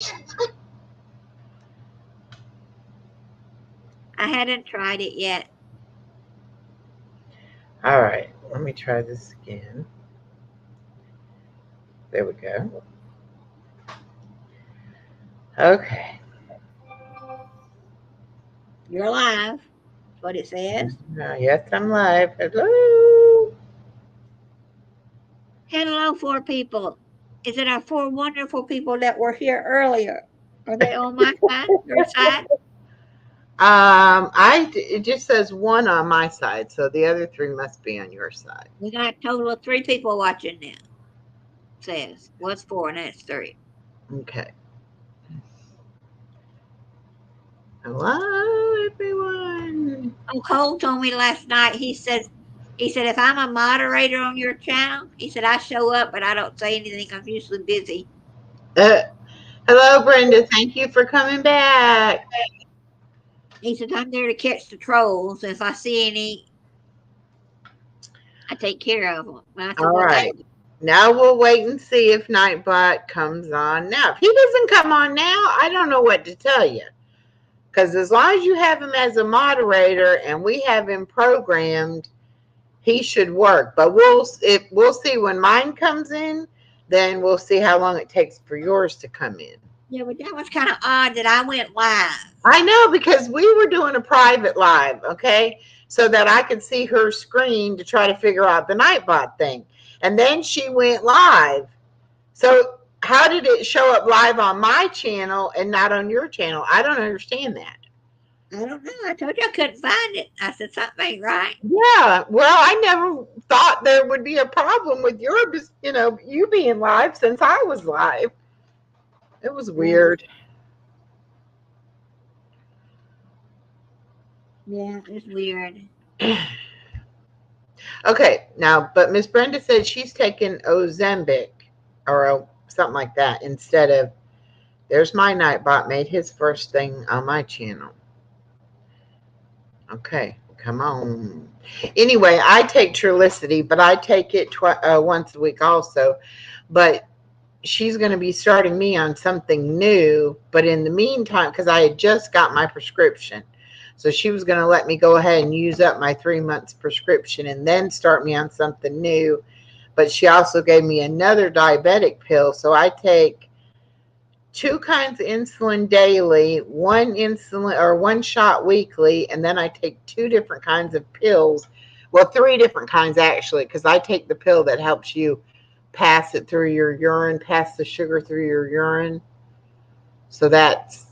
I hadn't tried it yet. All right, let me try this again. There we go. Okay. You're live. That's what it says. Yes, I'm live. Hello. Hello, four people. Is it our four wonderful people that were here earlier? Are they on my side, your side? It just says one on my side, so the other three must be on your side. We got a total of three people watching now. Says. What's four and that's three? Okay. Hello, everyone. Oh, Cole told me last night, he said, if I'm a moderator on your channel, he said, I show up, but I don't say anything. I'm usually busy. Uh, Hello, Brenda. Thank you for coming back. He said, I'm there to catch the trolls. If I see any, I take care of them. And I said, All well, right. thank you. Now we'll wait and see if Nightbot comes on now. If he doesn't come on now, I don't know what to tell you. Because as long as you have him as a moderator and we have him programmed, he should work. But we'll see when mine comes in, then we'll see how long it takes for yours to come in. Yeah, but that was kind of odd that I went live. I know because we were doing a private live, okay? So that I could see her screen to try to figure out the Nightbot thing. And then she went live. So how did it show up live on my channel and not on your channel? I don't understand that. I don't know. I told you I couldn't find it. I said, something ain't right. Yeah, well, I never thought there would be a problem with you being live since I was live. It was Mm. weird. Yeah, it's weird. Okay, now, but Miss Brenda said she's taking Ozempic or something like that instead of. There's my Nightbot made his first thing on my channel. Okay, come on. Anyway, I take Trulicity, but I take it once a week also. But she's going to be starting me on something new. But in the meantime, because I had just got my prescription, so she was going to let me go ahead and use up my 3 months prescription and then start me on something new. But she also gave me another diabetic pill. So I take two kinds of insulin daily, one shot weekly, and then I take two different kinds of pills. Well, three different kinds actually, because I take the pill that helps you pass it through your urine, pass the sugar through your urine. So that's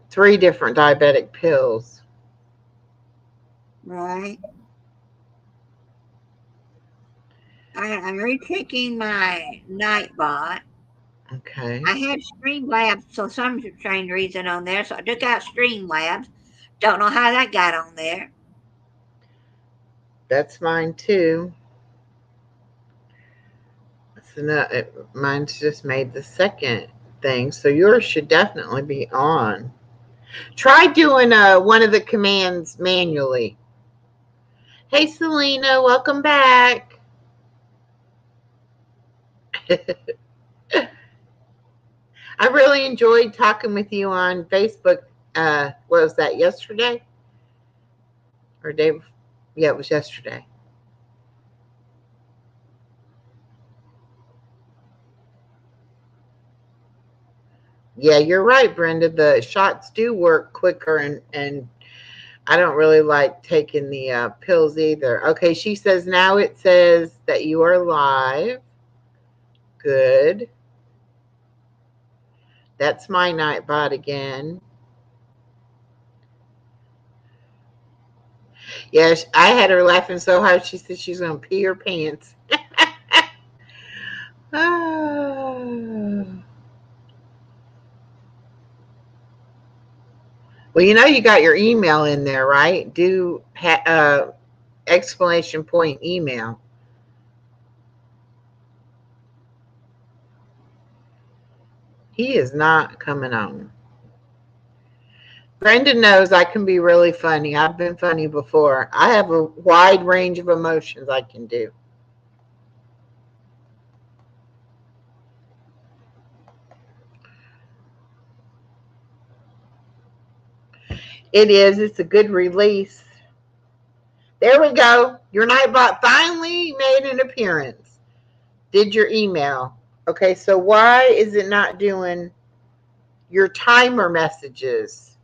three different diabetic pills. Right. I'm retaking my Nightbot. Okay. I had Streamlabs, so some strange reason on there, so I took out Streamlabs. Don't know how that got on there. That's mine too. So now mine's just made the second thing. So yours should definitely be on. Try doing one of the commands manually. Hey, Selena, welcome back. I really enjoyed talking with you on Facebook. What was that, yesterday? Or day? Yeah, it was yesterday. Yeah, you're right, Brenda. The shots do work quicker, and I don't really like taking the pills either. Okay, she says now it says that you are live. Good. That's my Nightbot again. Yes, I had her laughing so hard she said she's gonna pee her pants. Ah. Well, you got your email in there, right? Do exclamation point email. He is not coming on. Brenda knows I can be really funny. I've been funny before. I have a wide range of emotions I can do. It is. It's a good release. There we go. Your Nightbot finally made an appearance. Did your email. Okay, so why is it not doing your timer messages?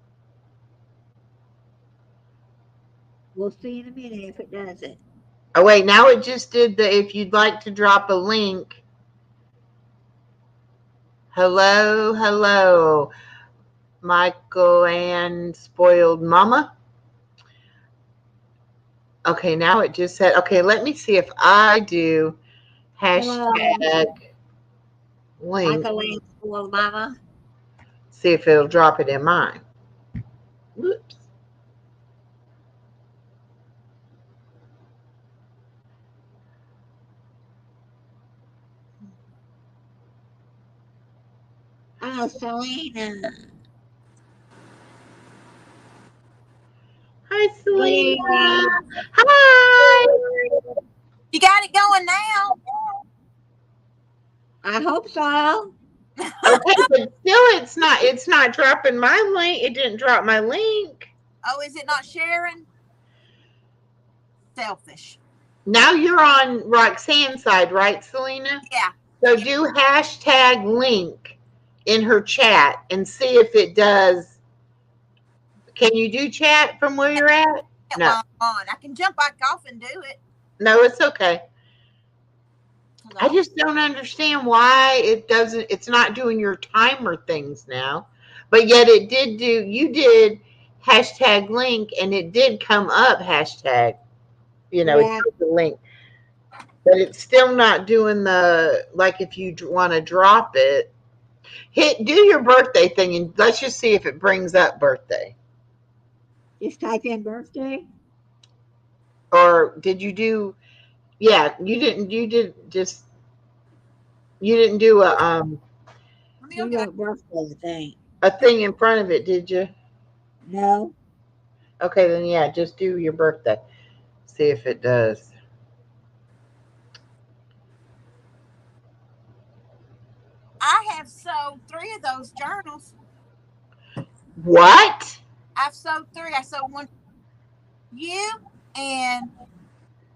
We'll see in a minute if it does it. Oh, wait, now it just did the if you'd like to drop a link. Hello, hello, Michael and Spoiled Mama. Okay, now it just said, okay, let me see if I do Hello, hashtag link. Michael and Spoiled Mama. See if it'll drop it in mine. Whoops. Oh, Selena. Hi, Good Selena. evening. Hi. You got it going now? I hope so. Okay, but still it's not dropping my link. It didn't drop my link. Oh, is it not sharing? Selfish. Now you're on Roxanne's side, right, Selena? Yeah. So do hashtag link in her chat and see if it does. Can you do chat from where you're at? No. Well, on. I can jump back off and do it. No, it's okay. I Hello? just don't understand why it's not doing your timer things now. But yet you did hashtag link and it did come up hashtag, it Yeah. showed the link. But it's still not doing like if you want to drop it, do your birthday thing and let's just see if it brings up birthday. Just type in birthday. Or did you do, yeah, you didn't do Let me go You get wrote birthday thing. a thing in front of it, did you? No. Okay, then yeah, just do your birthday. See if it does. I have sold 3 of those journals. What? I've sold 3. I sold one you and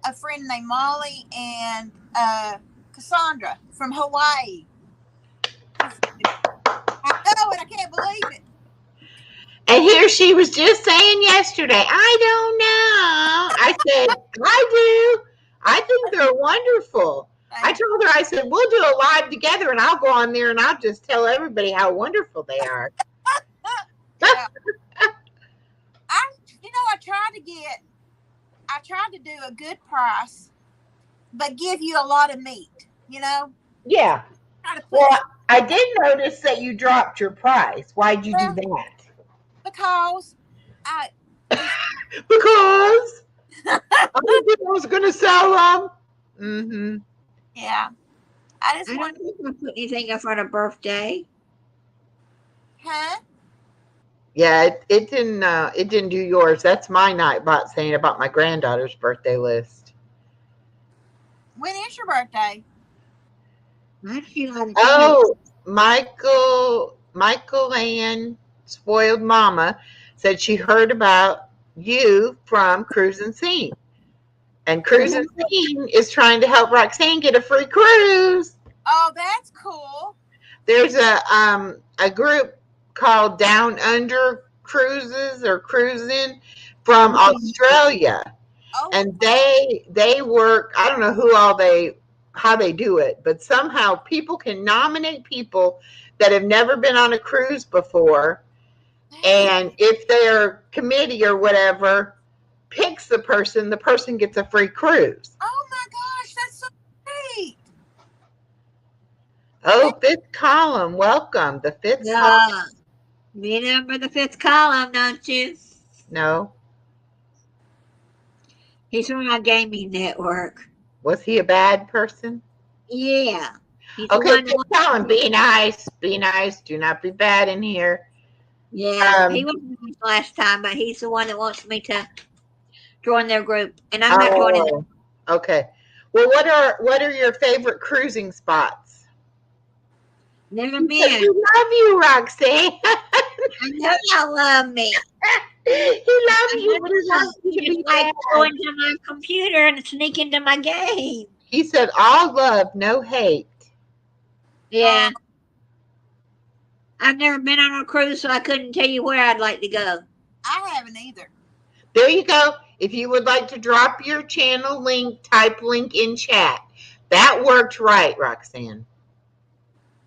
a friend named Molly and Cassandra from Hawaii. I know it. I can't believe it. And here she was just saying yesterday, I don't know. I said, I do. I think they're wonderful. I told her, I said, we'll do a live together and I'll go on there and I'll just tell everybody how wonderful they are. Yeah. I tried to do a good price, but give you a lot of meat, Yeah. Try to put Well, I did notice that you dropped your price. Why'd you do that? because Because I was going to sell them. Mm-hmm. yeah, I just I want, don't think I put anything up on a birthday. huh? Yeah, it didn't do yours. That's my Nightbot saying about my granddaughter's birthday list. When is your birthday? I feel out of town. Oh, Michael and Spoiled Mama said she heard about you from Cruise and Scene. And Cruise and Scene is trying to help Roxanne get a free cruise. Oh, that's cool. There's a group called Down Under Cruises or Cruising from Australia. Oh, And they work, I don't know how they do it, but somehow people can nominate people that have never been on a cruise before, and if their committee or whatever picks the person gets a free cruise. oh my gosh, that's so great. Oh, fifth column, welcome. The fifth column. Remember the fifth column, don't you? No. He's from our gaming network. Was he a bad person? Yeah. He's Okay, the one tell him, be nice, do not be bad in here. Yeah, he wasn't nice last time, but he's the one that wants me to join their group, and I'm not joining them. Okay. Well, what are your favorite cruising spots? Never We been. love you, Roxanne. I know y'all love me. He loves you, but he wants you to He be just likes bad. to go into my computer and sneak into my game. He said, all love, no hate. Yeah. I've never been on a cruise, so I couldn't tell you where I'd like to go. I haven't either. There you go. If you would like to drop your channel link, type link in chat. That worked right, Roxanne.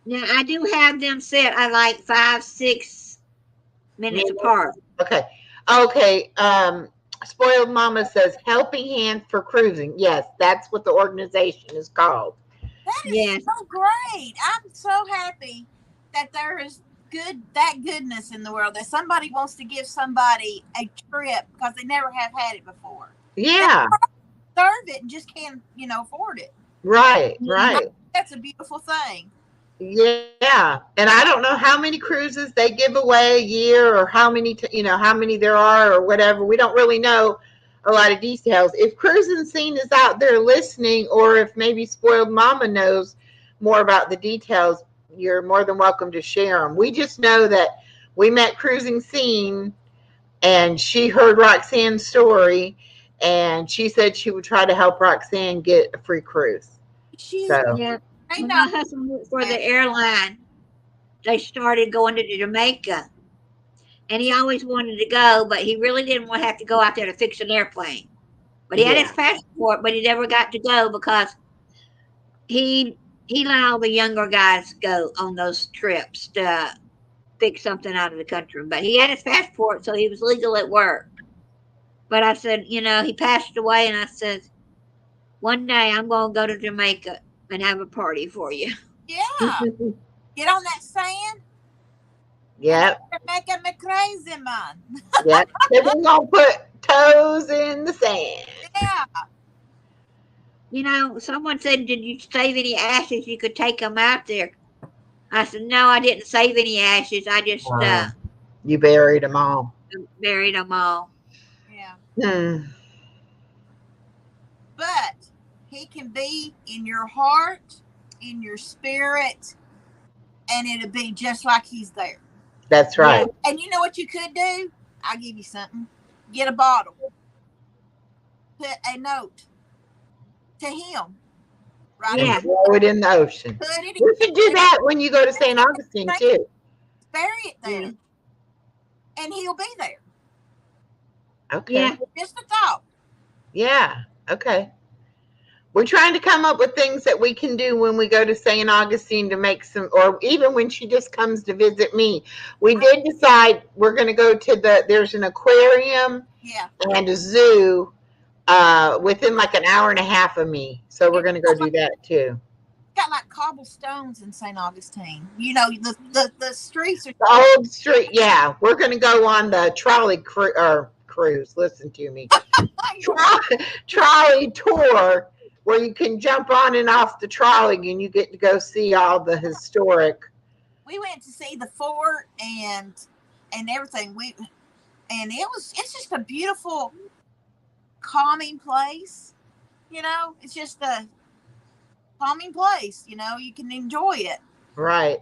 Now, I do have them set at like 5, 6 minutes apart. Okay. Okay. Spoiled Mama says helping hand for cruising. Yes, that's what the organization is called. That is Yes. so great. I'm so happy that there is goodness in the world, that somebody wants to give somebody a trip because they never have had it before. Yeah. They serve it and just can't, afford it. Right. Right. That's a beautiful thing. Yeah. And I don't know how many cruises they give away a year, or how many, how many there are, or whatever. We don't really know a lot of details. If Cruising Scene is out there listening, or if maybe Spoiled Mama knows more about the details, you're more than welcome to share them. We just know that we met Cruising Scene, and she heard Roxanne's story, and she said she would try to help Roxanne get a free cruise. She's Yeah. I When know. my husband worked for the airline, they started going to Jamaica. And he always wanted to go, but he really didn't want to have to go out there to fix an airplane. But he had his passport, but he never got to go because he let all the younger guys go on those trips to fix something out of the country. But he had his passport, so he was legal at work. But I said, he passed away, and I said, one day I'm going to go to Jamaica and have a party for you. Yeah. Get on that sand. Yep. Making me crazy, man. Yep. We're going to put toes in the sand. Yeah. Someone said, did you save any ashes? You could take them out there. I said, no, I didn't save any ashes. I just You buried them all. buried them all. Yeah. But he can be in your heart, in your spirit, and it'll be just like he's there. That's right. Yeah. And you know what you could do? I'll give you something. Get a bottle. Put a note to him. Right? And throw it in the ocean. You should do that when you go to St. Augustine too. Bury it there. Yeah. And he'll be there. Okay. Yeah. Just a thought. Yeah. Okay. We're trying to come up with things that we can do when we go to St. Augustine to make some, or even when she just comes to visit me. We did decide we're going to go to there's an aquarium and a zoo within like an hour and a half of me. So we're going to go do that too. Got like cobblestones in St. Augustine. The streets are the old street. Yeah, we're going to go on the trolley cruise. Listen to me. Trolley tour, where you can jump on and off the trolley and you get to go see all the historic. We went to see the fort and everything. It's just a beautiful, calming place. It's just a calming place. You can enjoy it. Right.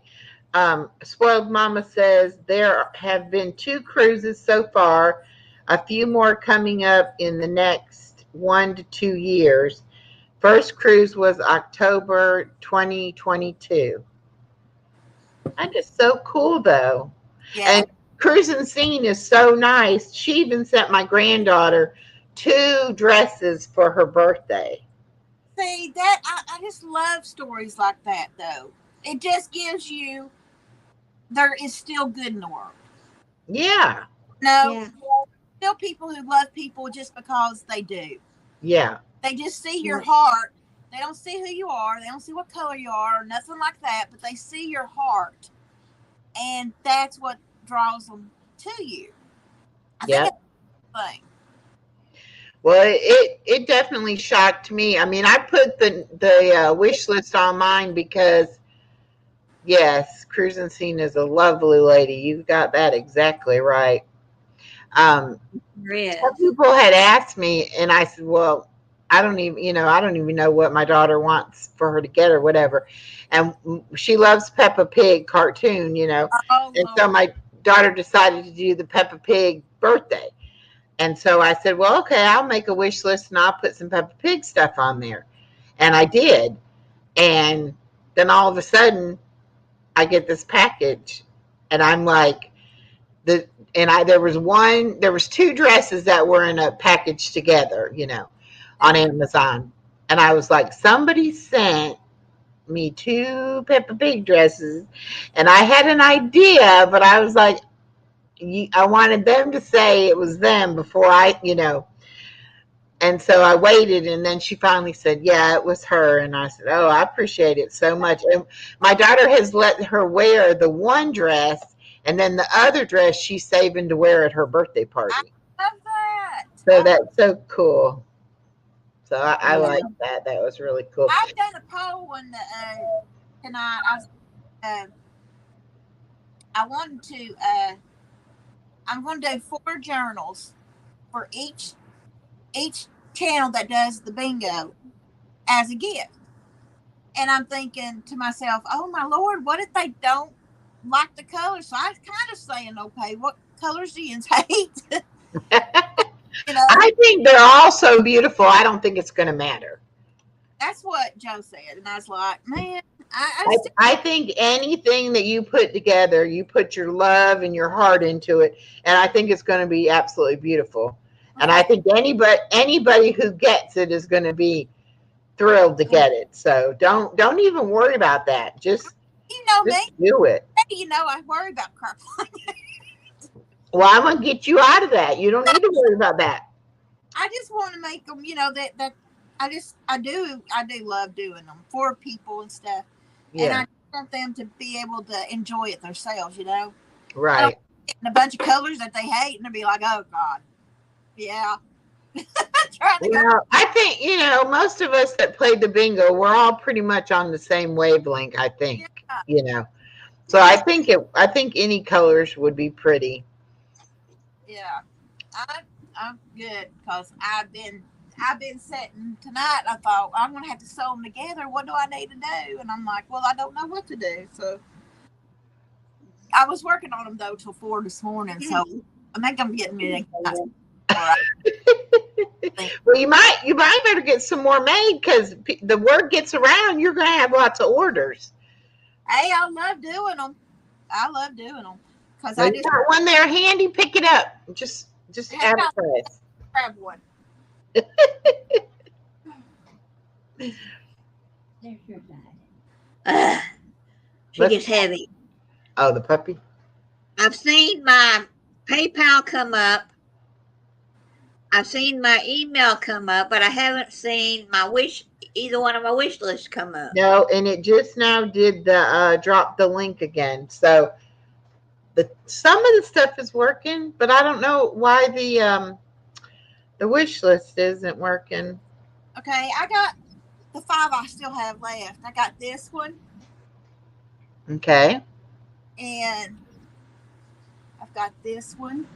Spoiled Mama says there have been 2 cruises so far, a few more coming up in the next 1 to 2 years. First cruise was October 2022. That is so cool, though. Yeah. And Cruising Scene is so nice. She even sent my granddaughter 2 dresses for her birthday. See, that I just love stories like that, though. It just gives you there is still good in the world. Yeah. Still people who love people just because they do. Yeah. They just see your heart. They don't see who you are. They don't see what color you are or nothing like that, but they see your heart. And that's what draws them to you. I think that's the thing. Well, it definitely shocked me. I mean, I put the wish list on mine because, yes, Cruising Scene is a lovely lady. You got that exactly right. Some people had asked me, and I said, well, I don't even know what my daughter wants for her to get or whatever. And she loves Peppa Pig cartoon, and so my daughter decided to do the Peppa Pig birthday. And so I said, well, okay, I'll make a wish list and I'll put some Peppa Pig stuff on there. And I did. And then all of a sudden I get this package and I'm like, there was two dresses that were in a package together, on Amazon. And I was like, somebody sent me two Peppa Pig dresses. And I had an idea, but I was like, I wanted them to say it was them before and so I waited, and then she finally said, yeah, it was her. And I said, oh, I appreciate it so much. And my daughter has let her wear the one dress, and then the other dress she's saving to wear at her birthday party. I love that. So that's so cool. So I Yeah. like that. That was really cool. I've done a poll tonight. I wanted to. I'm going to do 4 journals for each channel that does the bingo as a gift. And I'm thinking to myself, oh my Lord, what if they don't like the colors? So I was kind of saying, okay, what colors do you hate? I think they're all so beautiful. I don't think it's going to matter. That's what Joe said. And I was like, man, I think anything that you put together, you put your love and your heart into it. And I think it's going to be absolutely beautiful. And I think anybody who gets it is going to be thrilled to get it. So don't even worry about that. Just me, do it. I worry about crap like that. Well, I'm going to get you out of that. You don't need to worry about that. I just want to make them, that I do love doing them for people and stuff. Yeah. And I want them to be able to enjoy it themselves, Right. And a bunch of colors that they hate and they'll be like, oh God. Yeah. I think, most of us that played the bingo, we're all pretty much on the same wavelength, I think. Yeah. So I think any colors would be pretty. Yeah. I'm good because I've been sitting tonight. I thought I'm gonna have to sew them together. What do I need to do? And I'm like, well, I don't know what to do. So I was working on them though till 4 this morning. So I think I'm getting me. Well, you might better get some more made because the word gets around. You're going to have lots of orders. Hey, I love doing them because I just got one there handy. Pick it up. Just advertise. Grab one. There's your side. She gets heavy. Oh, the puppy. I've seen my PayPal come up. I've seen my email come up, but I haven't seen either one of my wish lists come up. No, and it just now did the drop the link again. So some of the stuff is working, but I don't know why the wish list isn't working. Okay, I got the 5 I still have left. I got this one. Okay. And I've got this one.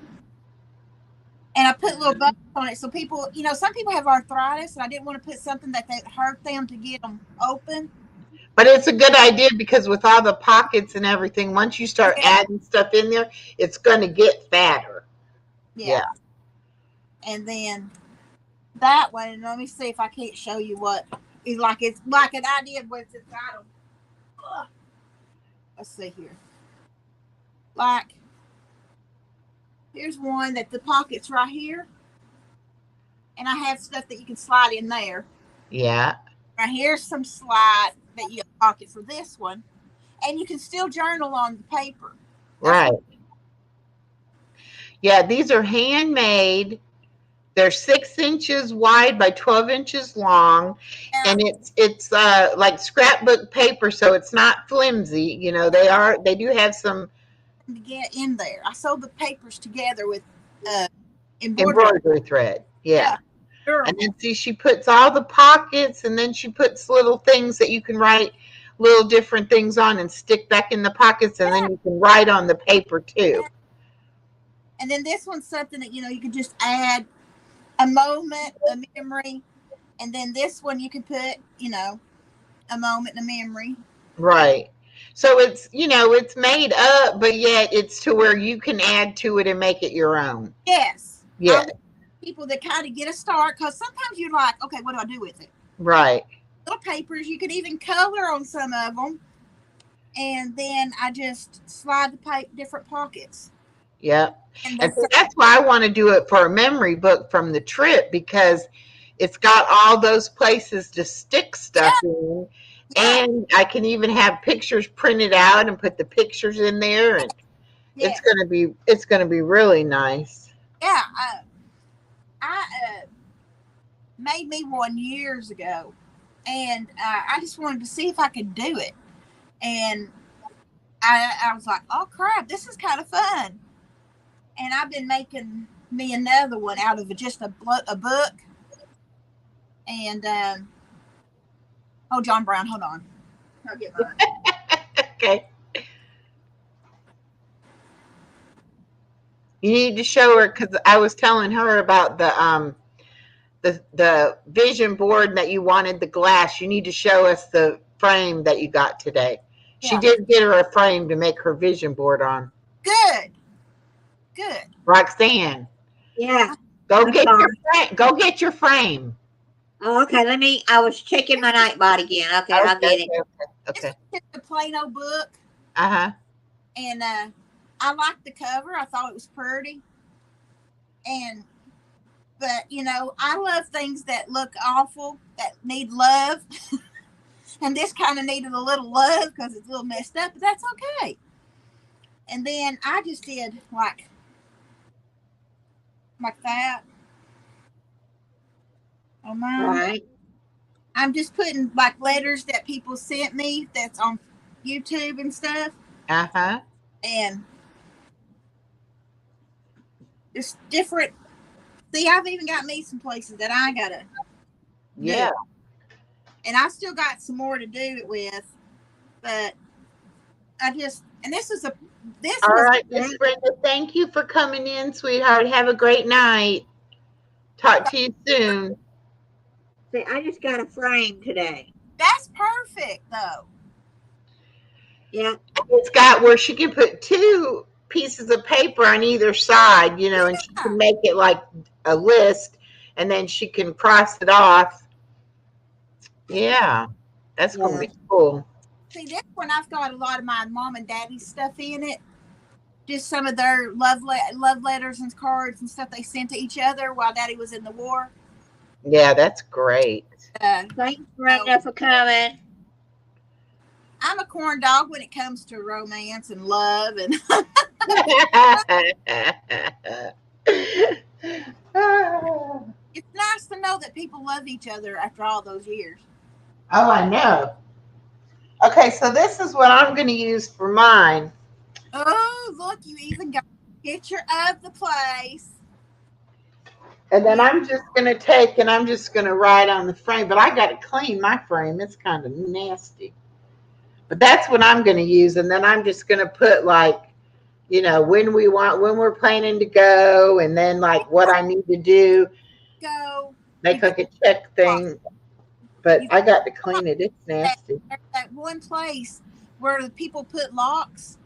And I put little buttons on it so people, some people have arthritis, and I didn't want to put something that would hurt them to get them open. But it's a good idea because with all the pockets and everything, once you start adding stuff in there, it's going to get fatter. Yeah. And then that one, let me see if I can't show you what is like. It's like an idea of what's inside them. Let's see here. Like, here's one that the pocket's right here. And I have stuff that you can slide in there. Yeah. Right here's some slide that you pocket for this one. And you can still journal on the paper. Right. Yeah, these are handmade. They're 6 inches wide by 12 inches long. Yeah. And it's like scrapbook paper, so it's not flimsy. They do have some to get in there. I sewed the papers together with embroidery thread. Yeah. Sure. And then see, she puts all the pockets, and then she puts little things that you can write little different things on and stick back in the pockets, and then you can write on the paper too. And then this one's something that you can just add a moment, a memory, and then this one you can put a moment, a memory. Right. So it's, it's made up, but yet it's to where you can add to it and make it your own. Yes. I Yeah. want people that kind of get a start, because sometimes you're like, okay, what do I do with it? Right. Little papers, you could even color on some of them, and then I just slide the different pockets. Yep. And And the so that's why I want to do it for a memory book from the trip, because it's got all those places to stick stuff yeah, in. yeah, And I can even have pictures printed out and put the pictures in there, and yes, it's gonna be really nice. yeah. I made me one years ago, and I just wanted to see if I could do it. And I was like, oh crap, this is kind of fun. And I've been making me another one out of just a book. And oh, John Brown, hold on, I'll get mine. Okay. You need to show her, because I was telling her about the vision board that you wanted, the glass. You need to show us the frame that you got today. She Yeah, did get her a frame to make her vision board on. good, good. Roxanne, Yeah. go I'm get your sorry. frame. Go get your frame. Oh, okay, I was checking my Nightbot again. Okay, Okay, I'll get it. okay, This okay. is just a plain old book, Uh-huh. and I liked the cover. I thought it was pretty, and but I love things that look awful, that need love, and this kind of needed a little love because it's a little messed up, but that's okay. And then I just did like that on mine. Right. I'm just putting like letters that people sent me that's on YouTube and stuff, Uh-huh. and just different. See, I've even got me some places that I gotta do, Yeah. and I still got some more to do it with. But and this All was right, Miss Brenda, thank you for coming in, sweetheart. Have a great night. Talk to you soon. See, I just got a frame today. that's perfect though. Yeah. It's got where she can put two pieces of paper on either side, and she Yeah, can make it like a list, and then she can cross it off. Yeah, that's going to Yeah. be cool. see, this one I've got a lot of my mom and daddy's stuff in it. Just some of their love letters and cards and stuff they sent to each other while daddy was in the war. Yeah, that's great. Thanks, So Brenda, for coming. I'm a corn dog when it comes to romance and love, and it's nice to know that people love each other after all those years. Oh, I know. Okay, so this is what I'm going to use for mine. Oh, look, you even got a picture of the place. And then Yeah. I'm just going to take and I'm just going to write on the frame. But I got to clean my frame. It's kind of nasty. But that's what I'm going to use. And then I'm just going to put when we're planning to go, and then like what I need to do, Go. make You got like a check thing. But you I got to clean it. It's that, nasty. that one place where the people put locks.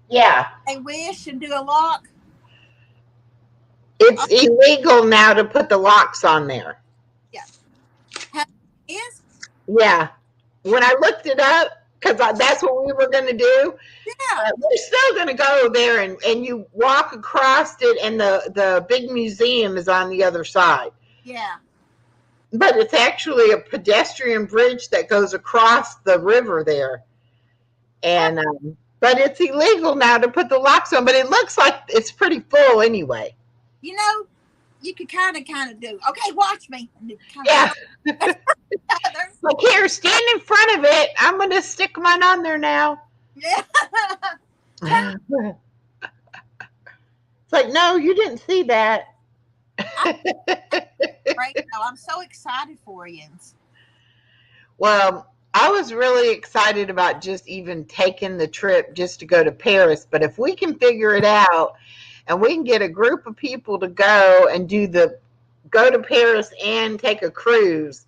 Yeah. They wish and do a lock. It's illegal now to put the locks on there. Yeah. How it is? Yeah. When I looked it up, because that's what we were going to do, Yeah. we're still going to go there, and you walk across it, and the big museum is on the other side. Yeah. But it's actually a pedestrian bridge that goes across the river there. And but it's illegal now to put the locks on, but it looks like it's pretty full anyway. You know, you could kind of do. Okay, watch me. Yeah. Like, here, stand in front of it. I'm going to stick mine on there now. Yeah. It's like, no, you didn't see that. Right now, I'm so excited for you. Well, I was really excited about just even taking the trip just to go to Paris. But if we can figure it out and we can get a group of people to go and go to Paris and take a cruise,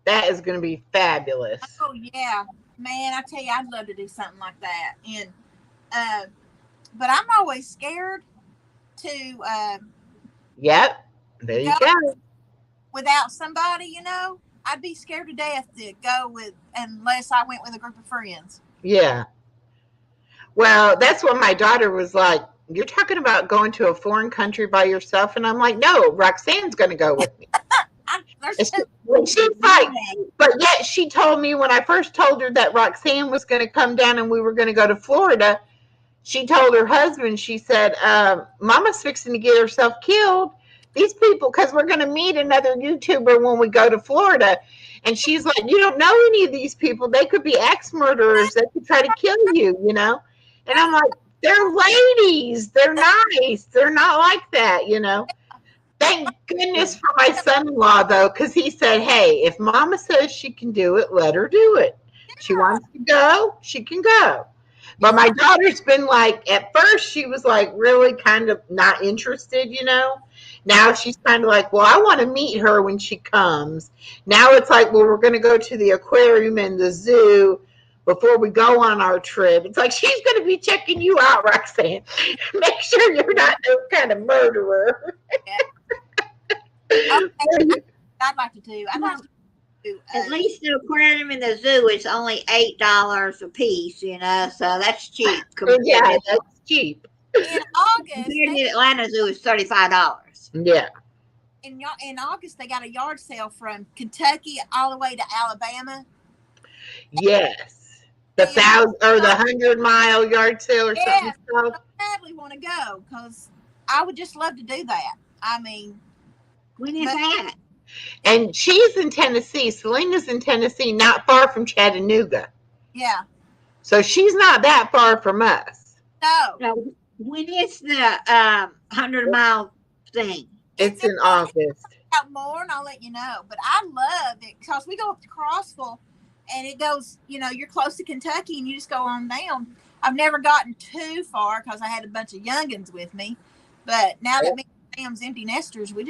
that is going to be fabulous. Oh yeah. Man, I tell you, I'd love to do something like that. And uh, but I'm always scared to Yep. There you go go. without somebody. I'd be scared to death to go with unless I went with a group of friends. Yeah. Well, that's what my daughter was like. You're talking about going to a foreign country by yourself, and I'm like, no, Roxanne's going to go with me. There's And two. she's like, but yet she told me when I first told her that Roxanne was going to come down and we were going to go to Florida. She told her husband, she said, Mama's fixing to get herself killed. These people, because we're going to meet another YouTuber when we go to Florida. And she's like, you don't know any of these people. They could be axe murderers. They could try to kill you, you know? And I'm like, they're ladies. They're nice. They're not like that, you know? Thank goodness for my son-in-law, though, because he said, hey, if Mama says she can do it, let her do it. She wants to go, she can go. But my daughter's been like, at first she was like really kind of not interested, you know. Now she's kind of like, well, I want to meet her when she comes. Now it's like, well, we're going to go to the aquarium and the zoo before we go on our trip. It's like she's going to be checking you out, Roxanne. Make sure you're not no kind of murderer. Okay, I'd like to do. I'd like to do. At least the aquarium and the zoo is only $8 a piece, so that's cheap Yeah, that's cheap. In August, compared to the Atlanta Zoo is $35. Yeah. in August they got a yard sale from Kentucky all the way to Alabama. Yes. The 100-mile yard sale or something. Yes, I badly want to go because I would just love to do that. I mean, When is that? And she's in Tennessee. Selena's in Tennessee, not far from Chattanooga. yeah, So she's not that far from us. no, Now, when is the 100-mile thing? It's in August. out more and I'll let you know. But I love it because we go up to Crossville and it goes. You're close to Kentucky and you just go on down. I've never gotten too far because I had a bunch of youngins with me. But now that me and Sam's empty nesters, we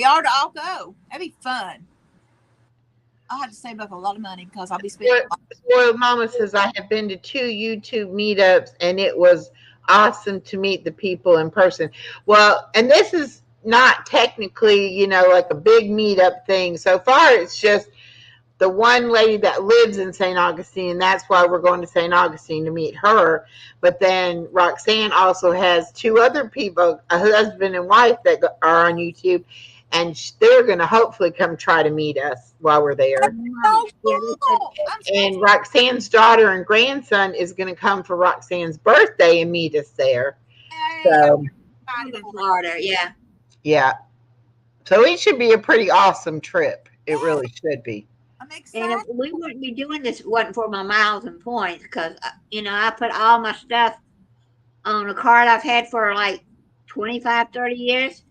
ought to all go. That'd be fun. I'll have to save up a lot of money because I'll be spending. Spoiled Mama says, I have been to 2 YouTube meetups and it was awesome to meet the people in person. Well, and this is not technically, like a big meetup thing. So far, it's just the one lady that lives in St. Augustine. That's why we're going to St. Augustine to meet her. But then Roxanne also has 2 other people, a husband and wife that are on YouTube. And they're going to hopefully come try to meet us while we're there. So cool. And Roxanne's daughter and grandson is going to come for Roxanne's birthday and meet us there. So, Florida, yeah. Yeah. So it should be a pretty awesome trip. It really should be. I'm excited. And if we wouldn't be doing this if it wasn't for my miles and points because, I put all my stuff on a card I've had for like 25, 30 years.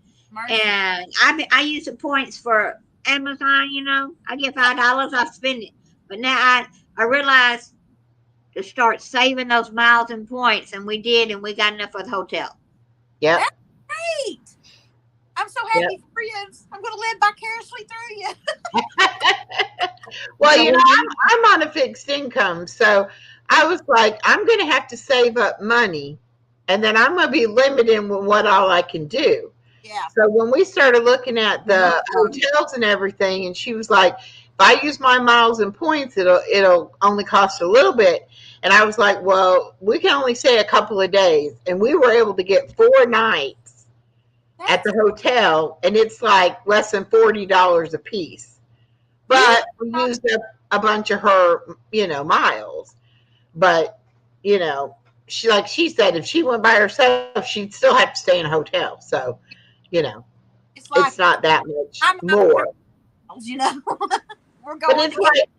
And I use the points for Amazon, I get $5, I spend it. But now I realized to start saving those miles and points, and we did, and we got enough for the hotel. Yep. That's great. I'm so happy for you. I'm going to live vicariously through you. Well, I'm on a fixed income, so I was like, I'm going to have to save up money, and then I'm going to be limited with what all I can do. Yeah. So when we started looking at the hotels and everything, and she was like, if I use my miles and points, it'll only cost a little bit. And I was like, well, we can only stay a couple of days. And we were able to get 4 nights at the hotel, and it's like less than $40 a piece. But we used up a bunch of her, miles. But, she said, if she went by herself, she'd still have to stay in a hotel. So, it's not that much more. We're going. But it's like,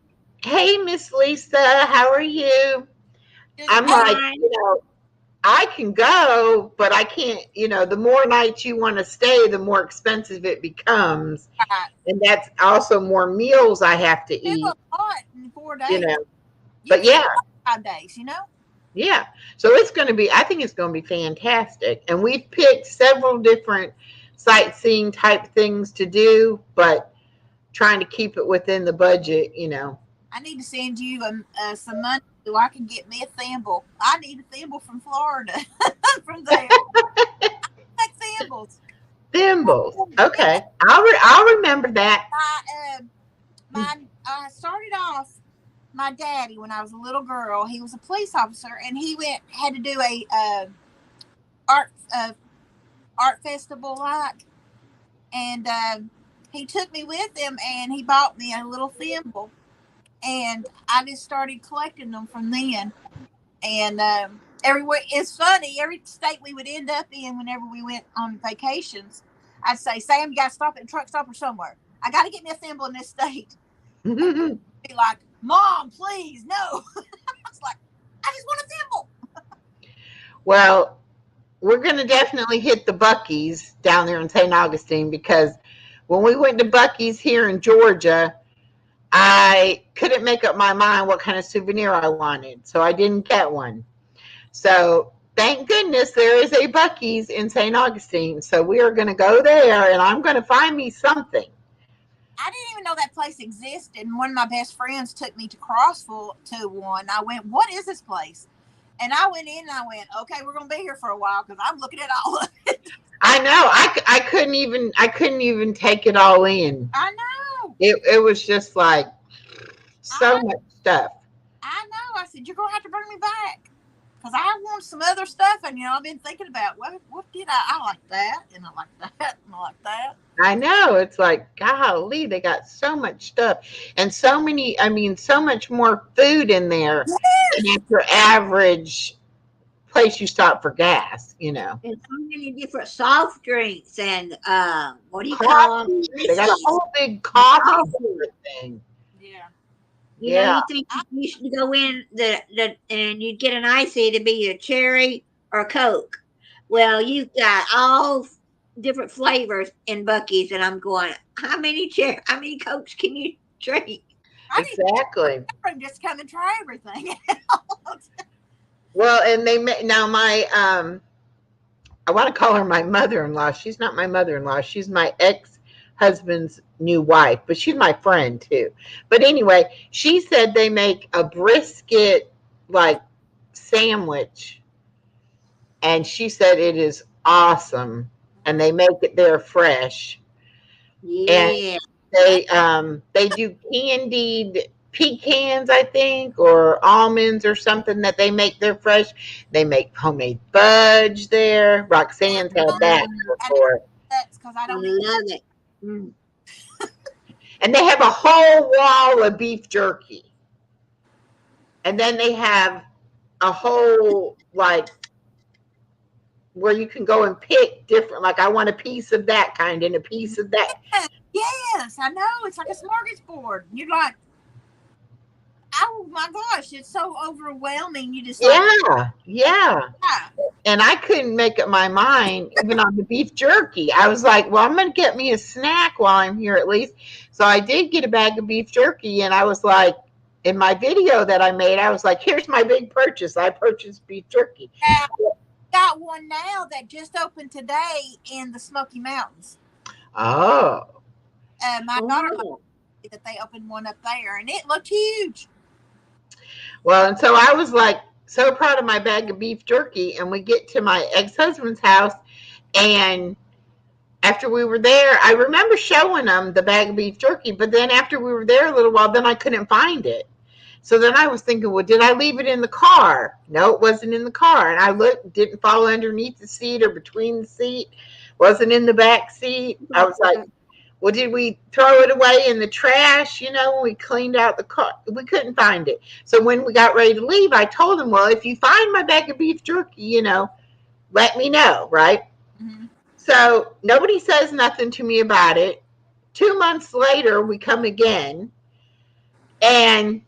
hey, Miss Lisa, how are you? I'm like, I can go, but I can't, the more nights you want to stay, the more expensive it becomes. And that's also more meals I have to eat. A lot in 4 days. But yeah. 5 days, Yeah. So it's going to be, I think it's going to be fantastic. And we've picked several different sightseeing type things to do, but trying to keep it within the budget, I need to send you some money so I can get me a thimble. I need a thimble from Florida. From there, like thimbles. Thimbles. And Okay. I'll remember that. I started off. My daddy, when I was a little girl, he was a police officer, and he had to do a art art festival like, and he took me with him, and he bought me a little thimble, and I just started collecting them from then. And everywhere, it's funny. Every state we would end up in, whenever we went on vacations, I'd say, "Sam, you got to stop at a truck stop or somewhere. I got to get me a thimble in this state." Be like, "Mom, please, no." I was like, "I just want a thimble." Well, we're going to definitely hit the Buc-ee's down there in St. Augustine, because when we went to Buc-ee's here in Georgia, I couldn't make up my mind what kind of souvenir I wanted, so I didn't get one. So thank goodness there is a Buc-ee's in St. Augustine. So we are going to go there, and I'm going to find me something. I didn't even know that place existed. And one of my best friends took me to Crossville to one. I went, "What is this place?" And I went in and I went, "Okay, we're going to be here for a while because I'm looking at all of it." I know. I couldn't even take it all in. I know. It was just like so much stuff. I know. I said, "You're going to have to bring me back because I want some other stuff." And, I've been thinking about, what did I like that, and I like that, and I like that. I know. It's like, golly, they got so much stuff, and so much more food in there than at your average place you stop for gas, And so many different soft drinks and what do you call coffee. them? They got a whole big coffee thing. Yeah. You think you used to go in and you'd get an icy to be a cherry or Coke. Well, you've got all different flavors in Buc-ee's, and I'm going, how many Cokes can you drink? I Exactly. need to just come and try everything. Well, and now my I want to call her my mother-in-law. She's not my mother-in-law. She's my ex-husband's new wife, but she's my friend too. But anyway, she said they make a brisket like sandwich, and she said it is awesome, and they make it there fresh. Yeah. And they do candied pecans, I think, or almonds or something that they make there fresh. They make homemade fudge there. Roxanne's had that before. That's because I I don't love it. Mm. And they have a whole wall of beef jerky. And then they have a whole, like, where you can go and pick different, like, I want a piece of that kind and a piece of that. Yes, I know. It's like a smorgasbord. You're like, oh my gosh, it's so overwhelming. You just Yeah. And I couldn't make up my mind even on the beef jerky. I was like, well, I'm going to get me a snack while I'm here at least. So I did get a bag of beef jerky, and I was like, in my video that I made, I was like, here's my big purchase. I purchased beef jerky. Got one now that just opened today in the Smoky Mountains. Oh. My daughter that they opened one up there, and it looked huge. Well, and so I was like so proud of my bag of beef jerky, and we get to my ex-husband's house, and after we were there, I remember showing them the bag of beef jerky, but then after we were there a little while, then I couldn't find it. So then I was thinking, well, did I leave it in the car? No, it wasn't in the car. And I looked, didn't fall underneath the seat or between the seat, wasn't in the back seat. I was like, well, did we throw it away in the trash? When we cleaned out the car, we couldn't find it. So when we got ready to leave, I told him, well, if you find my bag of beef jerky, let me know, right? Mm-hmm. So nobody says nothing to me about it. 2 months later, we come again, and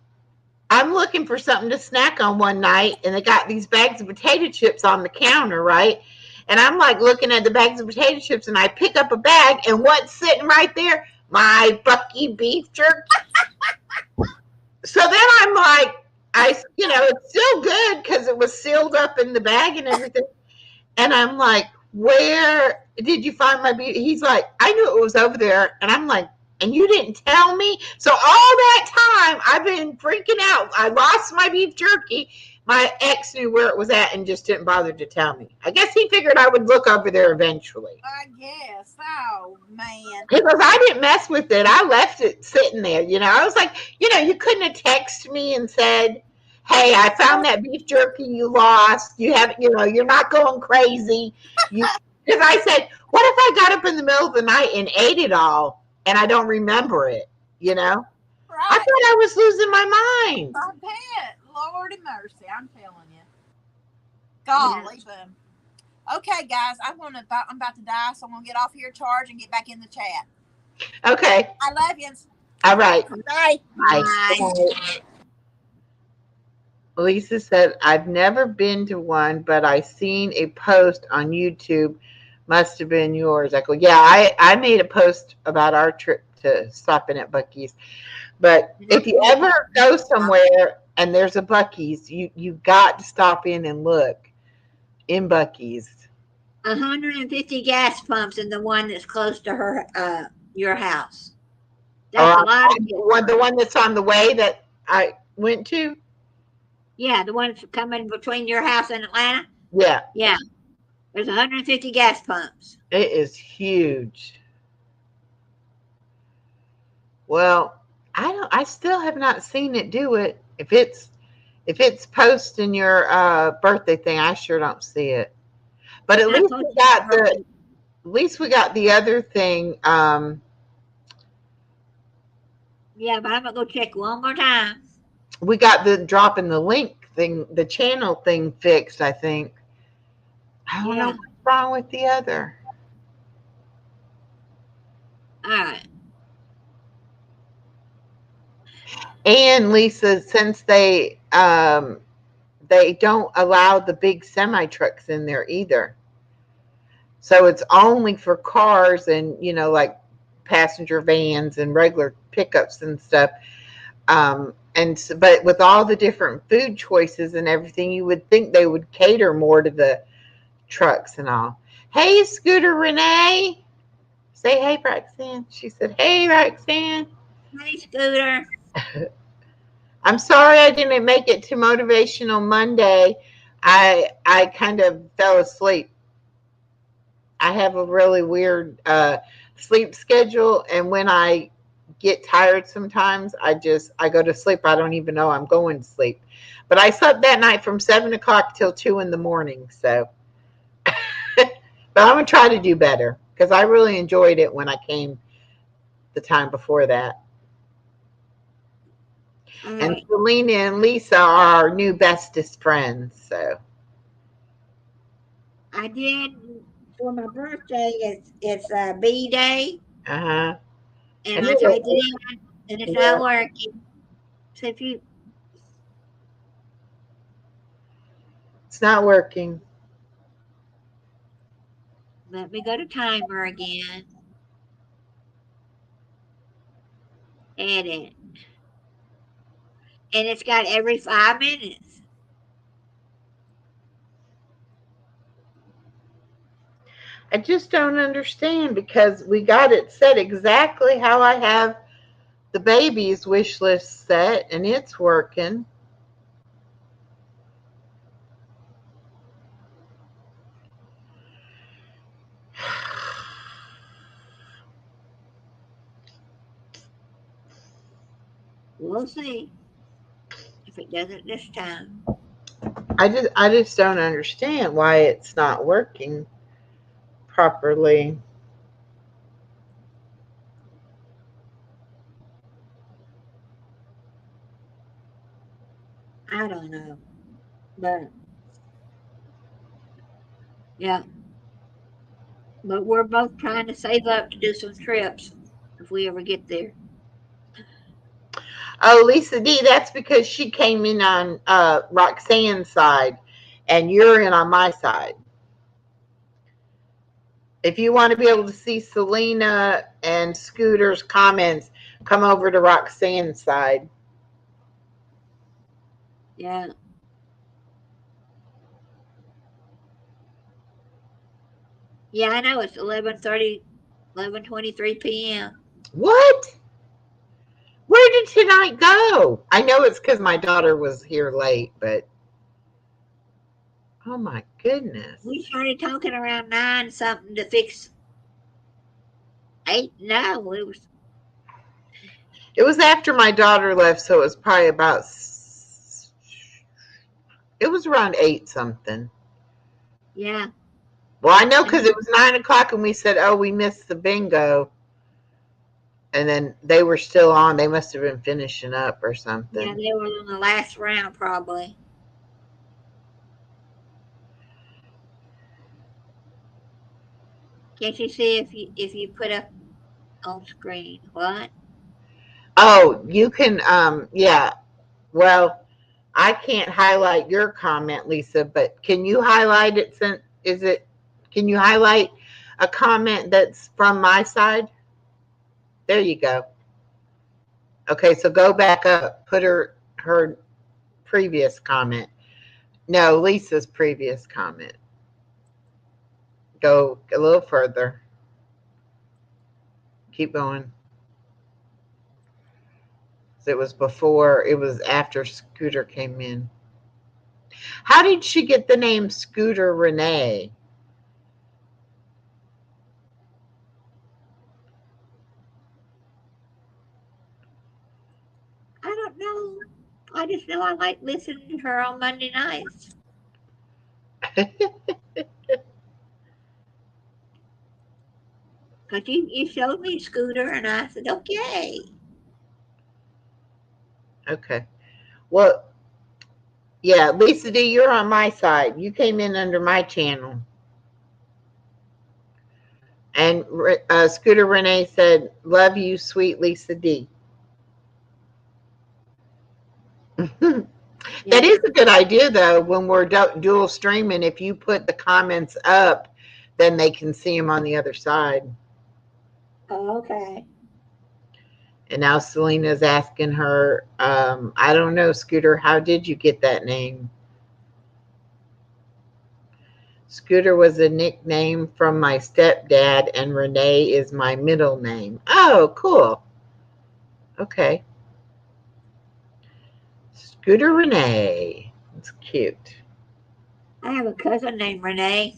I'm looking for something to snack on one night, and they got these bags of potato chips on the counter, right? And I'm like looking at the bags of potato chips, and I pick up a bag, and what's sitting right there? My Buc-ee beef jerky. So then I'm like, it's still good because it was sealed up in the bag and everything. And I'm like, where did you find my beef? He's like, I knew it was over there. And I'm like, and you didn't tell me. So all that time I've been freaking out. I lost my beef jerky. My ex knew where it was at and just didn't bother to tell me. I guess he figured I would look over there eventually. I guess. Oh man. Because I didn't mess with it. I left it sitting there. I was like, you couldn't have texted me and said, "Hey, I found that beef jerky you lost. You have, you're not going crazy." Because I said, what if I got up in the middle of the night and ate it all and I don't remember it? I Right. thought I was losing my mind. I bet. Lordy mercy. I'm telling you. Yeah. Golly, boom. Okay, guys, I'm about to die, so I'm gonna get off here, charge, and get back in the chat. Okay. I love you. All right. Bye. Bye. Bye. Lisa said, I've never been to one, but I seen a post on YouTube. Must have been yours. I go, yeah, I made a post about our trip to stopping at Buc-ee's. But if you ever go somewhere and there's a Buc-ee's, you got to stop in and look in Buc-ee's. 150 gas pumps in the one that's close to your house. Or That's a lot of the one that's on the way that I went to. Yeah, the one that's coming between your house and Atlanta. Yeah, Yeah, there's 150 gas pumps. it is huge. Well, I still have not seen it do it. If it's posting your birthday thing, I sure don't see it. But It's not posted. at least we got the other thing. Yeah, but I'm gonna go check one more time. We got the dropping the link thing, the channel thing fixed. I think. I don't know Yeah. what's wrong with the other. All right. And Lisa, since they don't allow the big semi trucks in there either. So it's only for cars and, like passenger vans and regular pickups and stuff. But with all the different food choices and everything, you would think they would cater more to the trucks and all. Hey, Scooter Renee. Say hey, Roxanne. She said, hey, Roxanne. Hey, Scooter. I'm sorry I didn't make it to Motivational Monday. I kind of fell asleep. I have a really weird sleep schedule, and when I get tired sometimes, I go to sleep. I don't even know I'm going to sleep. But I slept that night from 7 o'clock till 2 in the morning. So, but I'm gonna try to do better because I really enjoyed it when I came the time before that. All And right. Selena and Lisa are our new bestest friends. So, I did for my birthday. It's B day, uh-huh. and And I typed it in, and it's yeah, not working. So if you it's not working. let me go to timer again, edit, and it's got every 5 minutes. I just don't understand because we got it set exactly how I have the baby's wish list set, and it's working. We'll see if it doesn't this time. I just don't understand why it's not working properly. I don't know, but yeah, but we're both trying to save up to do some trips if we ever get there. Oh, Lisa D, that's because she came in on Roxanne's side, and you're in on my side. If you want to be able to see Selena and Scooter's comments, come over to Roxanne's side. Yeah, yeah, I know it's 11:30, 11:23 p.m. What? Where did tonight go? I know it's because my daughter was here late, but oh my goodness. We started talking around 9 something to fix 8. No, it was, It was after my daughter left, so it was probably about, it was around 8 something. yeah. Well, I know And because it was 9 o'clock and we said, oh, we missed the bingo. And then they were still on. They must have been finishing up or yeah, something. they were on the last round probably. Can't you see if you put up on screen? What? Oh, you can, yeah. Well, I can't highlight your comment, Lisa, but can you highlight it since, can you highlight a comment that's from my side? There you go. Okay, so go back up, put her previous comment. No, Lisa's previous comment. Go a little further. Keep going. It was after Scooter came in. How did she get the name Scooter Renee? I don't know. I just know I like listening to her on Monday nights. Because you showed me Scooter, and I said, okay. Okay. Well, yeah, Lisa D, you're on my side. You came in under my channel. And Scooter Renee said, love you, sweet Lisa D. Yeah. That is a good idea, though, when we're dual streaming. If you put the comments up, then they can see them on the other side. Oh, okay. And now Selena's asking her, I don't know, Scooter, how did you get that name? Scooter was a nickname from my stepdad, and Renee is my middle name. Oh, cool. Okay. Scooter Renee. It's cute. I have a cousin named Renee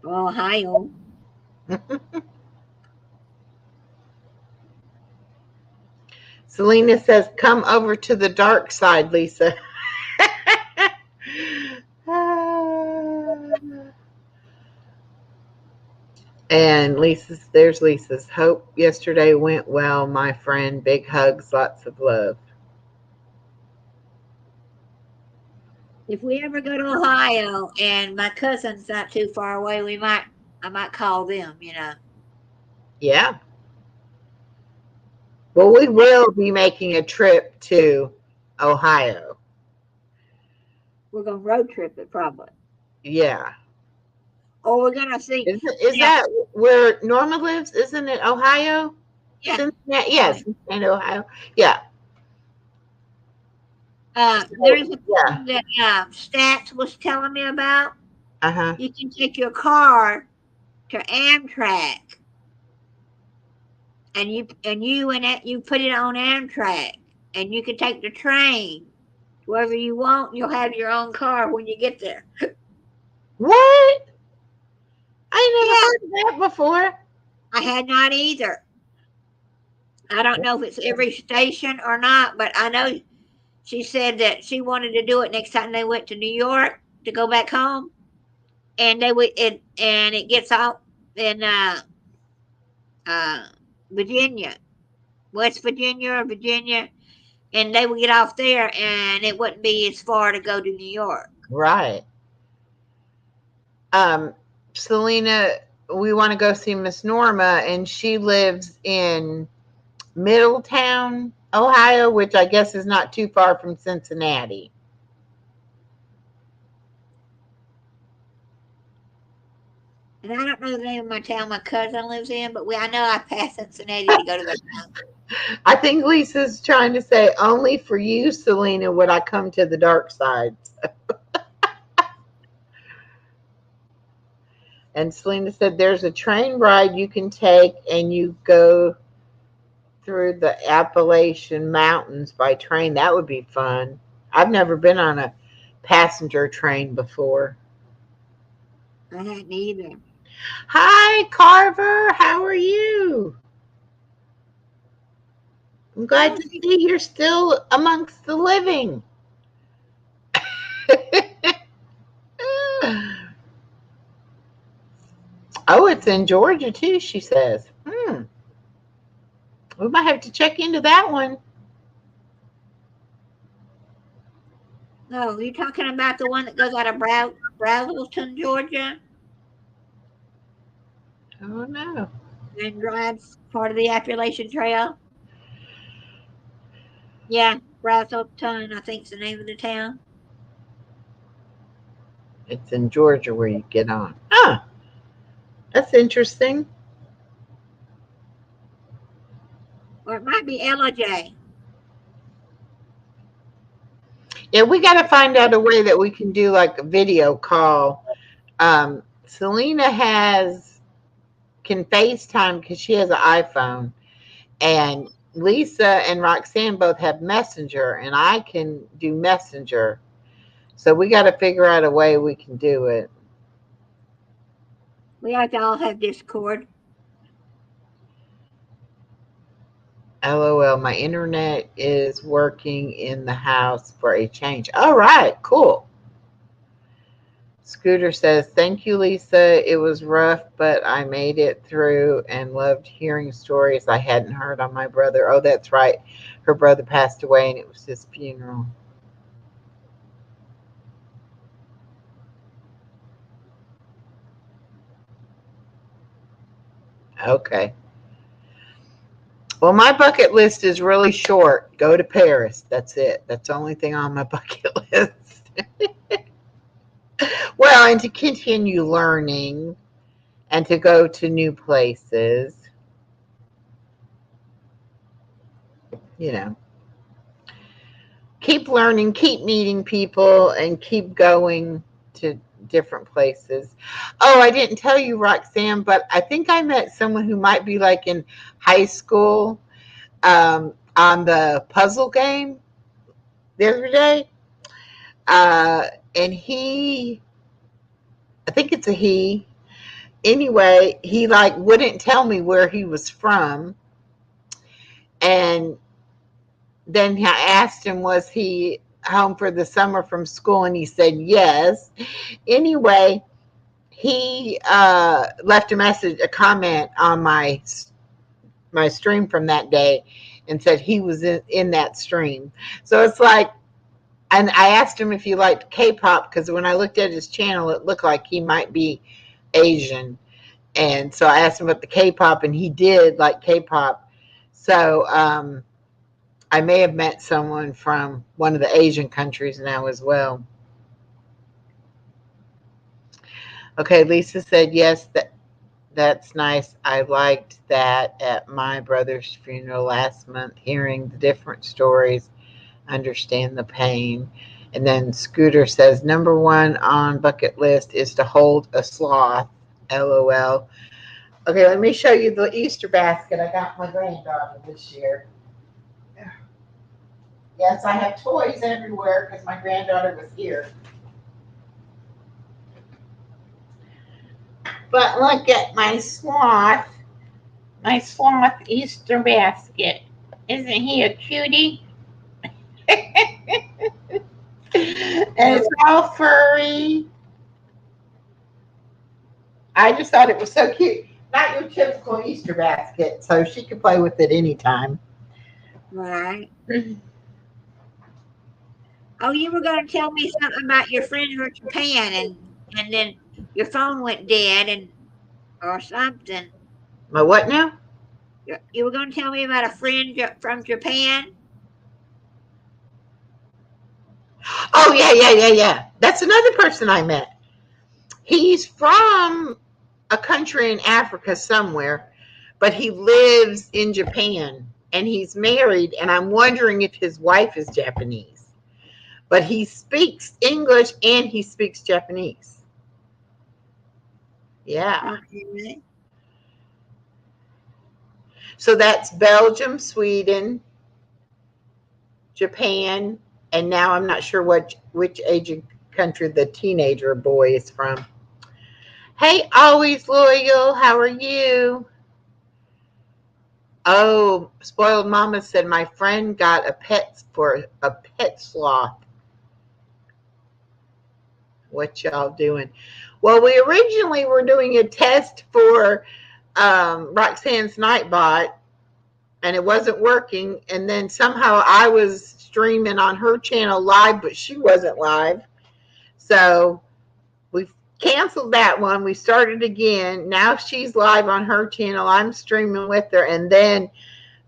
from Ohio. Selena says, come over to the dark side, Lisa. And there's Lisa's. Hope yesterday went well, my friend. Big hugs, lots of love. If we ever go to Ohio and my cousin's not too far away, I might call them, you know. Yeah. Well, we will be making a trip to Ohio. We're gonna road trip it probably. Yeah. Or we're gonna see Is now, that where Norma lives? Isn't it Ohio? yeah. Cincinnati? Oh, Yes, Cincinnati, Ohio. Yeah. there's a Yeah. thing that Stats was telling me about. Uh-huh. You can take your car to Amtrak and you put it on Amtrak and you can take the train wherever you want. You'll have your own car when you get there. What? I never Yeah, heard of that before. I had not either. I don't know if it's every station or not, but I know she said that she wanted to do it next time they went to New York to go back home, and it gets off in uh, Virginia, West Virginia or Virginia, and they would get off there, and it wouldn't be as far to go to New York. Right. Um, Selena, we want to go see Miss Norma, and she lives in Middletown, Ohio, which I guess is not too far from Cincinnati. And I don't know the name of my town my cousin lives in, but I know I passed Cincinnati to go to that town. I think Lisa's trying to say, only for you, Selena, would I come to the dark side. And Selena said there's a train ride you can take and you go through the Appalachian Mountains by train. That would be fun. I've never been on a passenger train before. I hadn't either. Hi, Carver. How are you? I'm glad to see you're still amongst the living. Oh, it's in Georgia too, she says. We might have to check into that one. No, you're talking about the one that goes out of Brazelton, Georgia, Oh no. and drives part of the Appalachian Trail. Yeah, Brazelton, I think's the name of the town. It's in Georgia where you get on. Ah, that's interesting. Or it might be LJ. Yeah, we got to find out a way that we can do like a video call. Selena can FaceTime because she has an iPhone, and Lisa and Roxanne both have Messenger, and I can do Messenger. So we got to figure out a way we can do it. We have to all have Discord. LOL, my internet is working in the house for a change. All right, cool. Scooter says, thank you, Lisa. It was rough, but I made it through and loved hearing stories I hadn't heard on my brother. Oh, that's right. Her brother passed away and it was his funeral. Okay. Well, my bucket list is really short. Go to Paris. That's it. That's the only thing on my bucket list. Well, and to continue learning and to go to new places. You know, keep learning, keep meeting people, and keep going to different places. Oh, I didn't tell you, Roxanne, but I think I met someone who might be like in high school on the puzzle game the other day. And I think it's a he. Anyway, he like wouldn't tell me where he was from. And then I asked him, was he home for the summer from school? And he said yes. Anyway, he left a comment on my stream from that day and said he was in that stream. So it's like, and I asked him if he liked K-pop because when I looked at his channel, it looked like he might be Asian. And so I asked him about the K-pop, and he did like K-pop. So I may have met someone from one of the Asian countries now as well. Okay, Lisa said yes, that's nice. I liked that at my brother's funeral last month, hearing the different stories, understand the pain. And then Scooter says, number one on bucket list is to hold a sloth. LOL. Okay, let me show you the Easter basket I got my granddaughter this year. Yes, I have toys everywhere because my granddaughter was here. But look at my sloth Easter basket. Isn't he a cutie? And it's all furry. I just thought it was so cute. Not your typical Easter basket, so she could play with it anytime. Right. Oh, you were going to tell me something about your friend from Japan, and then your phone went dead, or something. My what now? You were going to tell me about a friend from Japan. Oh yeah. That's another person I met. He's from a country in Africa somewhere, but he lives in Japan and he's married. And I'm wondering if his wife is Japanese, but he speaks English and he speaks Japanese. Yeah. Okay. So that's Belgium, Sweden, Japan, and now I'm not sure which Asian country the teenager boy is from. Hey, always loyal. How are you? Oh, spoiled mama said my friend got a pet sloth. What y'all doing? Well, we originally were doing a test for Roxanne's Nightbot, and it wasn't working. And then somehow I was streaming on her channel live, but she wasn't live. So we canceled that one. We started again. Now she's live on her channel. I'm streaming with her, and then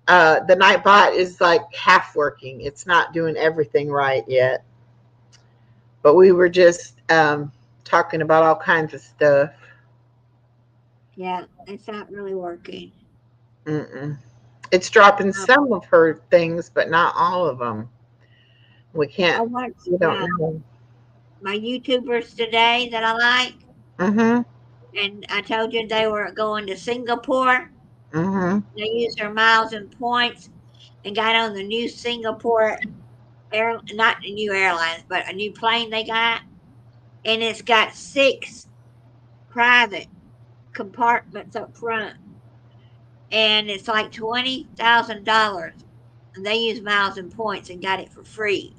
the Nightbot is like half working. It's not doing everything right yet. But we were just talking about all kinds of stuff. Yeah, it's not really working. Mm-mm. It's dropping Uh, some of her things, but not all of them. We I can't. watched We don't know. my YouTubers today that I like, Mm-hmm. and I told you they were going to Singapore. Mm-hmm. They used their miles and points and got on the new Singapore not the new airlines, but a new plane they got, and it's got 6 private compartments up front, and it's like $20,000. And they use miles and points and got it for free.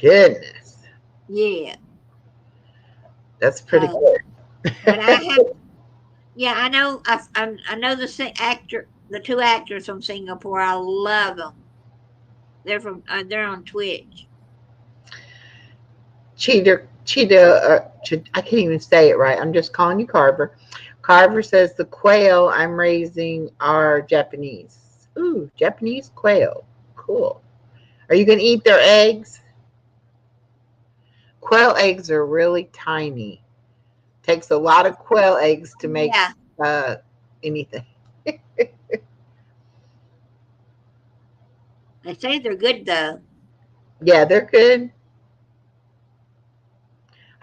Goodness, Yeah. that's pretty So, good. but I have, yeah, I know, I know the 2 actors from Singapore. I love them. They're on Twitch. I can't even say it right. I'm just calling you Carver. Carver says the quail I'm raising are Japanese. Ooh, Japanese quail. Cool. Are you going to eat their eggs? Quail eggs are really tiny. Takes a lot of quail eggs to make Yeah, uh, anything. they say they're good though. Yeah, they're good.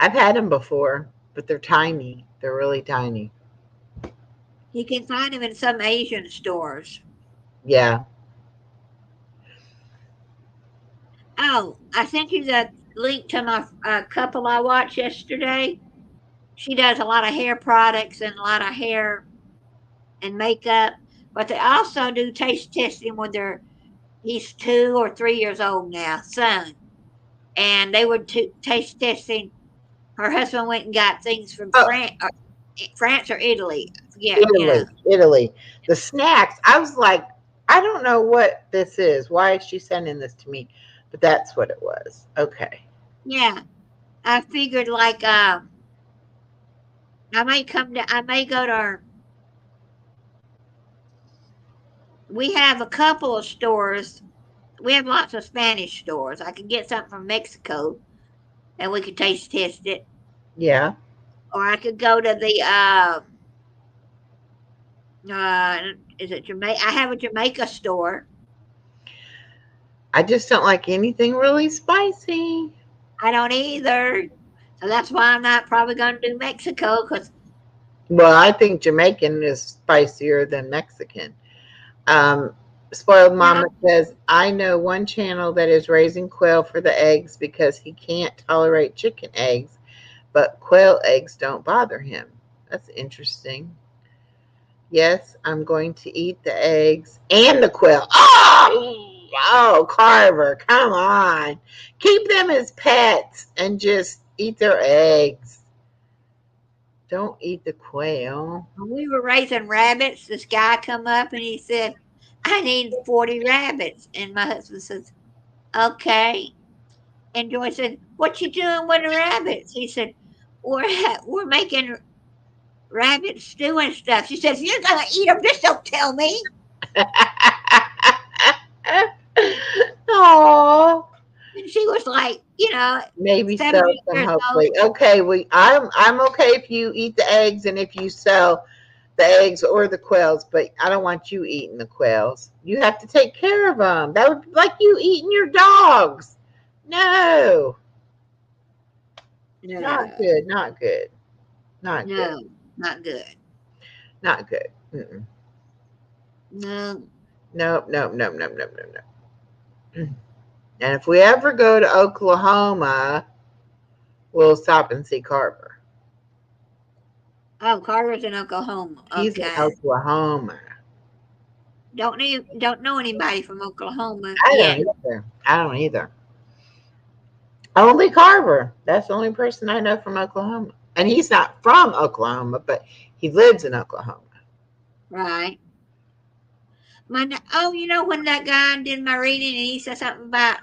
I've had them before, but they're tiny. They're really tiny. You can find them in some Asian stores. Yeah. Oh, I sent you the link to my couple I watched yesterday. She does a lot of hair products and a lot of hair and makeup, but they also do taste testing with their. He's 2 or 3 years old now, son, and they were taste testing. Her husband went and got things from Oh, France or Italy. Yeah, Italy. The snacks. I was like, I don't know what this is. Why is she sending this to me? But that's what it was. Okay. yeah. I figured like I may go to our. We have a couple of stores. We have lots of Spanish stores. I could get something from Mexico and we could taste test it. Yeah. Or I could go to the uh is it Jamaica? I have a Jamaica store. I just don't like anything really spicy. I don't either. So that's why I'm not probably going to do Mexico because Well, I think Jamaican is spicier than Mexican. Um, Spoiled now, Mama says, I know one channel that is raising quail for the eggs because he can't tolerate chicken eggs, but quail eggs don't bother him. That's interesting. Yes, I'm going to eat the eggs and the quail. Oh, Carver, come on. Keep them as pets and just eat their eggs. Don't eat the quail. when we were raising rabbits, this guy come up and he said, I need 40 rabbits. And my husband says, okay. And Joy said, what you doing with the rabbits? He said, we're making rabbit stew and stuff. She says, you're going to eat them. Just don't tell me. Oh, And she was like, maybe sell 70 some. years old. Hopefully, okay. I'm okay if you eat the eggs and if you sell the eggs or the quails, but I don't want you eating the quails. You have to take care of them. That would be like you eating your dogs. No, not No. good. Not good. Not good. No, not good. Not good. Mm-mm. No. Nope, nope, nope, nope, nope, nope, nope. And if we ever go to Oklahoma, we'll stop and see Carver. Oh, Carter's in Oklahoma. He's in Okay. Oklahoma. Don't know anybody from Oklahoma I don't yet. either. I don't either. Only Carver. That's the only person I know from Oklahoma. And he's not from Oklahoma, but he lives in Oklahoma. Right. Oh, when that guy did my reading and he said something about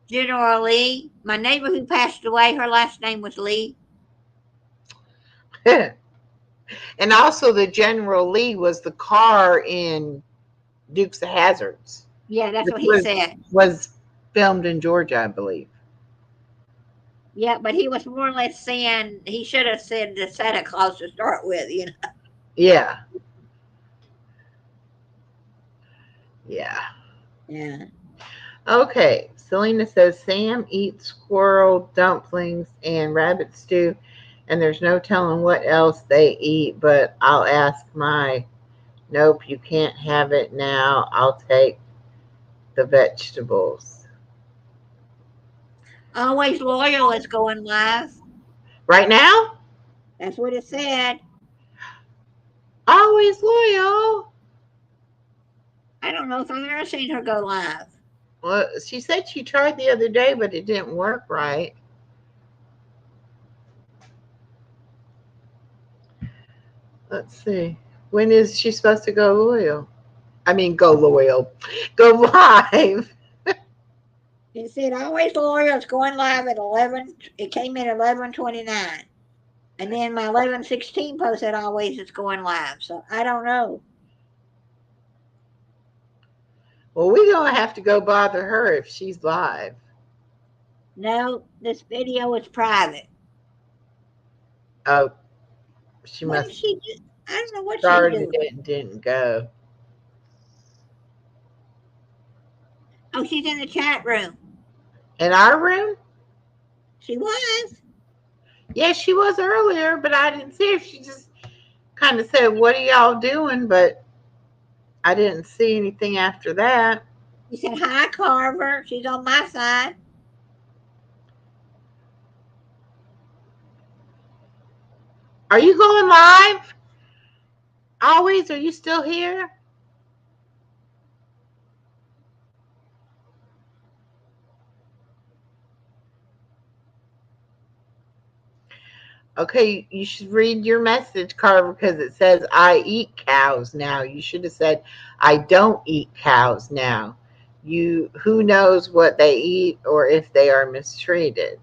General Lee, my neighbor who passed away, her last name was Lee. And also, the General Lee was the car in Dukes of Hazards, Yeah, that's which what he said. was filmed in Georgia, I believe. Yeah, but he was more or less saying he should have said the Santa Claus to start with. Yeah, yeah. Yeah. Okay, Selena says Sam eats squirrel dumplings and rabbit stew, and there's no telling what else they eat, but I'll ask my. Nope, you can't have it now. I'll take the vegetables. Always Loyal is going live. Right now? That's what it said. Always loyal. I don't know if I've ever seen her go live. Well, she said she tried the other day, but it didn't work right. Let's see. When is she supposed to go loyal? I mean, go loyal. Go live. It said Always Loyal is going live at 11. It came in at 11:29. And then my 11:16 post said Always is going live. So I don't know. Well, we're going to have to go bother her if she's live. No, this video is private. Oh, she What must is she do? I don't know what have she's started doing. it and didn't go. Oh, she's in the chat room. In our room? She was. Yes, she was earlier, but I didn't see her. She just kind of said, "What are y'all doing?" But I didn't see anything after that. She said, Hi, Carver. She's on my side. Are you going live? Always? Are you still here? Okay, you should read your message, Carver, because it says, I eat cows now. You should have said, I don't eat cows now. Who knows what they eat or if they are mistreated.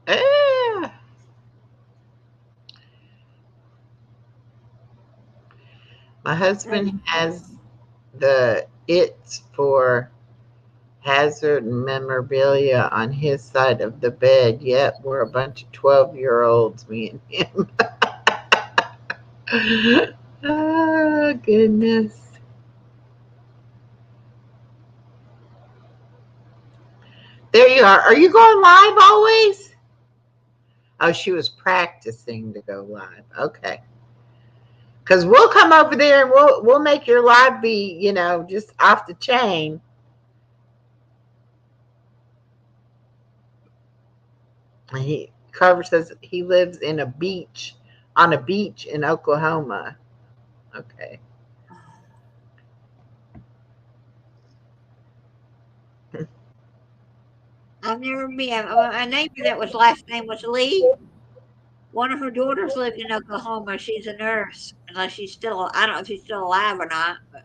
Ah, my husband has the its for hazard memorabilia on his side of the bed. Yet we're a bunch of 12-year-olds, me and him. Oh, goodness. There you are. Are you going live always? Oh, she was practicing to go live. Okay. Because we'll come over there and we'll make your live be, just off the chain. Carver says he lives on a beach in Oklahoma. Okay. I've never been. A neighbor that was last name was Lee. One of her daughters lived in Oklahoma. She's a nurse, unless she's still. I don't know if she's still alive or not. But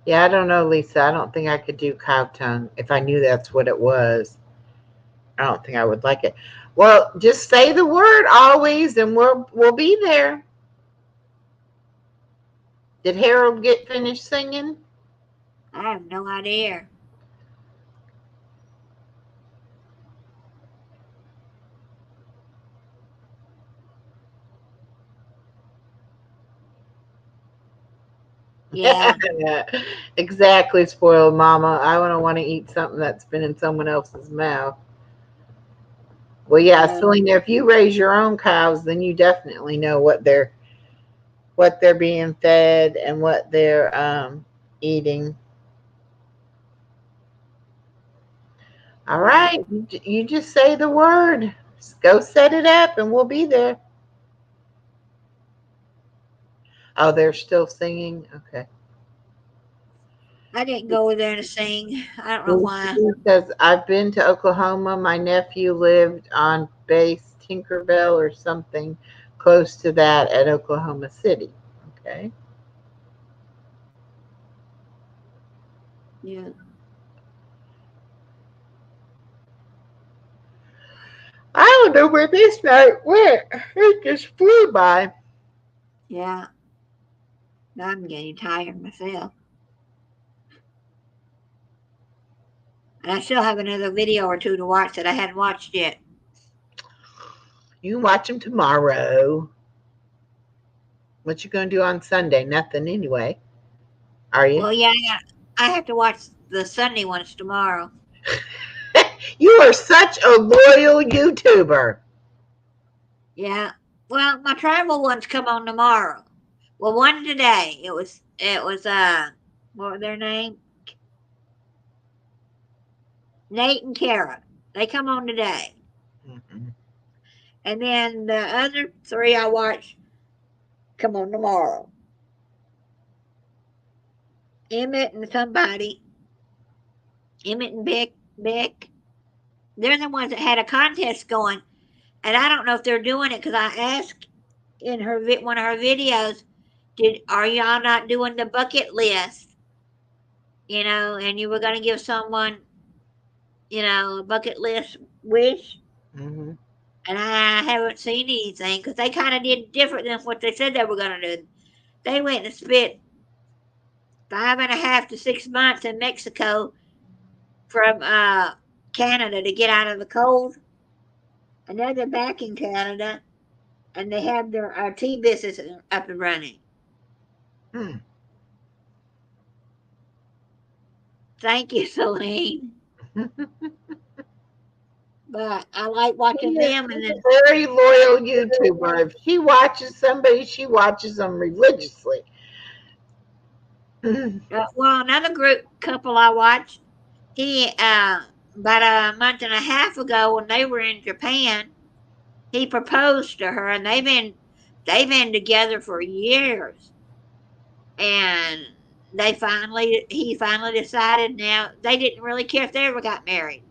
Yeah, I don't know, Lisa. I don't think I could do cow tongue if I knew that's what it was. I don't think I would like it. Well, just say the word always, and we'll be there. Did Harold get finished singing? I have no idea. Yeah. Exactly, spoiled mama. I don't want to eat something that's been in someone else's mouth. Well, yeah, Yeah. Selena, if you raise your own cows, then you definitely know what they're being fed and what they're eating. All Yeah. right, you just say the word. Go set it up, and we'll be there. Oh, they're still singing. Okay. I didn't go over there to sing. I don't know why. Because I've been to Oklahoma. My nephew lived on base Tinkerbell or something close to that at Oklahoma City. Okay. Yeah. I don't know where this night went. It just flew by. Yeah. I'm getting tired myself. And I still have another video or two to watch that I hadn't watched yet. You can watch them tomorrow. What you gonna do on Sunday? Nothing anyway. Are you? Well, yeah, I have to watch the Sunday ones tomorrow. You are such a loyal YouTuber. Yeah. Well, my travel ones come on tomorrow. Well, one today. It was what were their name? Nate and Kara. They come on today. Mhm. And then the other three I watch come on tomorrow. Emmett and somebody. Emmett and Beck. They're the ones that had a contest going. And I don't know if they're doing it because I asked in one of her videos, are y'all not doing the bucket list? And you were going to give someone, a bucket list wish. Mhm. And I haven't seen anything because they kind of did different than what they said they were going to do. They went and spent 5.5 to 6 months in Mexico from Canada to get out of the cold. And now they're back in Canada and they have their tea business up and running. Hmm. Thank you, Celine. But I like watching She is them. And then, a very loyal YouTuber. If she watches somebody, she watches them religiously. well, another group couple I watched, he, about a month and a half ago when they were in Japan, he proposed to her and they've been together for years. And he finally decided now they didn't really care if they ever got married.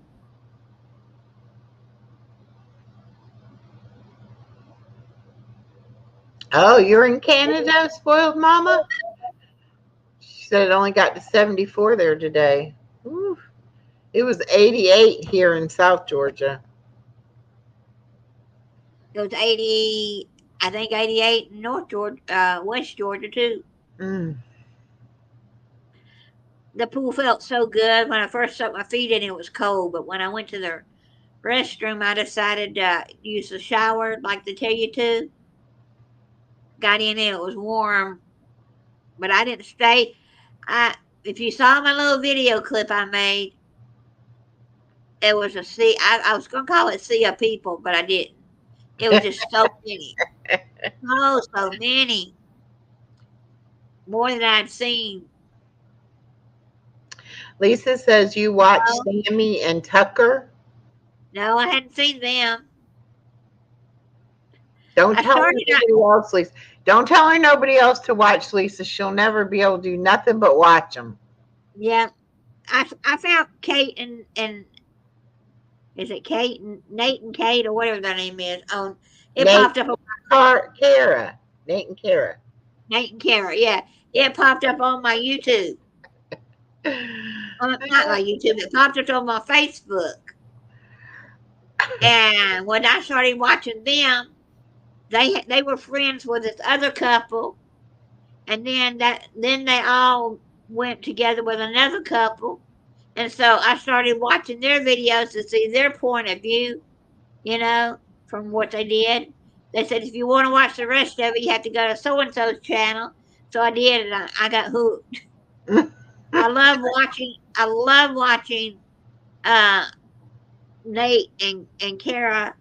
Oh, you're in Canada, spoiled mama? She said it only got to 74 there today. Ooh, it was 88 here in South Georgia. It was 80, I think 88 in North Georgia, West Georgia too. Mm. The pool felt so good. When I first stuck my feet in, it was cold. But when I went to the restroom, I decided to use the shower like they tell you to. Got in there, it was warm, but I didn't stay. If you saw my little video clip I made, it was a sea. I was gonna call it sea of people, but I didn't. It was just so many, so many, more than I'd seen. Lisa says you watch No, Sammy and Tucker. no, I hadn't seen them. Don't I tell her started out. nobody else, Lisa. Don't tell her nobody else to watch, Lisa. She'll never be able to do nothing but watch them. Yeah, I found Kate and is it Kate and Nate and Kate or whatever their name is on. It Nate, popped up on Kara, Nate and Kara. Nate and Kara. Yeah, it popped up on my YouTube. Not my YouTube. It popped up on my Facebook. And when I started watching them, they were friends with this other couple, and then they all went together with another couple, and so I started watching their videos to see their point of view, you know, from what they did. They said if you want to watch the rest of it, you have to go to so and so's channel. So I did, and I got hooked. I love watching uh Nate and Kara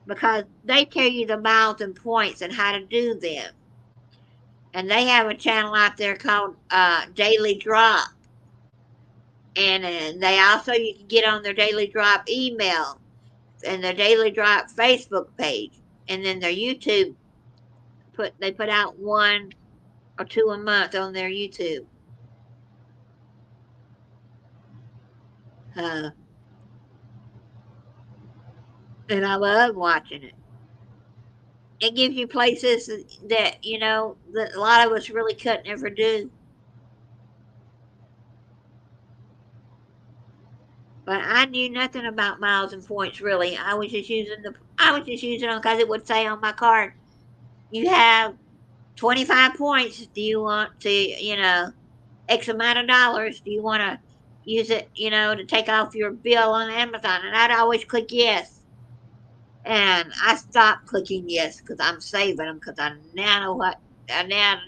because they tell you the miles and points and how to do them. And they have a channel out there called Daily Drop. And they also, you can get on their Daily Drop email and their Daily Drop Facebook page. And then their YouTube, they put out one or two a month on their YouTube. Uh, and I love watching it. It gives you places that, that a lot of us really couldn't ever do. But I knew nothing about miles and points really. I was just using them because it would say on my card, you have 25 points. Do you want to, X amount of dollars? Do you want to use it, to take off your bill on Amazon? And I'd always click yes. And I stopped clicking yes because I'm saving them because I now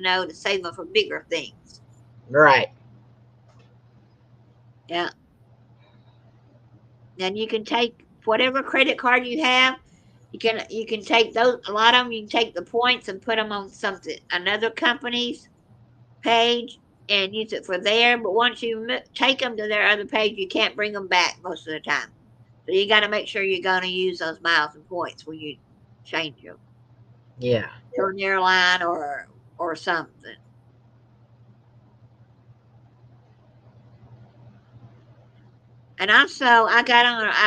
know to save them for bigger things. Right. Yeah. Then you can take whatever credit card you have. You can take those. A lot of them, you can take the points and put them on another company's page and use it for there. But once you take them to their other page, you can't bring them back most of the time. So you got to make sure you're going to use those miles and points when you change them Yeah. to an airline or something. And also, I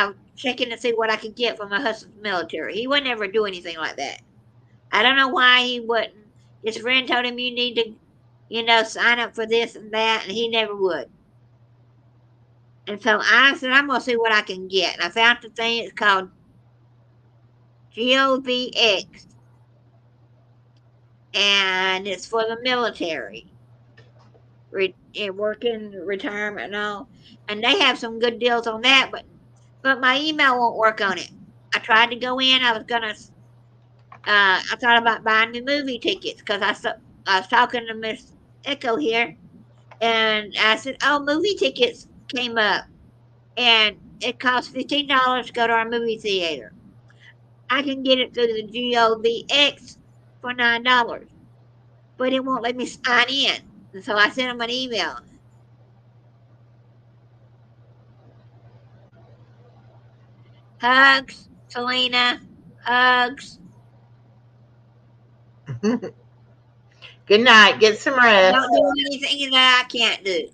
was checking to see what I could get from my husband's military. He would never do anything like that. I don't know why he wouldn't. His friend told him you need to, sign up for this and that, and he never would. And so I said, I'm going to see what I can get. And I found the thing, it's called GOVX, and it's for the military, working, retirement, and all. And they have some good deals on that, but my email won't work on it. I tried to go in, I thought about buying the movie tickets because I was talking to Miss Echo here, and I said, "Oh, movie tickets came up, and it costs $15 to go to our movie theater. I can get it through the GOVX for $9, but it won't let me sign in." And so I sent them an email. Hugs, Selena. Hugs. Good night. Get some rest. Don't do anything that I can't do.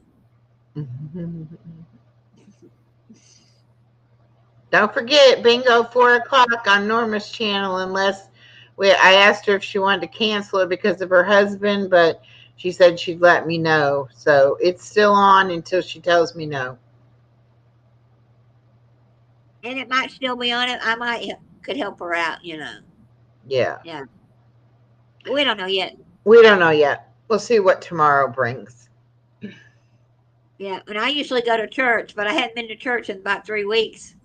Don't forget bingo 4 o'clock on Norma's channel. I asked her if she wanted to cancel it because of her husband, but she said she'd let me know. So it's still on until she tells me no. And it might still be on it. Could help her out. Yeah. Yeah. We don't know yet. We don't know yet. We'll see what tomorrow brings. Yeah. And I usually go to church, but I hadn't been to church in about 3 weeks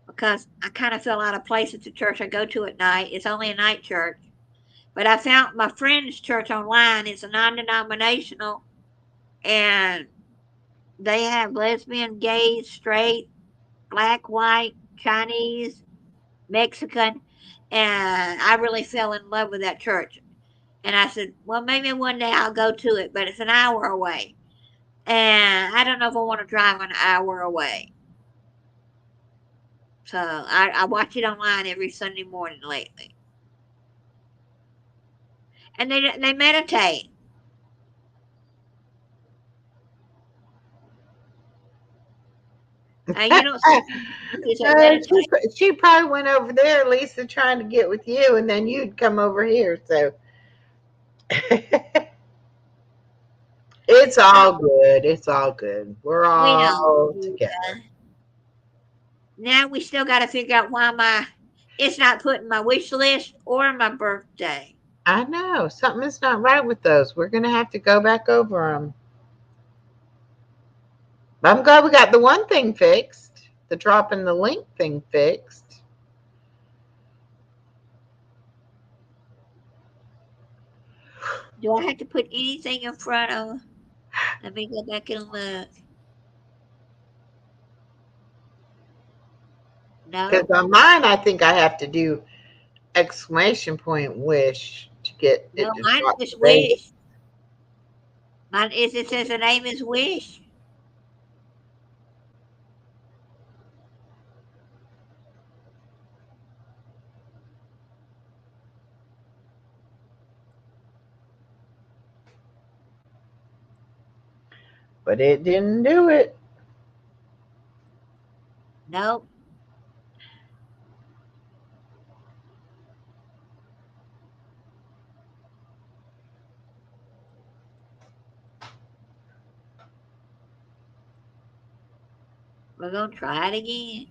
because I kind of fell out of place at the church I go to at night. It's only a night church. But I found my friend's church online. It's a non-denominational, and they have lesbian, gay, straight, black, white, Chinese, Mexican, and I really fell in love with that church. And I said, well, maybe one day I'll go to it, but it's an hour away. And I don't know if I want to drive an hour away. So I watch it online every Sunday morning lately. And they meditate. You don't see that meditate. She probably went over there, Lisa, trying to get with you, and then you'd come over here. So it's all good. It's all good. We're We know. all together. Now we still got to figure out why it's not put in my wish list or my birthday. I know. Something is not right with those. We're going to have to go back over them. But I'm glad we got the one thing fixed. The dropping the link thing fixed. Do I have to put anything in front of? Let me go back and look. Because No, on mine, I think I have to do exclamation point wish to get no, it to mine's drop just the date. Wish. Mine is. It says the name is Wish. But it didn't do it. Nope. We're gonna try it again.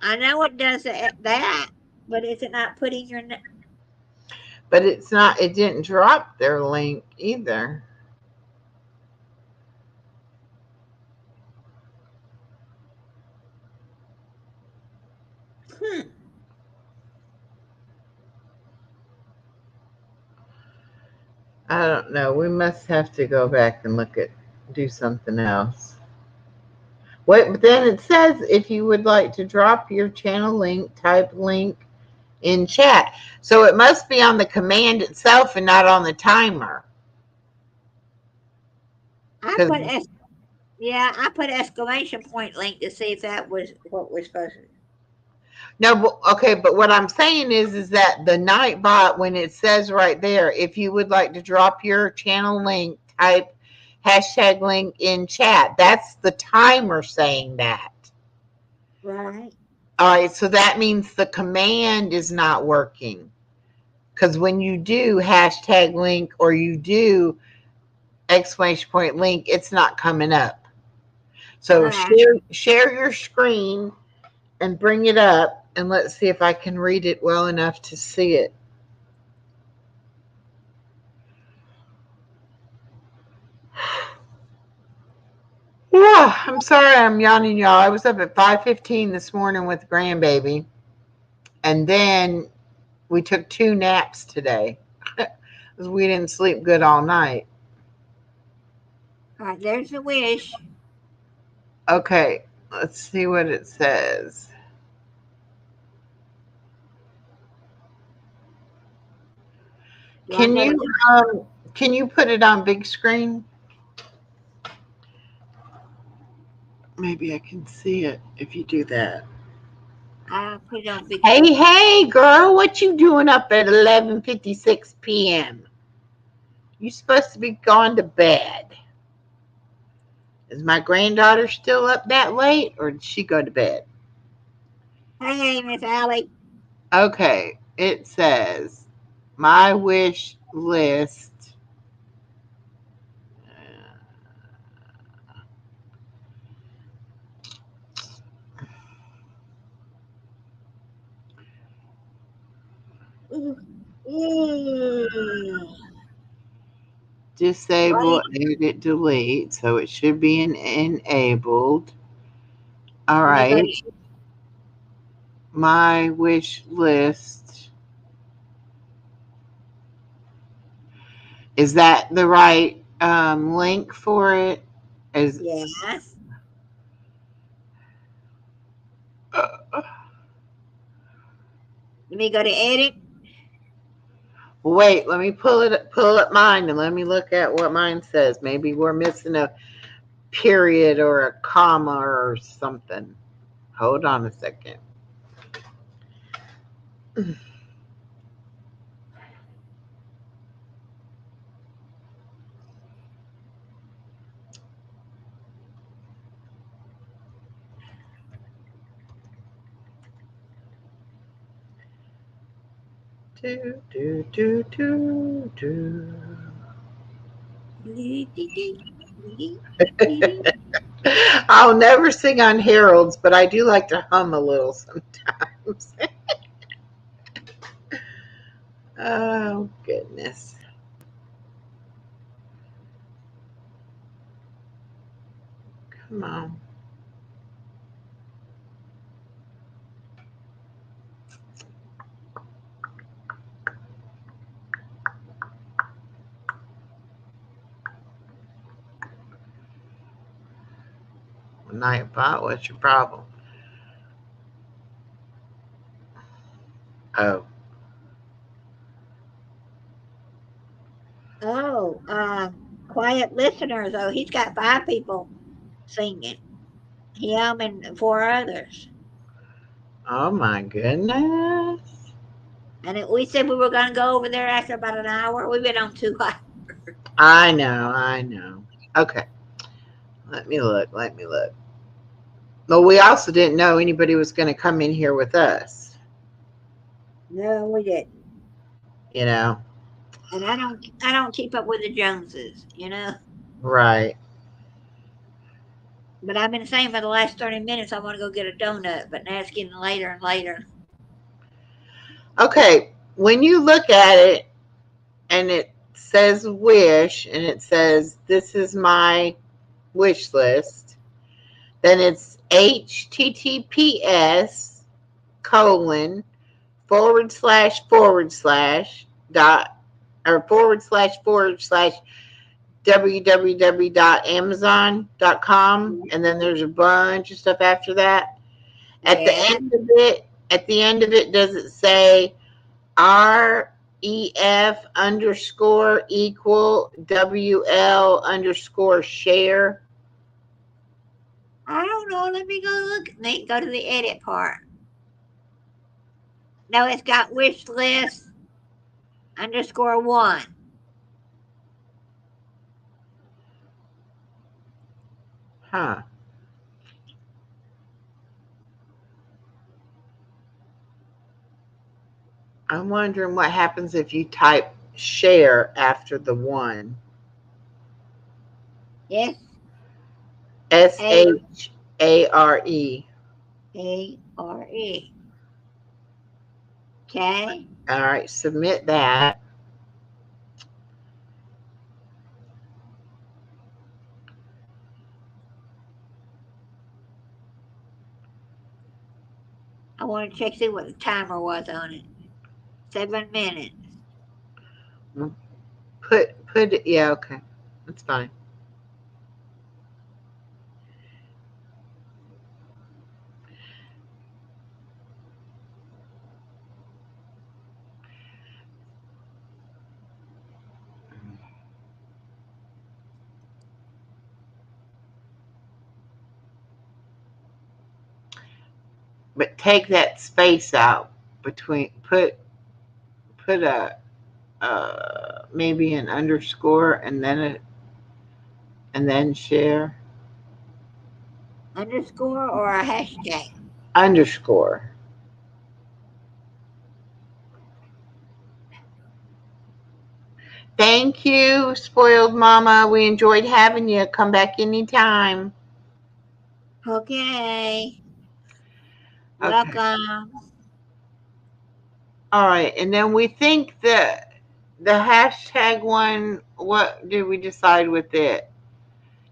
I know it does that, but is it not putting your? But it's not, it didn't drop their link either. Hmm. I don't know. We must have to go back and look at, do something else. Wait, but then it says if you would like to drop your channel link, type link in chat. So it must be on the command itself and not on the timer. I Because put yeah, I put exclamation point link to see if that was what we're supposed to. no, but, okay, but what I'm saying is that the Nightbot, when it says right there, if you would like to drop your channel link, type hashtag link in chat. That's the timer saying that. Right. All right, so that means the command is not working. Because when you do hashtag link or you do exclamation point link, it's not coming up. So Right. share your screen and bring it up, and let's see if I can read it well enough to see it. Yeah, I'm sorry I'm yawning, y'all. I was up at 5:15 this morning with the grandbaby, and then we took 2 naps today because we didn't sleep good all night. All right. There's the wish. Okay, let's see what it says. Do I Can go to? you um can you put it on big screen? Maybe I can see it if you do that. I put it on big Hey, screen. hey, girl, what you doing up at 11:56 p.m.? You supposed to be going to bed. Is my granddaughter still up that late, or did she go to bed? Hey, Miss Allie. Okay, it says my wish list. Ooh. Ooh. Disable, Right. edit, delete. So it should be enabled. All Let me go to. right. My wish list. Is that the right link for it? Is Yes. Let me go to edit. wait, let me pull up mine and let me look at what mine says. Maybe we're missing a period or a comma or something. Hold on a second. Do, do, do, do, do. I'll never sing on Harold's, but I do like to hum a little sometimes. Oh, goodness. Come on. Nightbot, what's your problem? Oh, Oh, quiet listeners. Oh, he's got 5 people singing. Him and 4 others. oh my goodness. And we said we were going to go over there after about an hour. We've been on 2 hours. I know, I know. Okay, let me look. Let me look. Well, we also didn't know anybody was going to come in here with us. No, we didn't. You know, And I don't keep up with the Joneses. right? But I've been saying for the last 30 minutes I want to go get a donut, but now it's getting later and later. Okay, when you look at it and it says wish and it says this is my wish list, then it's https colon / dot or / www.amazon.com, and then there's a bunch of stuff after that. At the Yeah. end of it, does it say REF underscore equal WL underscore share? I don't know. Let me go look. Go to the edit part. No, it's got wish list _1. Huh. I'm wondering what happens if you type share after the one. Yes. SHARE. SHARE. Okay. All right, submit that. I want to check see what the timer was on it. 7 minutes. Put it. Yeah, okay, that's fine. But take that space out between. Put a maybe an underscore and then share Underscore or a hashtag. underscore. Thank you, spoiled mama. We enjoyed having you. Come back anytime. Okay. Okay. Welcome. All right. And then we think that the hashtag one, what did we decide with it?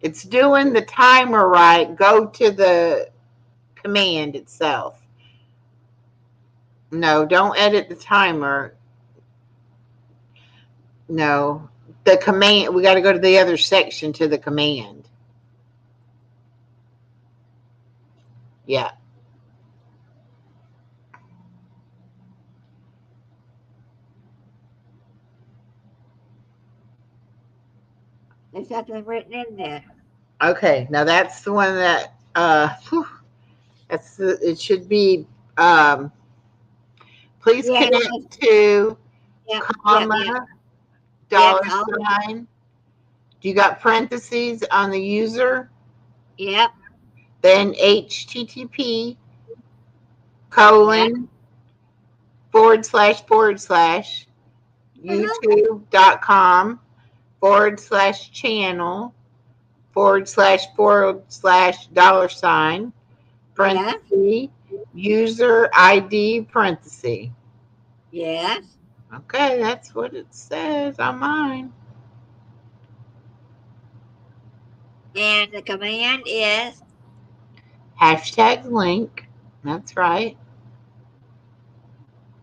It's doing the timer right. Go to the command itself. No, don't edit the timer. No, the command. We got to go to the other section to the command. Yeah. There's something written in there. Okay. Now that's the one that it should be. Um, please Yeah, connect to yep, yep, comma yep. Yep, dollar all, sign. Do you got parentheses on the user? yep. Then http Yeah. colon / Uh-huh. youtube.com / channel / $sign Yeah. parenthesis user ID parenthesis. Yes. Okay, that's what it says on mine. And the command is, Hashtag link. That's right.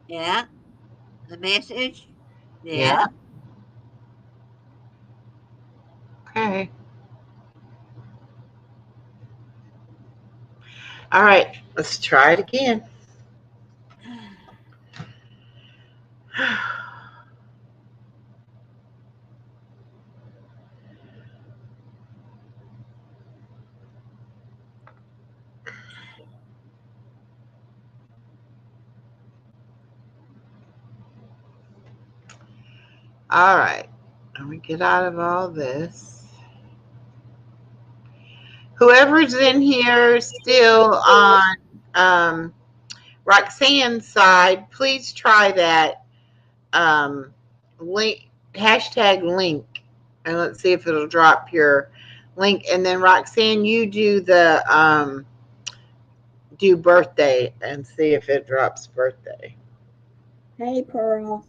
yeah, the message, Yeah. yeah. Okay. All right. Let's try it again. All right. Let me get out of all this. Whoever's in here still on um, Roxanne's side, please try that link hashtag link, and let's see if it'll drop your link. And then Roxanne, you do birthday and see if it drops birthday. Hey, Pearl.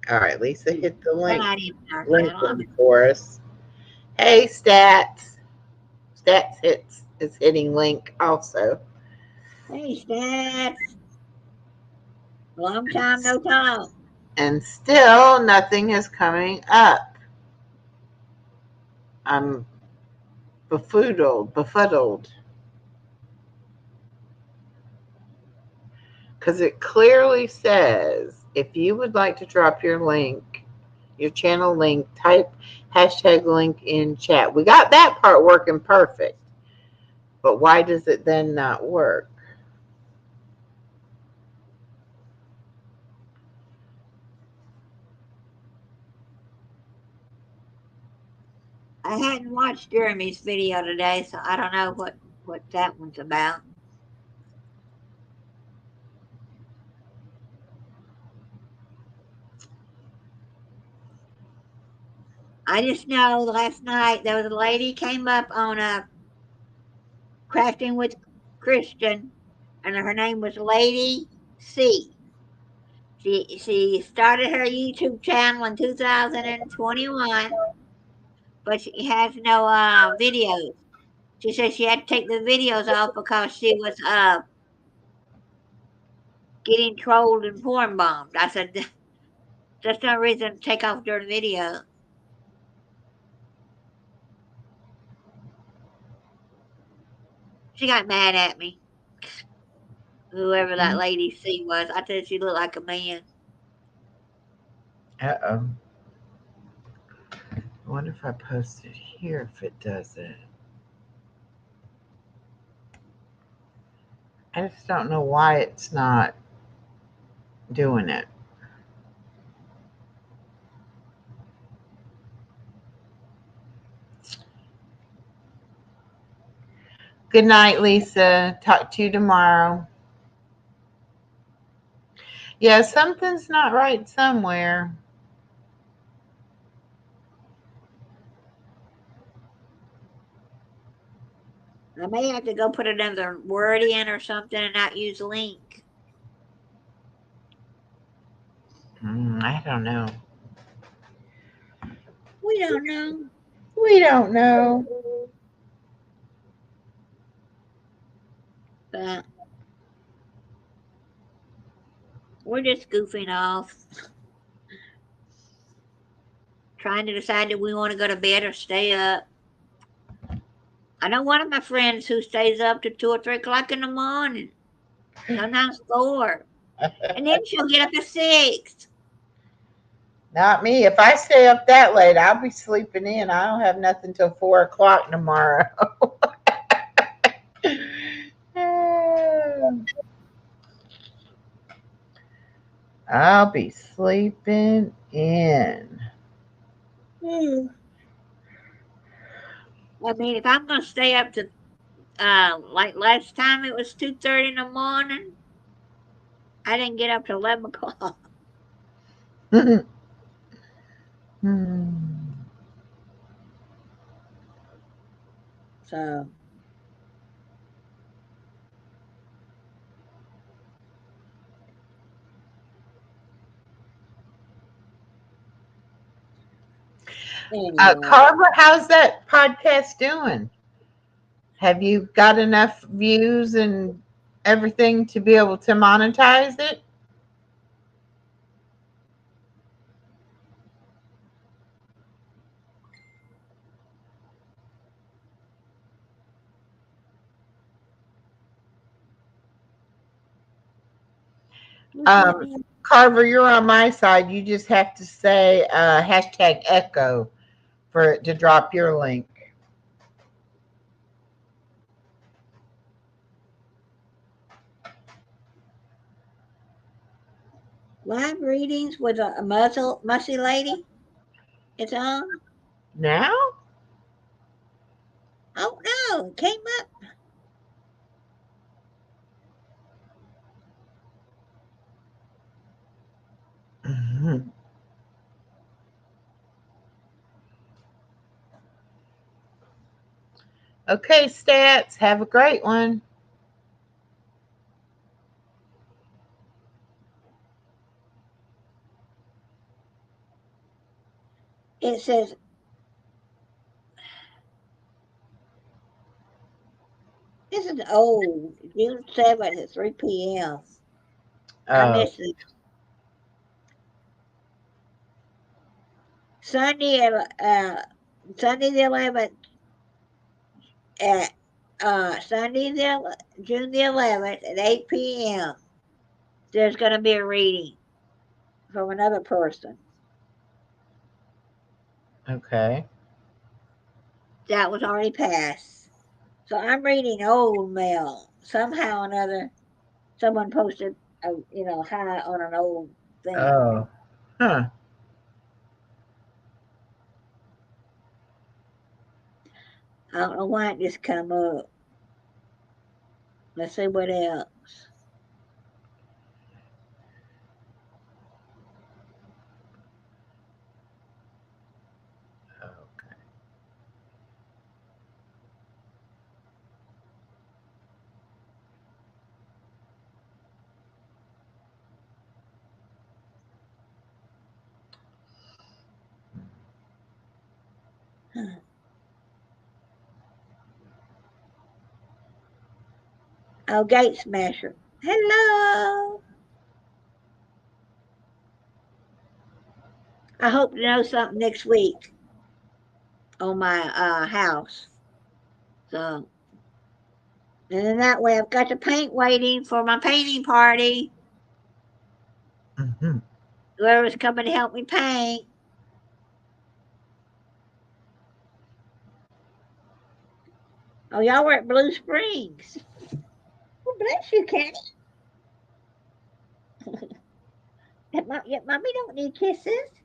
All right, Lisa, hit the We're link not even in our link channel. one for us. Hey, stats hits is hitting link also. Hey, Stats. Long time no talk. And still nothing is coming up. I'm befuddled, because it clearly says if you would like to drop your link, your channel link, type hashtag link in chat. We got that part working perfect, but why does it then not work? I hadn't watched Jeremy's video today, so I don't know what that one's about. I just know last night there was a lady came up on a crafting with Christian, and her name was Lady C. She started her YouTube channel in 2021, but she has no videos. She said she had to take the videos off because she was getting trolled and porn bombed. I said that's no reason to take off during the video. She got mad at me. Whoever that lady C was, I said she looked like a man. Uh-oh. I wonder if I post it here if it does it. I just don't know why it's not doing it. Good night, Lisa. Talk to you tomorrow. Yeah, something's not right somewhere. I may have to go put another word in or something and not use link. I don't know. We don't know. We don't know. But we're just goofing off, trying to decide if we want to go to bed or stay up. I know one of my friends who stays up to 2 or 3 o'clock in the morning, sometimes 4, and then she'll get up at 6. Not me. If I stay up that late, I'll be sleeping in. I don't have nothing till 4 o'clock tomorrow. I'll be sleeping in. I mean, if I'm gonna stay up to like last time it was 2:30 in the morning, I didn't get up till 11 o'clock. So Anyway, Carver, how's that podcast doing? Have you got enough views and everything to be able to monetize it? what's Um, happening? Carver, you're on my side. You just have to say hashtag echo for it to drop your link. Live readings with a musty lady. It's on. Now? Oh no, it came up. Mhm. Okay, stats. Have a great one. It says this is old. June 7th at 3 p.m. I Oh, missed it. Sunday at Sunday the 11th at June the 11th at 8 p.m. There's going to be a reading from another person. okay. That was already passed. So I'm reading old mail. Somehow or another, someone posted hi on an old thing. Oh, huh. I don't know why it just come up. Let's see what else. Okay. Huh. Oh, Gate Smasher. Hello. I hope to know something next week on my house. So, and then that way I've got the paint waiting for my painting party. Mhm. Whoever's coming to help me paint. Oh, y'all were at Blue Springs. Well, bless you, Kenny. Yeah, mommy don't need kisses.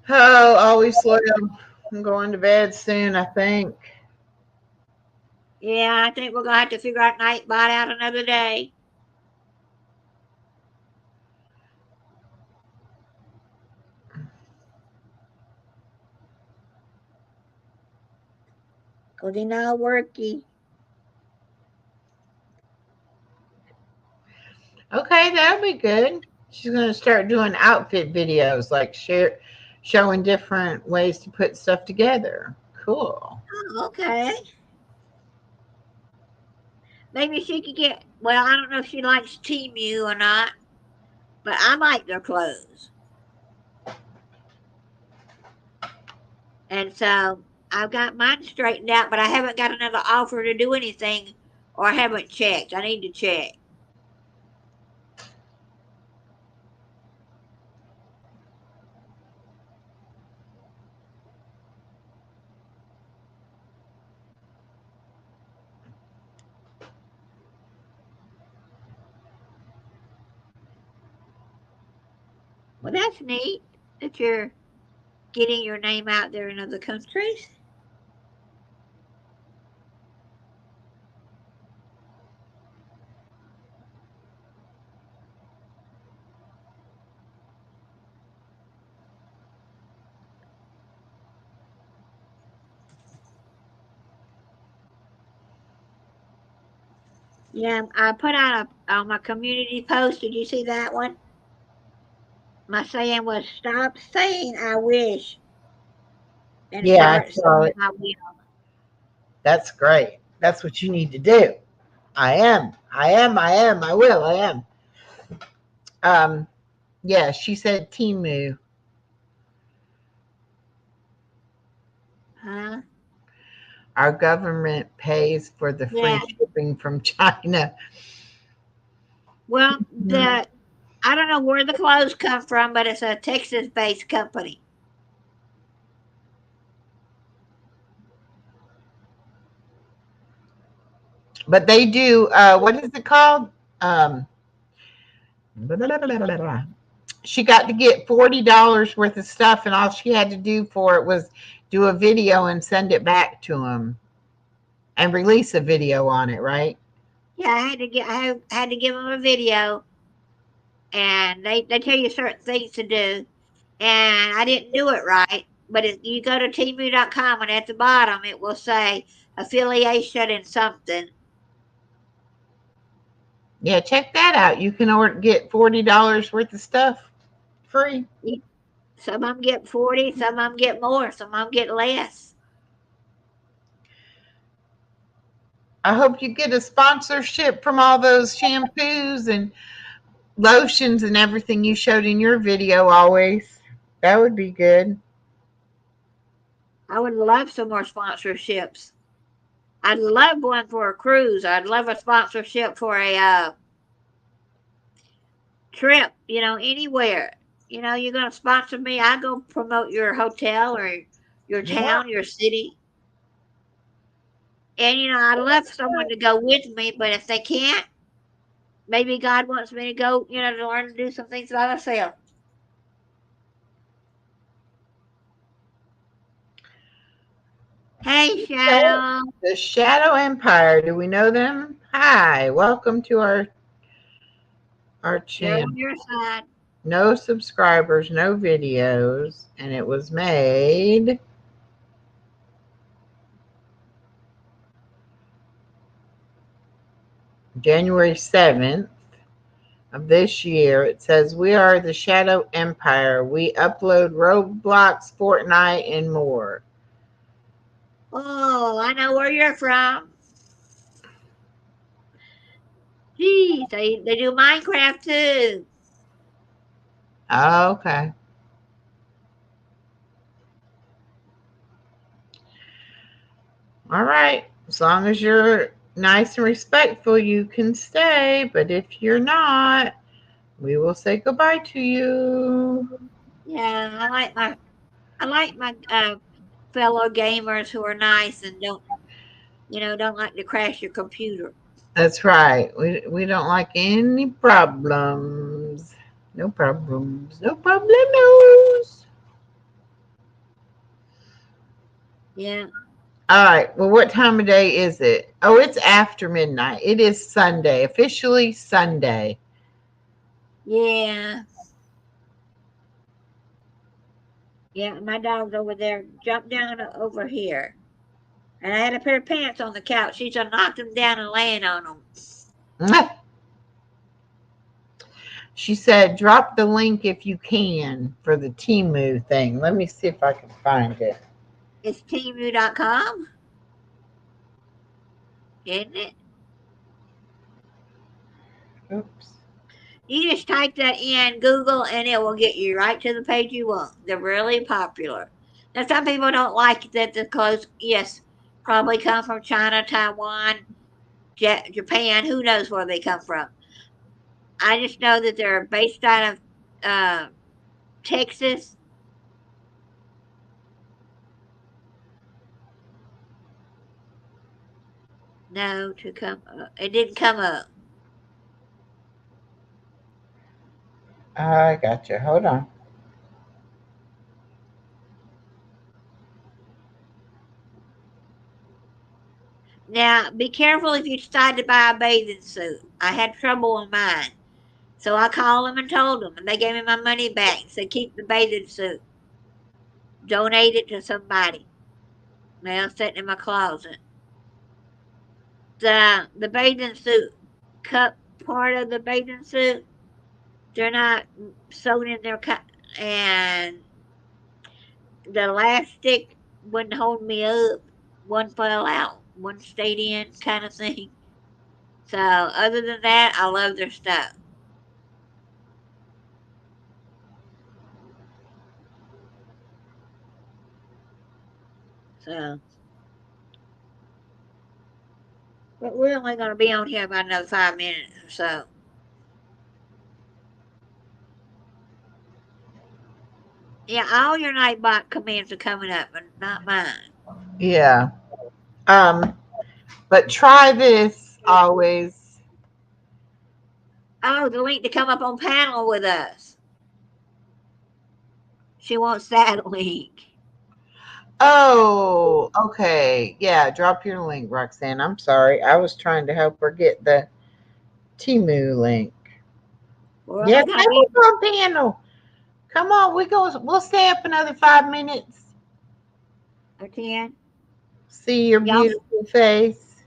Oh, always loyal. I'm going to bed soon, I think. Yeah, I think we're gonna have to figure out Nightbot out another day. Cause he not worky. Okay, that'll be good. She's going to start doing outfit videos, like showing different ways to put stuff together. Cool. Oh, okay. Maybe she could get. Well, I don't know if she likes Temu or not, but I like their clothes, and so I've got mine straightened out. But I haven't got another offer to do anything, or I haven't checked. I need to check. Well, that's neat that you're getting your name out there in other countries. Yeah, I put out on my community post. Did you see that one? My saying was, stop saying I wish, and Yeah, I start saw saying it. I will. That's great. That's what you need to do. I am. I am. I am. I will. I am. Um, yeah, she said Timu. Huh? Our government pays for the Yeah. free shipping from China. Well, Mhm. the I don't know where the clothes come from, but it's a Texas-based company. But they do. What is it called? Um, she got to get $40 worth of stuff, and all she had to do for it was do a video and send it back to him and release a video on it. Right? Yeah, I had to give them a video, and they tell you certain things to do, and I didn't do it right. But if you go to temu.com, and at the bottom it will say affiliation and something. Yeah, check that out. You can get $40 worth of stuff free. Some of them get 40, some of them get more, some of them get less. I hope you get a sponsorship from all those shampoos and lotions and everything you showed in your video always. That would be good. I would love some more sponsorships. I'd love one for a cruise. I'd love a sponsorship for a trip, anywhere. You're going to sponsor me. I go promote your hotel or your Yeah. town, your city. And, I'd love someone to go with me, but if they can't, maybe God wants me to go, to learn to do some things by myself. Hey, Shadow. The Shadow Empire. Do we know them? Hi, welcome to our They're channel. on your side. No subscribers, no videos, and it was made January 7th of this year. It says we are the Shadow Empire. We upload Roblox, Fortnite, and more. Oh, I know where you're from. Geez, they do Minecraft too. Okay. All right. As long as you're nice and respectful, you can stay. But if you're not, we will say goodbye to you. Yeah, I like my fellow gamers who are nice and don't like to crash your computer. That's right. We don't like any problems. No problems. No problemos. Yeah, All right. Well, what time of day is it? Oh, it's after midnight. It is Sunday, officially Sunday. yeah, yeah. My dog's over there. Jump down over here. And I had a pair of pants on the couch. She just knocked them down and laying on them. She said, drop the link if you can for the Timu thing. Let me see if I can find it. It's temu.com, isn't it? Oops. You just type that in Google and it will get you right to the page you want. They're really popular. Now, some people don't like that the clothes, yes, probably come from China, Taiwan, Japan. Who knows where they come from? I just know that they're based out of uh, Texas. No, to come up. It didn't come up. I got you. Hold on. Now, be careful if you decide to buy a bathing suit. I had trouble with mine. So I called them and told them, and they gave me my money back and said, keep the bathing suit. Donate it to somebody. Now, sitting in my closet. The bathing suit cup part of the bathing suit, They're not sewing in their and the elastic wouldn't hold me up. One fell out, one stayed in, kind of thing. So other than that, I love their stuff. So, but we're only going to be on here about another 5 minutes or so. Yeah, all your Nightbot commands are coming up, but not mine. Yeah. Um, but try this always. Oh, the link to come up on panel with us. She wants that link. Oh, okay. Yeah, drop your link, Roxanne. I'm sorry. I was trying to help her get the Timu link. We're Yeah, only going to come be up on panel. Come on, we'll stay up another 5 minutes. or 10. See your Y'all, beautiful face.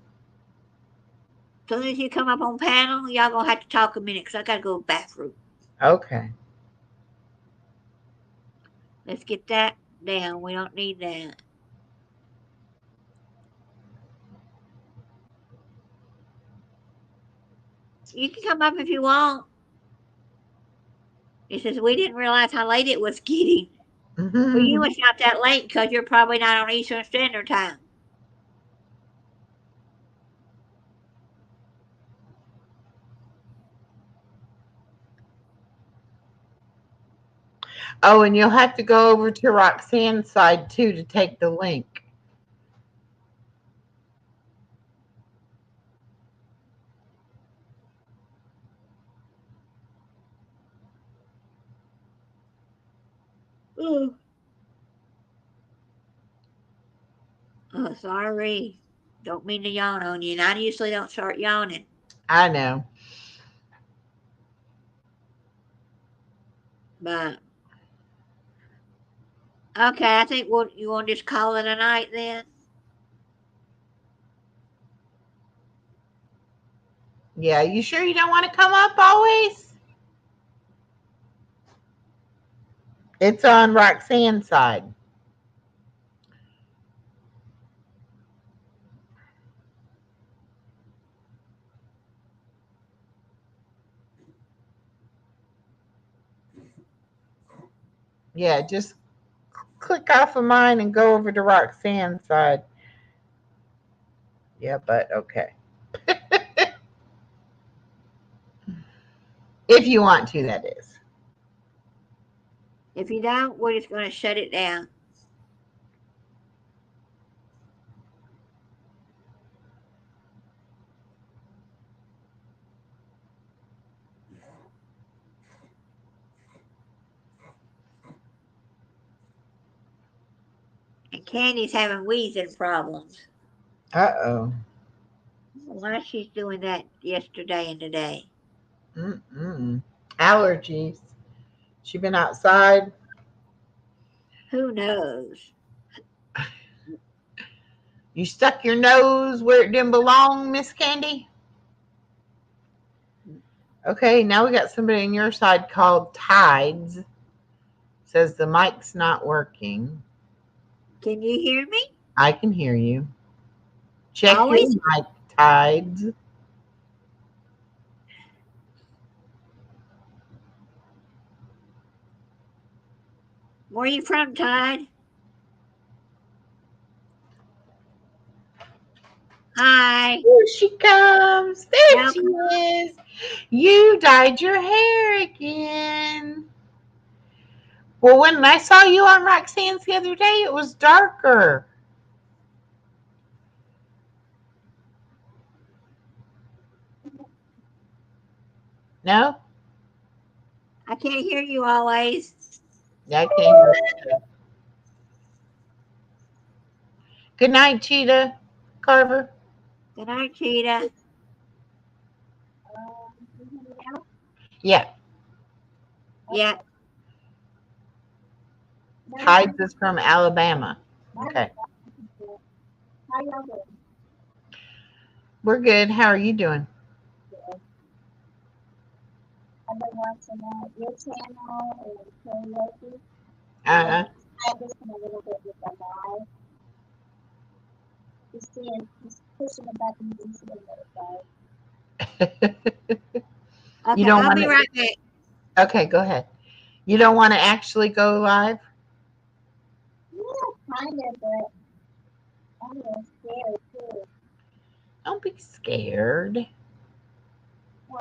as soon as you come up on panel, y'all going to have to talk a minute because I got to go to the bathroom. Okay. Let's get that down. We don't need that. You can come up if you want. It says, we didn't realize how late it was getting. For you, it's not that late because you're probably not on Eastern Standard Time. Oh, and you'll have to go over to Roxanne's side too to take the link. Ooh. Oh, sorry. Don't mean to yawn on you. And I usually don't start yawning. I know. But, okay, I think you want to just call it a night then? Yeah, you sure you don't want to come up always? It's on Roxanne's side. Yeah, just click off of mine and go over to Roxanne's side. Yeah, but okay. If you want to, that is. If you don't, we're just going to shut it down. And Candy's having wheezing problems. Uh-oh. Why she's doing that yesterday and today? Mm-mm. Allergies. She been outside. Who knows? You stuck your nose where it didn't belong, Miss Candy? Okay, now we got somebody on your side called Tides. Says the mic's not working. Can you hear me? I can hear you. Check your Always? mic, Tides. Where are you from, Tide? Hi. Here she comes. There she Welcome. is. You dyed your hair again. Well, when I saw you on Roxanne's the other day, it was darker. No? I can't hear you always. Yeah, I can't hear you. Good night, Cheetah Carver. Good night, Cheetah. Yeah, Yeah. Tides is from Alabama. Okay. We're good. How are you doing? been watching your channel and karaoke. Uh-huh. I just been a little bit with the live. Just pushing the buttons and seeing what it does. You Okay, don't I'll want be to. right back. Okay, go ahead. You don't want to actually go live? Yeah, kind of, but I'm a little scared too. Don't be scared. I'm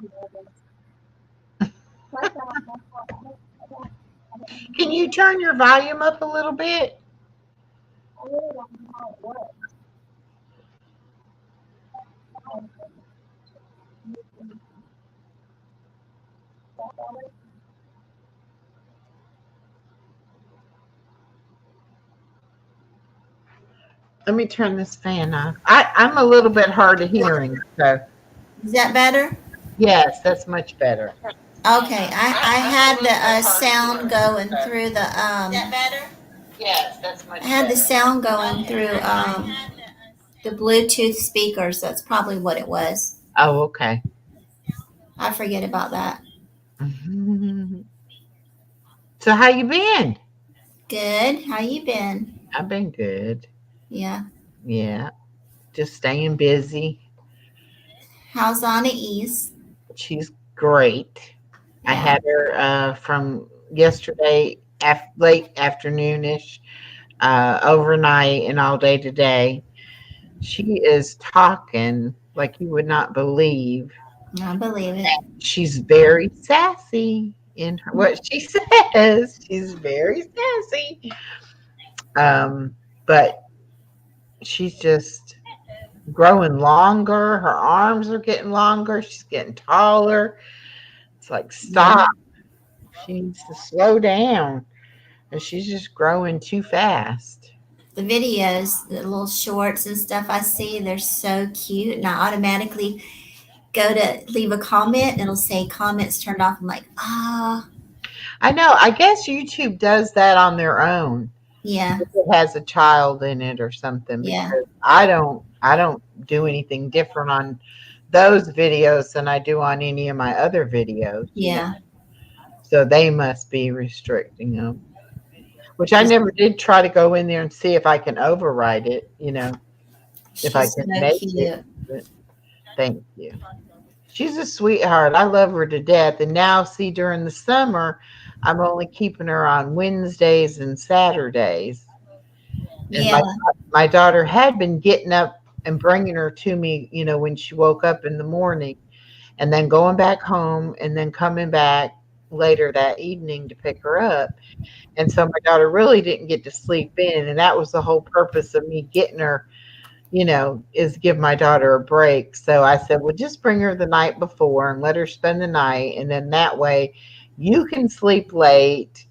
nervous. Plus, Can you turn your volume up a little bit? I really don't know how it works. Let me turn this fan off. I'm a little bit hard of hearing, so Is that better? yes, that's much better. Okay, I had the sound going through the Is that better? Yes, that's much I had the better. sound going through the Bluetooth speakers. That's probably what it was. Oh, okay. I forget about that. So how you been? Good. How you been? I've been good. Yeah. Yeah, just staying busy. How's Anna East? She's great. I Yeah. had her from yesterday late afternoonish, overnight, and all day today. She is talking like you would not believe. I believe it. She's very sassy in what she says. She's very sassy. But she's just growing longer. Her arms are getting longer. She's getting taller. It's like, Yeah. stop. She needs to slow down. And she's just growing too fast. The videos, the little shorts and stuff I see, they're so cute. And I automatically go to leave a comment and it'll say comments turned off. I'm like, ah, I know. I guess YouTube does that on their own. yeah, If it has a child in it or something, yeah, because I don't do anything different on those videos than I do on any of my other videos. yeah. So they must be restricting them. Which I She's, never did try to go in there and see if I can override it, if I she's can so make it. cute. But thank you. She's a sweetheart. I love her to death. And now, see, during the summer, I'm only keeping her on Wednesdays and Saturdays. And Yeah, my daughter had been getting up and bringing her to me, when she woke up in the morning, and then going back home and then coming back later that evening to pick her up. And so my daughter really didn't get to sleep in. And that was the whole purpose of me getting her, is give my daughter a break. So I said, well, just bring her the night before and let her spend the night. And then that way you can sleep late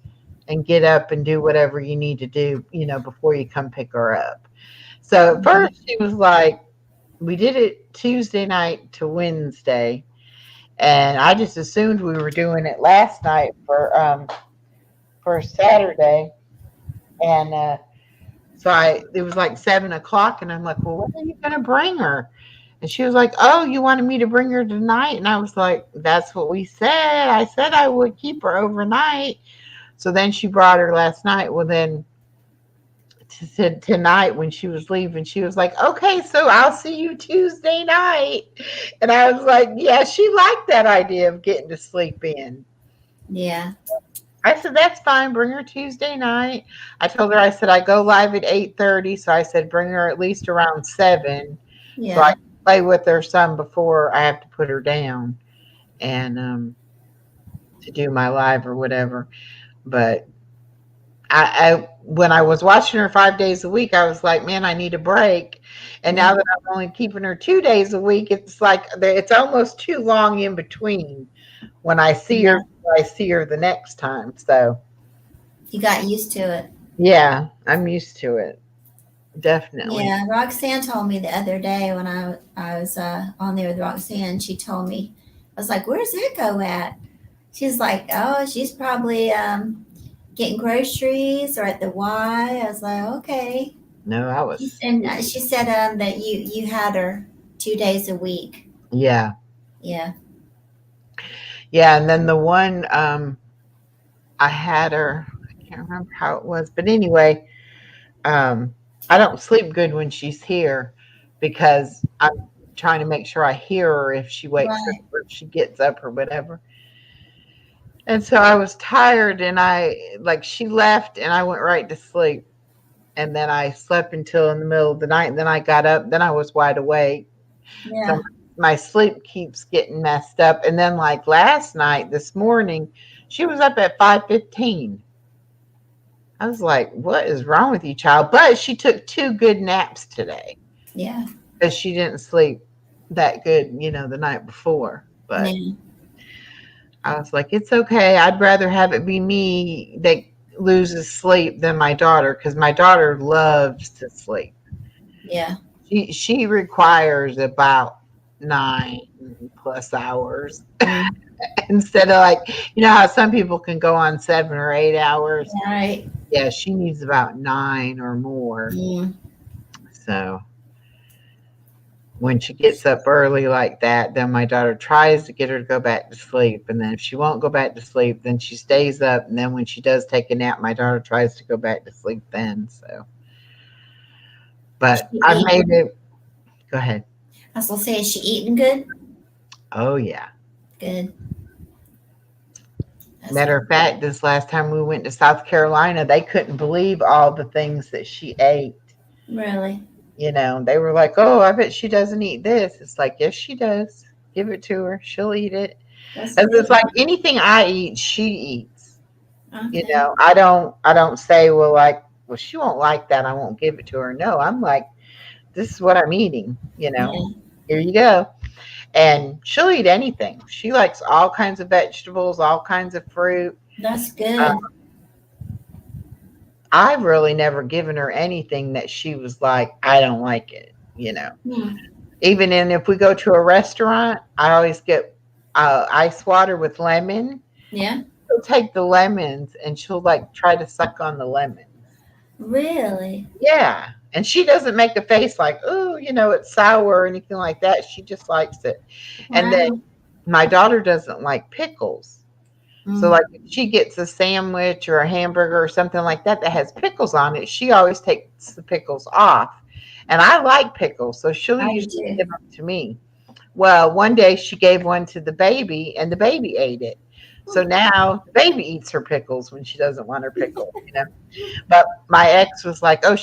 and get up and do whatever you need to do, before you come pick her up. So at first she was like, we did it Tuesday night to Wednesday. And I just assumed we were doing it last night for Saturday. And so it was like 7 o'clock, and I'm like, well, when are you gonna bring her? And she was like, oh, you wanted me to bring her tonight? And I was like, that's what we said. I said I would keep her overnight. So then she brought her last night. Well, then said tonight when she was leaving, she was like, okay, so I'll see you Tuesday night. And I was like, yeah, she liked that idea of getting to sleep in. yeah, I said, that's fine. Bring her Tuesday night. I told her, I said, I go live at 8:30. So I said, bring her at least around 7. So I yeah. can play with her some before I have to put her down and to do my live or whatever. But when I was watching her 5 days a week, I was like, man, I need a break. And Yeah. now that I'm only keeping her 2 days a week, it's like it's almost too long in between when I see Yeah. her. I see her the next time. So You got used to it. yeah, I'm used to it. Definitely. Yeah, Roxanne told me the other day when I was on there with Roxanne. She told me, I was like, "Where's Echo at?" She's like, "Oh, she's probably getting groceries or at the Y." I was like, "Okay." No, I was. And she said that you had her 2 days a week. Yeah. Yeah, Yeah, and then the one I had her, I can't remember how it was, but anyway, um, I don't sleep good when she's here because I'm trying to make sure I hear her if she wakes up Right. or if she gets up or whatever. And so I was tired and she left and I went right to sleep. And then I slept until in the middle of the night and then I got up, then I was wide awake. So Yeah. my sleep keeps getting messed up. And then like last night, this morning, she was up at 5:15. I was like, what is wrong with you, child? But she took two good naps today Yeah. because she didn't sleep that good, the night before. But Yeah. I was like, it's okay. I'd rather have it be me that loses sleep than my daughter because my daughter loves to sleep. Yeah. She requires about 9+ hours Mm. instead of like, how some people can go on 7 or 8 hours. All right. Yeah, she needs about 9 or more. Mm. So when she gets up early like that, then my daughter tries to get her to go back to sleep. And then if she won't go back to sleep, then she stays up. And then when she does take a nap, my daughter tries to go back to sleep then. So, Is but she I've made eating? it. Go ahead. I was gonna say, is she eating good? Oh, yeah. Good. That's Matter good. of fact, this last time we went to South Carolina, they couldn't believe all the things that she ate. Really. They were like, oh, I bet she doesn't eat this. It's like, yes, she does. Give it to her. She'll eat it. That's And it's good. like anything I eat, she eats. Okay. I don't say, well, she won't like that. I won't give it to her. No, I'm like, this is what I'm eating. Yeah. Here you go. And she'll eat anything. She likes all kinds of vegetables, all kinds of fruit. That's Uh, good. I've really never given her anything that she was like, I don't like it. Hmm. Even if we go to a restaurant, I always get ice water with lemon. Yeah. She'll take the lemons and she'll like try to suck on the lemons. Really. Yeah. And she doesn't make a face like, oh, it's sour or anything like that. She just likes it. And then Wow. my daughter doesn't like pickles. So, Mm. like, if she gets a sandwich or a hamburger or something like that that has pickles on it, she always takes the pickles off. And I like pickles, so she'll I do usually too. give them to me. Well, one day she gave one to the baby, and the baby ate it. So now the baby eats her pickles when she doesn't want her pickles. But my ex was like, "Oh,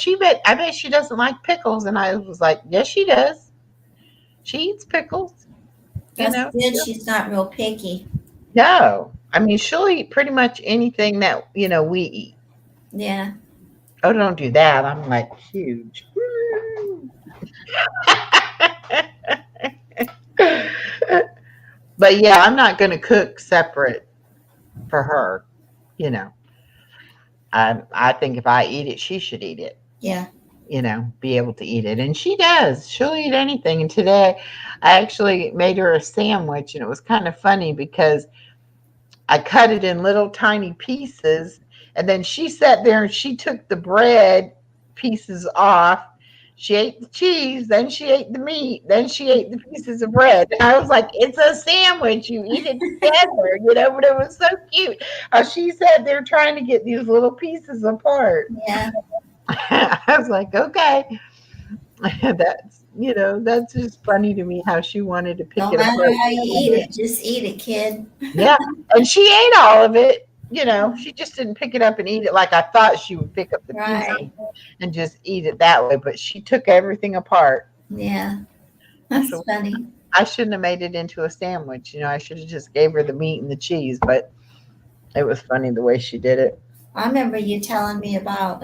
I bet she doesn't like pickles," and I was like, "Yes, she does. She eats pickles." You That's know, good. She's not real picky. no, I mean she'll eat pretty much anything that we eat. Yeah. Oh, don't do that. I'm like huge. But yeah, I'm not going to cook separate for her. You know, I think if I eat it, she should eat it. Yeah. Be able to eat it. And she does. She'll eat anything. And today I actually made her a sandwich, and it was kind of funny because I cut it in little tiny pieces, and then she sat there and she took the bread pieces off. She ate the cheese, then she ate the meat, then she ate the pieces of bread. And I was like, it's a sandwich. You eat it together, but it was so cute. How she sat there trying to get these little pieces apart. Yeah. I was like, okay. That's just funny to me how she wanted to pick Don't it matter apart. how you eat it, just eat it, kid. Yeah, and she ate all of it. She just didn't pick it up and eat it like I thought she would pick up the pieces Right. and just eat it that way. But she took everything apart. Yeah. That's So funny. I shouldn't have made it into a sandwich. I should have just gave her the meat and the cheese. But it was funny the way she did it. I remember you telling me about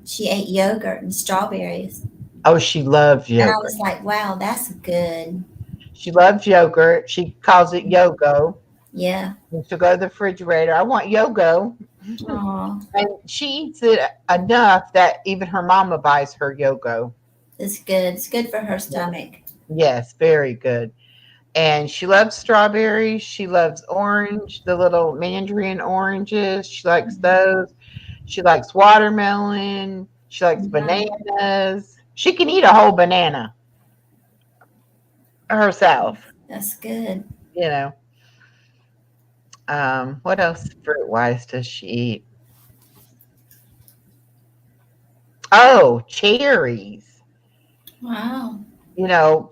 she ate yogurt and strawberries. Oh, she loves And I yogurt. was like, wow, that's good. She loves yogurt. She calls it yogo. Yeah. And she'll go to the refrigerator. I want yogo. Oh, And she eats it enough that even her mama buys her yogo. it's good. It's good for her stomach. Yes, very good. And she loves strawberries. She loves orange, the little mandarin oranges. She likes those. She likes watermelon. She likes Mhm. bananas. She can eat a whole banana herself, That's good. you know. What else fruit wise does she eat? Oh, cherries. Wow.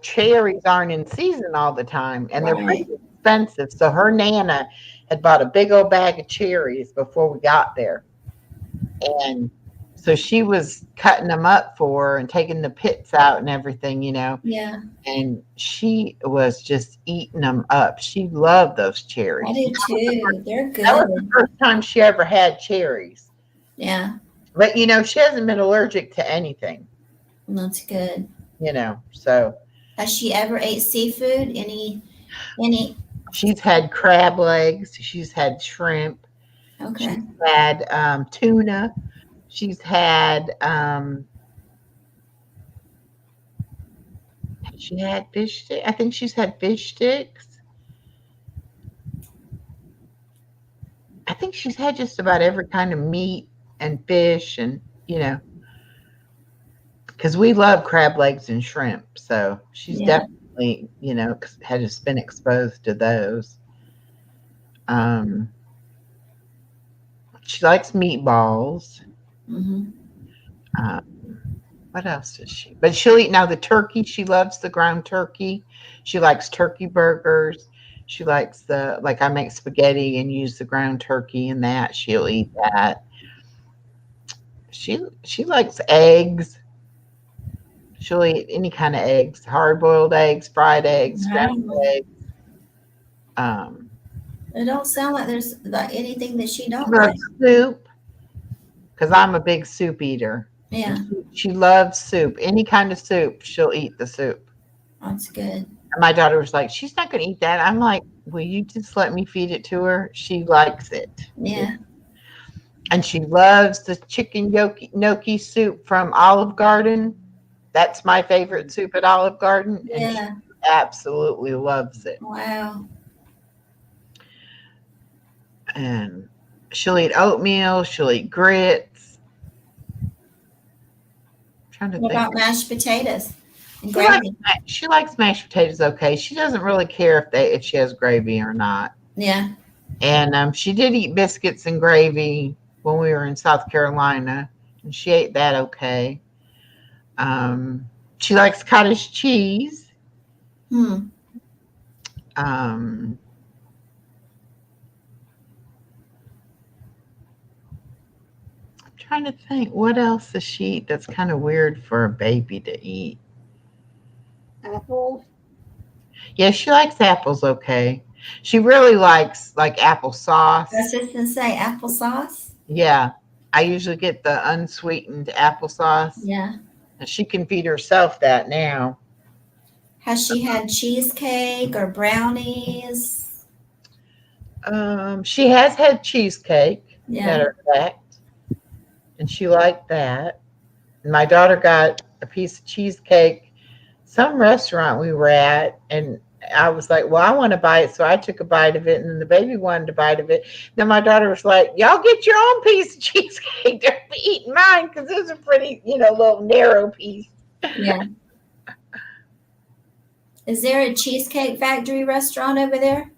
Cherries aren't in season all the time and they're pretty Right. expensive. So her Nana had bought a big old bag of cherries before we got there. And so she was cutting them up for her and taking the pits out and everything. Yeah. And she was just eating them up. She loved those I cherries. do too. They're That was the good. first time she ever had cherries. Yeah. But she hasn't been allergic to anything, That's good. So Has she ever ate seafood? Any? she's had crab legs, she's had shrimp, she's Okay. had tuna, she's had she had fish stick. I think she's had fish sticks. I think she's had just about every kind of meat and fish and because we love crab legs and shrimp. So she's Yeah. definitely, had just been exposed to those. Um, she likes meatballs. Mm-hmm. Um, what else does she? But she'll eat now the turkey. She loves the ground turkey. She likes turkey burgers. She likes like I make spaghetti and use the ground turkey in that. She'll eat that. She likes eggs. She'll eat any kind of eggs, hard boiled eggs, fried eggs, scrambled Wow. eggs. Um, It don't sound like there's anything that she she don't loves like. soup because I'm a big soup eater. And Yeah, she loves soup. Any kind of soup, she'll eat the soup. that's good. And my daughter was like, she's not going to eat that. I'm like, will you just let me feed it to her? She likes it. Yeah. And she loves the chicken gnocchi soup from Olive Garden. That's my favorite soup at Olive Garden. And she Yeah. absolutely loves it. Wow. And she'll eat oatmeal. She'll eat grits. I'm trying to What think. about mashed potatoes and She likes, gravy? she likes mashed potatoes okay. She doesn't really care if she has gravy or not. Yeah. And she did eat biscuits and gravy when we were in South Carolina, and she ate that okay. She likes cottage cheese. Hmm. Um, I'm trying to think what else does she eat that's kind of weird for a baby to eat. Apples. Yeah, she likes apples okay. She really likes like That's applesauce. just to say applesauce. Yeah, I usually get the unsweetened applesauce. Yeah. And she can feed herself that now. Has she had cheesecake or brownies? She has had cheesecake, Yeah. matter of fact, and she liked that. And my daughter got a piece of cheesecake, some restaurant we were at, and I was like, "Well, I want to buy it," so I took a bite of it, and then the baby wanted a bite of it. Then my daughter was like, "Y'all get your own piece of cheesecake. Don't be eating mine because it's a pretty, little narrow piece." Yeah. Is there a cheesecake factory restaurant over there?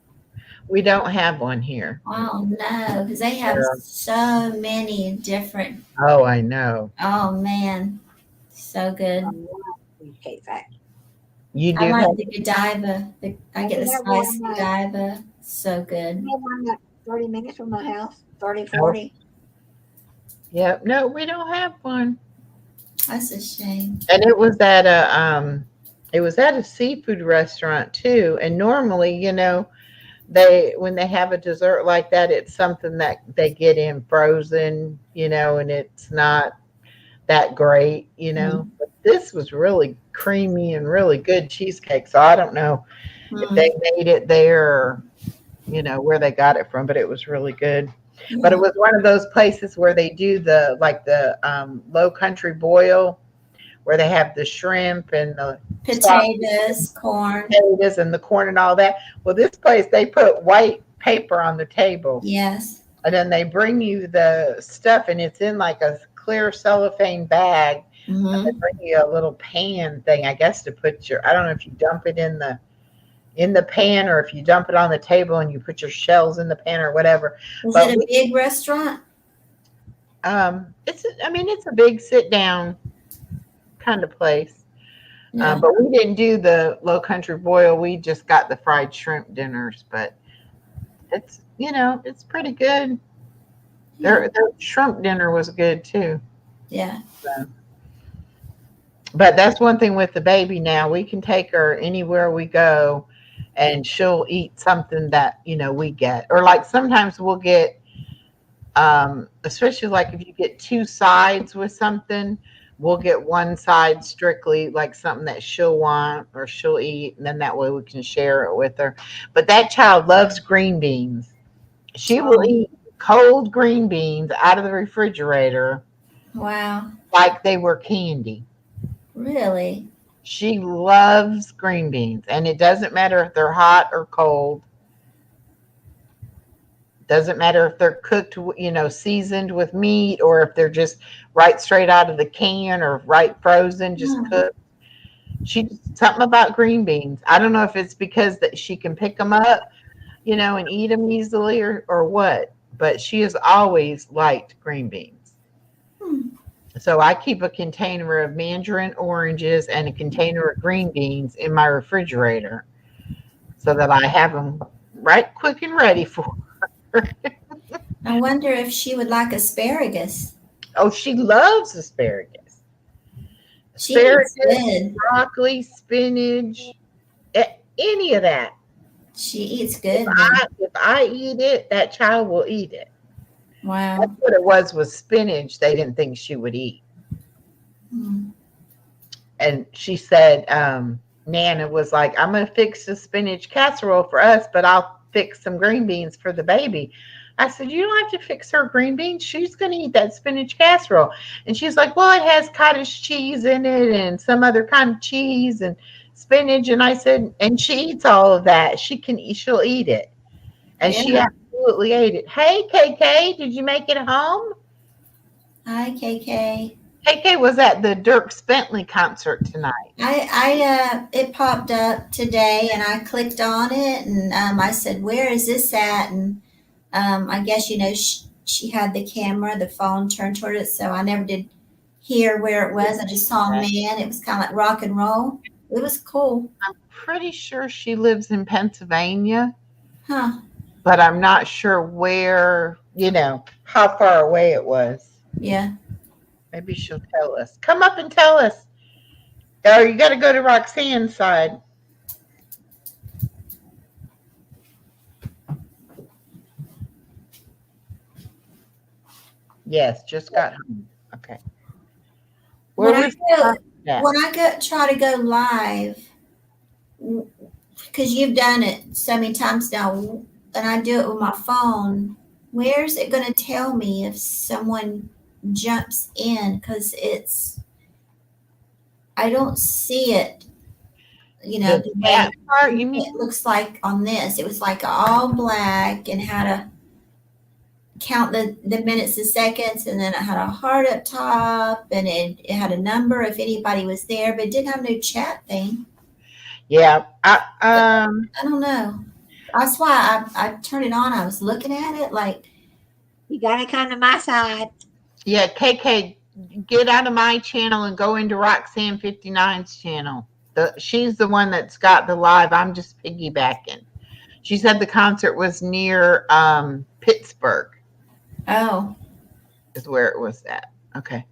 We don't have one here. Oh no, because they have so many different. Oh, I know. Oh man, so good. Cheesecake Factory. You I do like have. the Godiva. I get the We have one spicy that Godiva. So good. we have one that 30 minutes from my house. 30, Oh, 40. yep. No, we don't have one. That's a shame. And it was at a seafood restaurant too. And normally, they when they have a dessert like that, it's something that they get in frozen, and it's not that great. Mm. But this was really creamy and really good cheesecake. So I don't know if Mm. they made it there or where they got it from, but it was really good. But it Yeah. was one of those places where they do the low country boil where they have the shrimp and the Potatoes, corn. potatoes and the corn and all that. Well, this place they put white paper on the table, Yes. and then they bring you the stuff, and it's in like a clear cellophane bag. And they Mm-hmm. bring you a little pan thing, I guess, to put your. I don't know if you dump it in in the pan, or if you dump it on the table and you put your shells in the pan or whatever. Was But it a big restaurant? it's a big sit down kind of place. Yeah. But we didn't do the Low Country Boil. We just got the fried shrimp dinners. But it's pretty good. Their shrimp dinner was good too. Yeah. So. But that's one thing with the baby now. We can take her anywhere we go and she'll eat something that, we get. Or like sometimes we'll get, especially like if you get two sides with something, we'll get one side strictly like something that she'll want or she'll eat. And then that way we can share it with her. But that child loves green beans. She will eat cold green beans out of the refrigerator. Wow. Like they were candy. Really? She loves green beans, and it doesn't matter if they're hot or cold. Doesn't matter if they're cooked, seasoned with meat, or if they're just right straight out of the can or right frozen, just cooked. Something about green beans. I don't know if it's because that she can pick them up, and eat them easily or what, but she has always liked green beans. So I keep a container of mandarin oranges and a container of green beans in my refrigerator so that I have them right quick and ready for her. I wonder if she would like asparagus. Oh, she loves asparagus. She eats Asparagus, good. broccoli, spinach, any of that. She eats good. If I eat it, that child will eat it. Wow. That's what it was spinach they didn't think she would eat. And she said, Nana was like, I'm going to fix the spinach casserole for us, but I'll fix some green beans for the baby. I said, you don't have to fix her green beans. She's going to eat that spinach casserole. And she's like, well, it has cottage cheese in it and some other kind of cheese and spinach. And I said, and she eats all of that. She'll eat it. And she absolutely ate it. Hey, KK, did you make it home? Hi, KK. KK was at the Dirk Bentley concert tonight. It popped up today, and I clicked on it, and I said, "Where is this at?" And I guess she had the camera, the phone turned toward it, so I never did hear where it was. I just saw a man. It was kind of like rock and roll. It was cool. I'm pretty sure she lives in Pennsylvania. Huh. But I'm not sure where, how far away it was. Yeah. Maybe she'll tell us. Come up and tell us. Oh, you got to go to Roxanne's side. Yes, just got home. Okay. When I try to go live, because you've done it so many times now, and I do it with my phone, where's it going to tell me if someone jumps in? Because I don't see it, the way part, you mean? It looks like on this. It was like all black and had to count the minutes and seconds, and then it had a heart up top, and it had a number if anybody was there, but it didn't have no chat thing. Yeah. I don't know. That's why I turned it on. I was looking at it like. You got to come to my side. Yeah, KK, get out of my channel and go into Roxanne 59's channel. She's the one that's got the live. I'm just piggybacking. She said the concert was near Pittsburgh. Oh. Is where it was at. Okay.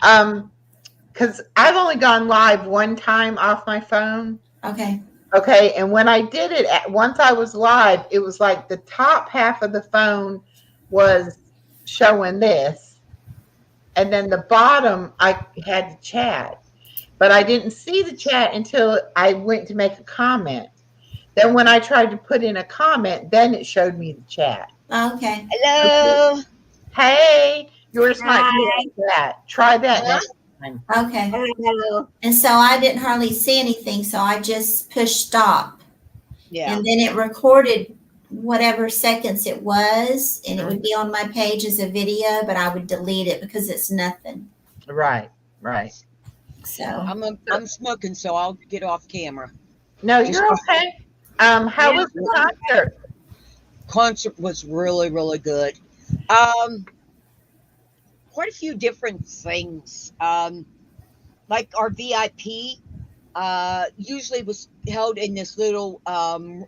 Because I've only gone live one time off my phone. Okay. Okay, and when I did it, once I was live, it was like the top half of the phone was showing this, and then the bottom I had to chat, but I didn't see the chat until I went to make a comment. Then when I tried to put in a comment, then it showed me the chat. Okay. Hello. Hey, yours might be like that. Try that next time. Okay. Hello. And so I didn't hardly see anything, so I just pushed stop. Yeah. And then it recorded whatever seconds it was, and it would be on my page as a video, but I would delete it because it's nothing. Right. So I'm smoking, so I'll get off camera. No, you're okay. How was the concert? Concert was really, really good. Um, Quite a few different things. Like our VIP, usually was held in this little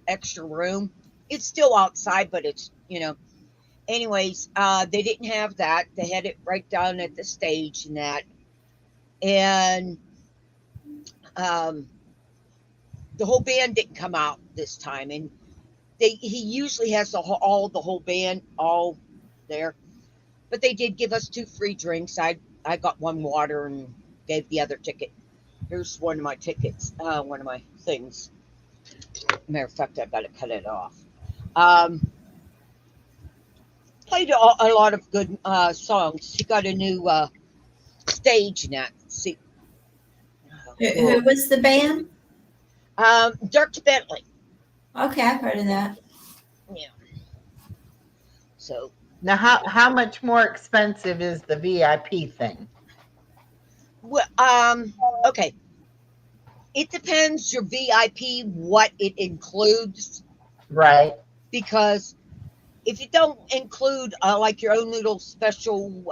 extra room. It's still outside, but it's Anyways, they didn't have that. They had it right down at the stage and that, and um, the whole band didn't come out this time. And he usually has the whole band all there, but they did give us 2 free drinks. I got 1 water and gave the other ticket. Here's one of my tickets, one of my things. Matter of fact, I've got to cut it off. Um, Played a lot of good songs. He got a new stage in that. See, Who was the band? Dirk Bentley. Okay, I've heard of that. Yeah. So Now, how much more expensive is the VIP thing? well, okay. It depends your VIP what it includes, Right. because if you don't include like your own little special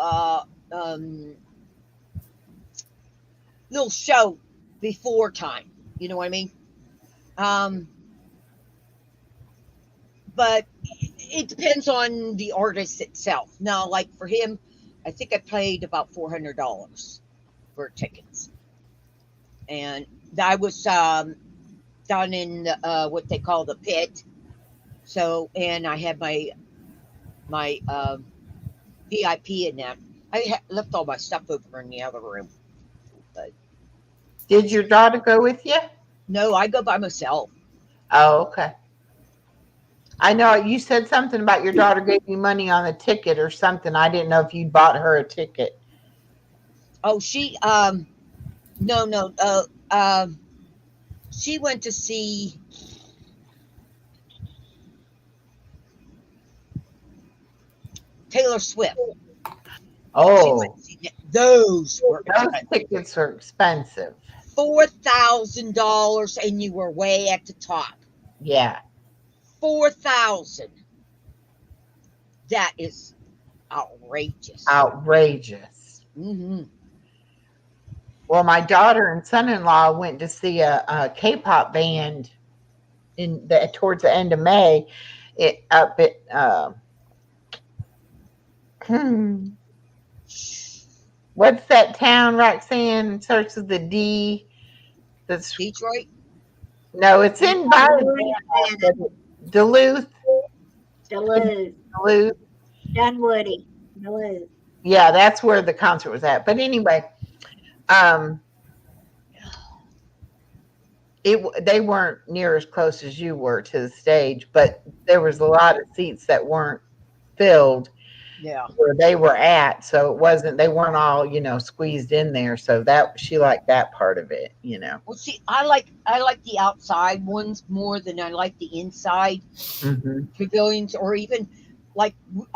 little show before time, you know what I mean? Um, but it depends on the artist itself. Now, like for him, I think I paid about $400 for tickets, and I was down in what they call the pit. So, and I had my VIP in that. Left all my stuff over in the other room, but Did your daughter go with you? no, I go by myself. Oh, okay. I know you said something about your daughter gave you money on a ticket or something. I didn't know if you bought her a ticket. Oh, she no, she went to see Taylor Swift. She Oh, went to see those were those expensive. tickets are expensive. $4,000, and you were way at the top. Yeah. 4,000. That is outrageous. Outrageous. Mm-hmm. Well, my daughter and son-in-law went to see a K-pop band towards the end of May. Up at what's that town, Roxanne? Starts with the D. That's Detroit. no, it's in by Duluth. Duluth, Duluth. Dunwoody, Duluth. Yeah, that's where the concert was at. But anyway, um, they weren't near as close as you were to the stage, but there was a lot of seats that weren't filled Yeah. where they were at, so they weren't all squeezed in there. So that she liked that part of it. Well, see, I like the outside ones more than I like the inside Mm-hmm. pavilions, or even like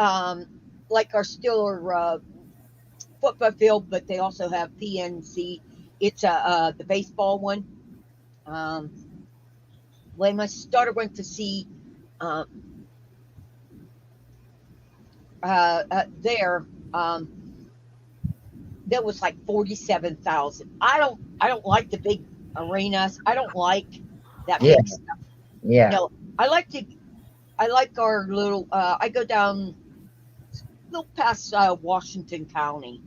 our Steeler football field, but they also have PNC. It's the baseball one. When my daughter went to see there, that was like 47,000. I don't like the big arenas. I don't like that Yeah. big stuff. Yeah. No, I like our little. I go down a little past Washington County.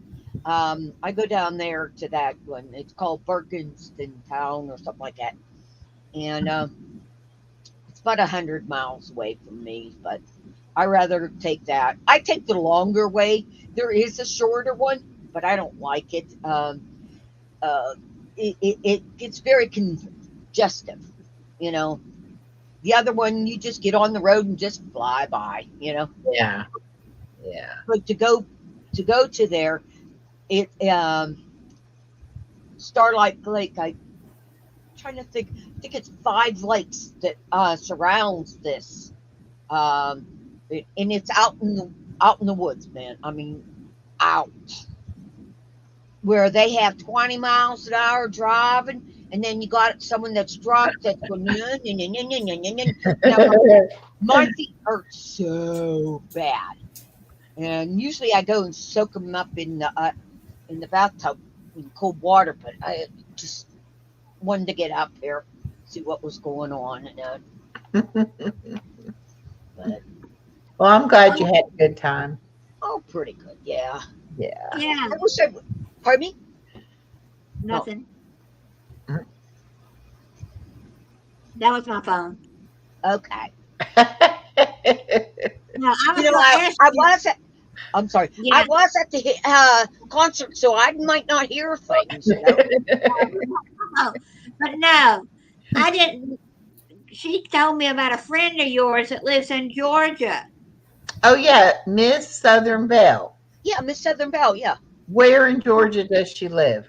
I go down there to that one. It's called Berkenston Town or something like that, and it's about 100 miles away from me. But I rather take that. I take the longer way. There is a shorter one, but I don't like it. It gets very congestive. The other one, you just get on the road and just fly by. Yeah. Yeah. But to go to there, it Starlight Lake. I'm trying to think. I think it's 5 lakes that surrounds this, and it's out in the woods, man. I mean, out where they have 20 miles an hour driving, and then you got someone that's drunk that's going, and I'm like, my feet hurt so bad. And usually I go and soak them up in the bathtub in cold water, but I just wanted to get up here, see what was going on, but Well, I'm glad you had a good time. oh, pretty good, yeah. Yeah. Yeah, I wish I. Pardon me? No. nothing. That was my phone. Okay. No, I You was know, going to ask I you. was at. I'm sorry. I Yeah. was at the concert, so I might not hear things. Oh, but no, I didn't. She told me about a friend of yours that lives in Georgia. Oh yeah, Miss Southern Belle. Yeah, Miss Southern Belle. Yeah. Where in Georgia does she live?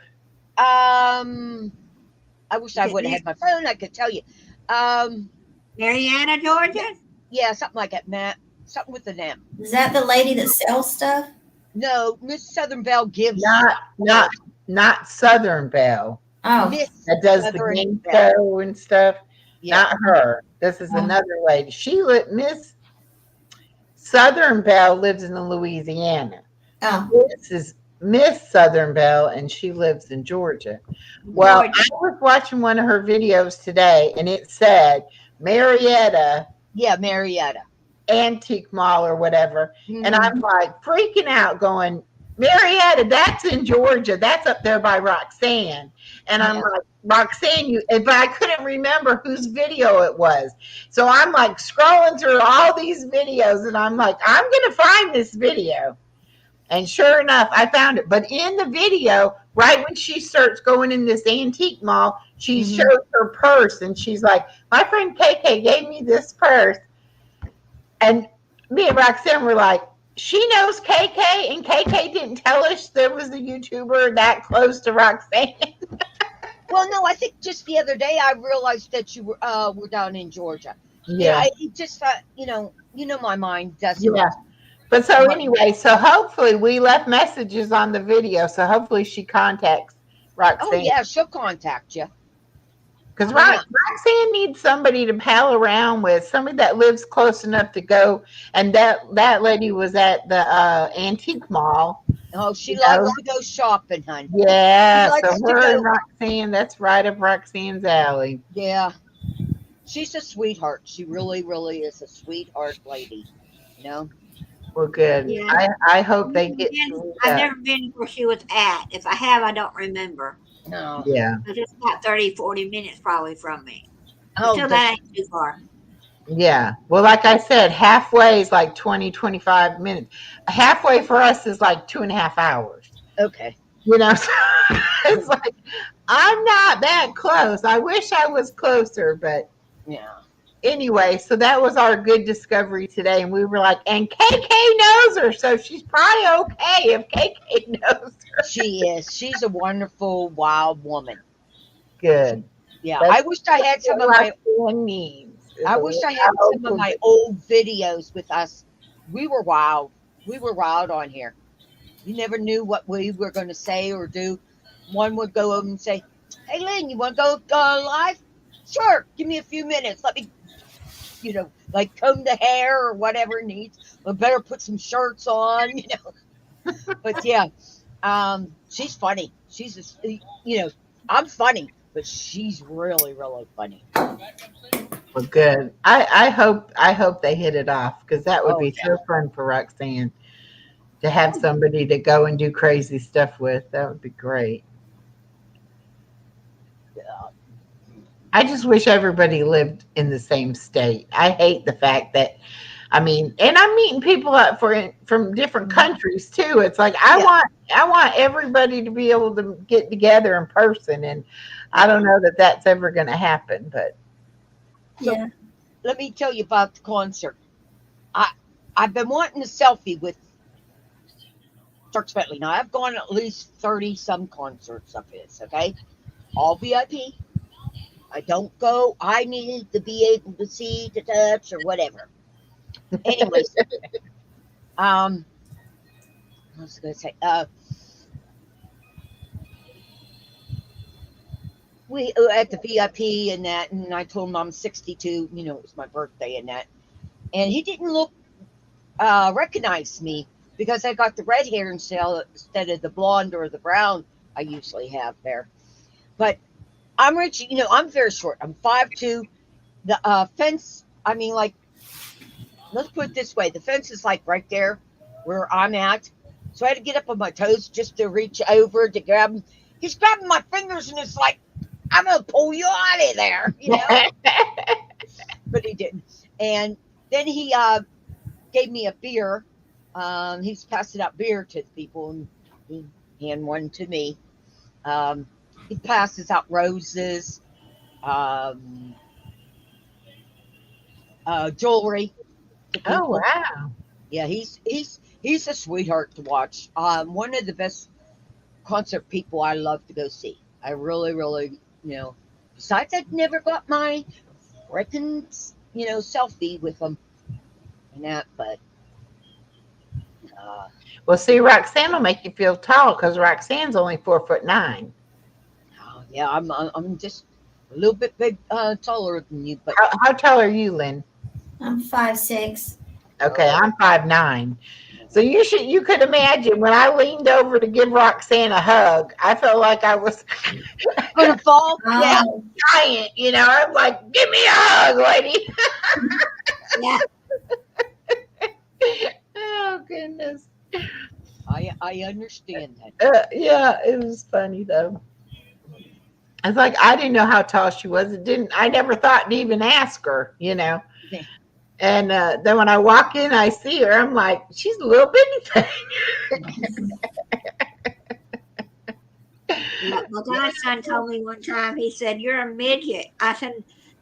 Um, I wish Is I it would have had my phone. I could tell you. Um, Marietta, Georgia? yeah, something like that, Matt. Something with an M. Is that the lady that sells stuff? No, Miss Southern Belle gives Not stuff. not not Southern Belle. Oh, Miss That does the Southern game Belle. show and stuff. Yeah. Not her. This is Oh. another lady. Miss Southern Belle lives in Louisiana. oh, This is Miss Southern Belle, and she lives in Georgia. Well, Georgia. I was watching one of her videos today, and it said Marietta Yeah, Marietta. Antique Mall or whatever. And Mhm. I'm like freaking out, going, Marietta, that's in Georgia. That's up there by Roxanne. And I'm Yeah. like, Roxanne, but I couldn't remember whose video it was. So I'm like scrolling through all these videos, and I'm like, I'm going to find this video. And sure enough, I found it. But in the video, right when she starts going in this antique mall, she Mhm. shows her purse, and she's like, my friend KK gave me this purse. And me and Roxanne were like, she knows KK, and KK didn't tell us there was a YouTuber that close to Roxanne. Well, no, I think just the other day I realized that you were down in Georgia. Yeah. I just thought, my mind doesn't. Yeah. But so anyway, so hopefully we left messages on the video. So hopefully she contacts Oh Roxanne. yeah, she'll contact you. Because Oh, yeah. Roxanne needs somebody to pal around with, somebody that lives close enough to go. And that lady was at the antique mall. Oh, she You likes know? to go shopping, hon. Yeah. She likes So to her go. and Roxanne, that's right up Roxanne's alley. Yeah, she's a sweetheart. She really, really is a sweetheart lady. You know. Well, good. Yeah. I hope they get to meet I've up. never been where she was at. If I have, I don't remember. No. Yeah. It's just about 30, 40 minutes probably from me. Oh, Still, that ain't too far. Yeah. Well, like I said, halfway is like 20, 25 minutes. Halfway for us is like 2.5 hours. okay. You know, so it's like, I'm not that close. I wish I was closer, but Yeah. anyway, so that was our good discovery today. And we were like, and KK knows her, so she's probably okay if KK knows her. She is. She's a wonderful, wild woman. Good. Yeah. That's I wished I had some of what my. Roxanne needs. I wish I had some of my old videos with us. We were wild. We were wild on here. You never knew what we were going to say or do. One would go over and say, "Hey, Lynn, you want to go live? Sure. Give me a few minutes. Let me, like comb the hair or whatever it needs. I better put some shirts on, But yeah, she's funny. She's just, I'm funny, but she's really, really funny. Well, good. I hope they hit it off, because that would Oh, be yeah. so fun for Roxanne to have somebody to go and do crazy stuff with. That would be great. Yeah. I just wish everybody lived in the same state. I hate the fact that, and I'm meeting people up from different countries too. It's like I want everybody to be able to get together in person, and I don't know that that's ever going to happen. But So yeah. let me tell you about the concert. I've been wanting a selfie with Turks Bentley. Now I've gone at least 30 some concerts of his. Okay, all VIP. I don't go. I need to be able to see, to touch, or whatever. Anyways, what was I going to say? we at the VIP and that, and I told him I'm 62. You know, it was my birthday and that, and he didn't recognize me because I got the red hair instead of the blonde or the brown I usually have there. But I'm rich. You know, I'm very short. I'm 5'2". The fence. I mean, like, let's put it this way: the fence is like right there where I'm at. So I had to get up on my toes just to reach over to grab him. He's grabbing my fingers, and it's like I'm gonna pull you out of there, you know. But he didn't. And then he gave me a beer. He's passing out beer to the people, and he handed one to me. Um, he passes out roses, um, jewelry to Oh people. wow. Yeah, he's a sweetheart to watch. One of the best concert people I love to go see. I really, really, you know. Besides, I never got my freaking, you know, selfie with him and that, but uh, Well, see, Roxanne will make you feel tall because Roxanne's only 4'9". yeah, I'm just a little bit big, taller than you, but How tall are you, Lynn? I'm 5'6". Okay, oh, I'm 5'9". So you could imagine when I leaned over to give Roxanne a hug, I felt like I was gonna fall. Yeah. Oh, giant, you know. I'm like, give me a hug, lady. Yeah. Oh goodness. I understand that. Yeah, it was funny though. It's like I didn't know how tall she was. It didn't. I never thought to even ask her, you know. Yeah. And then when I walk in, I see her. I'm like, she's a little bitty thing. Yeah, my godson told me one time, he said, "You're a midget." I said,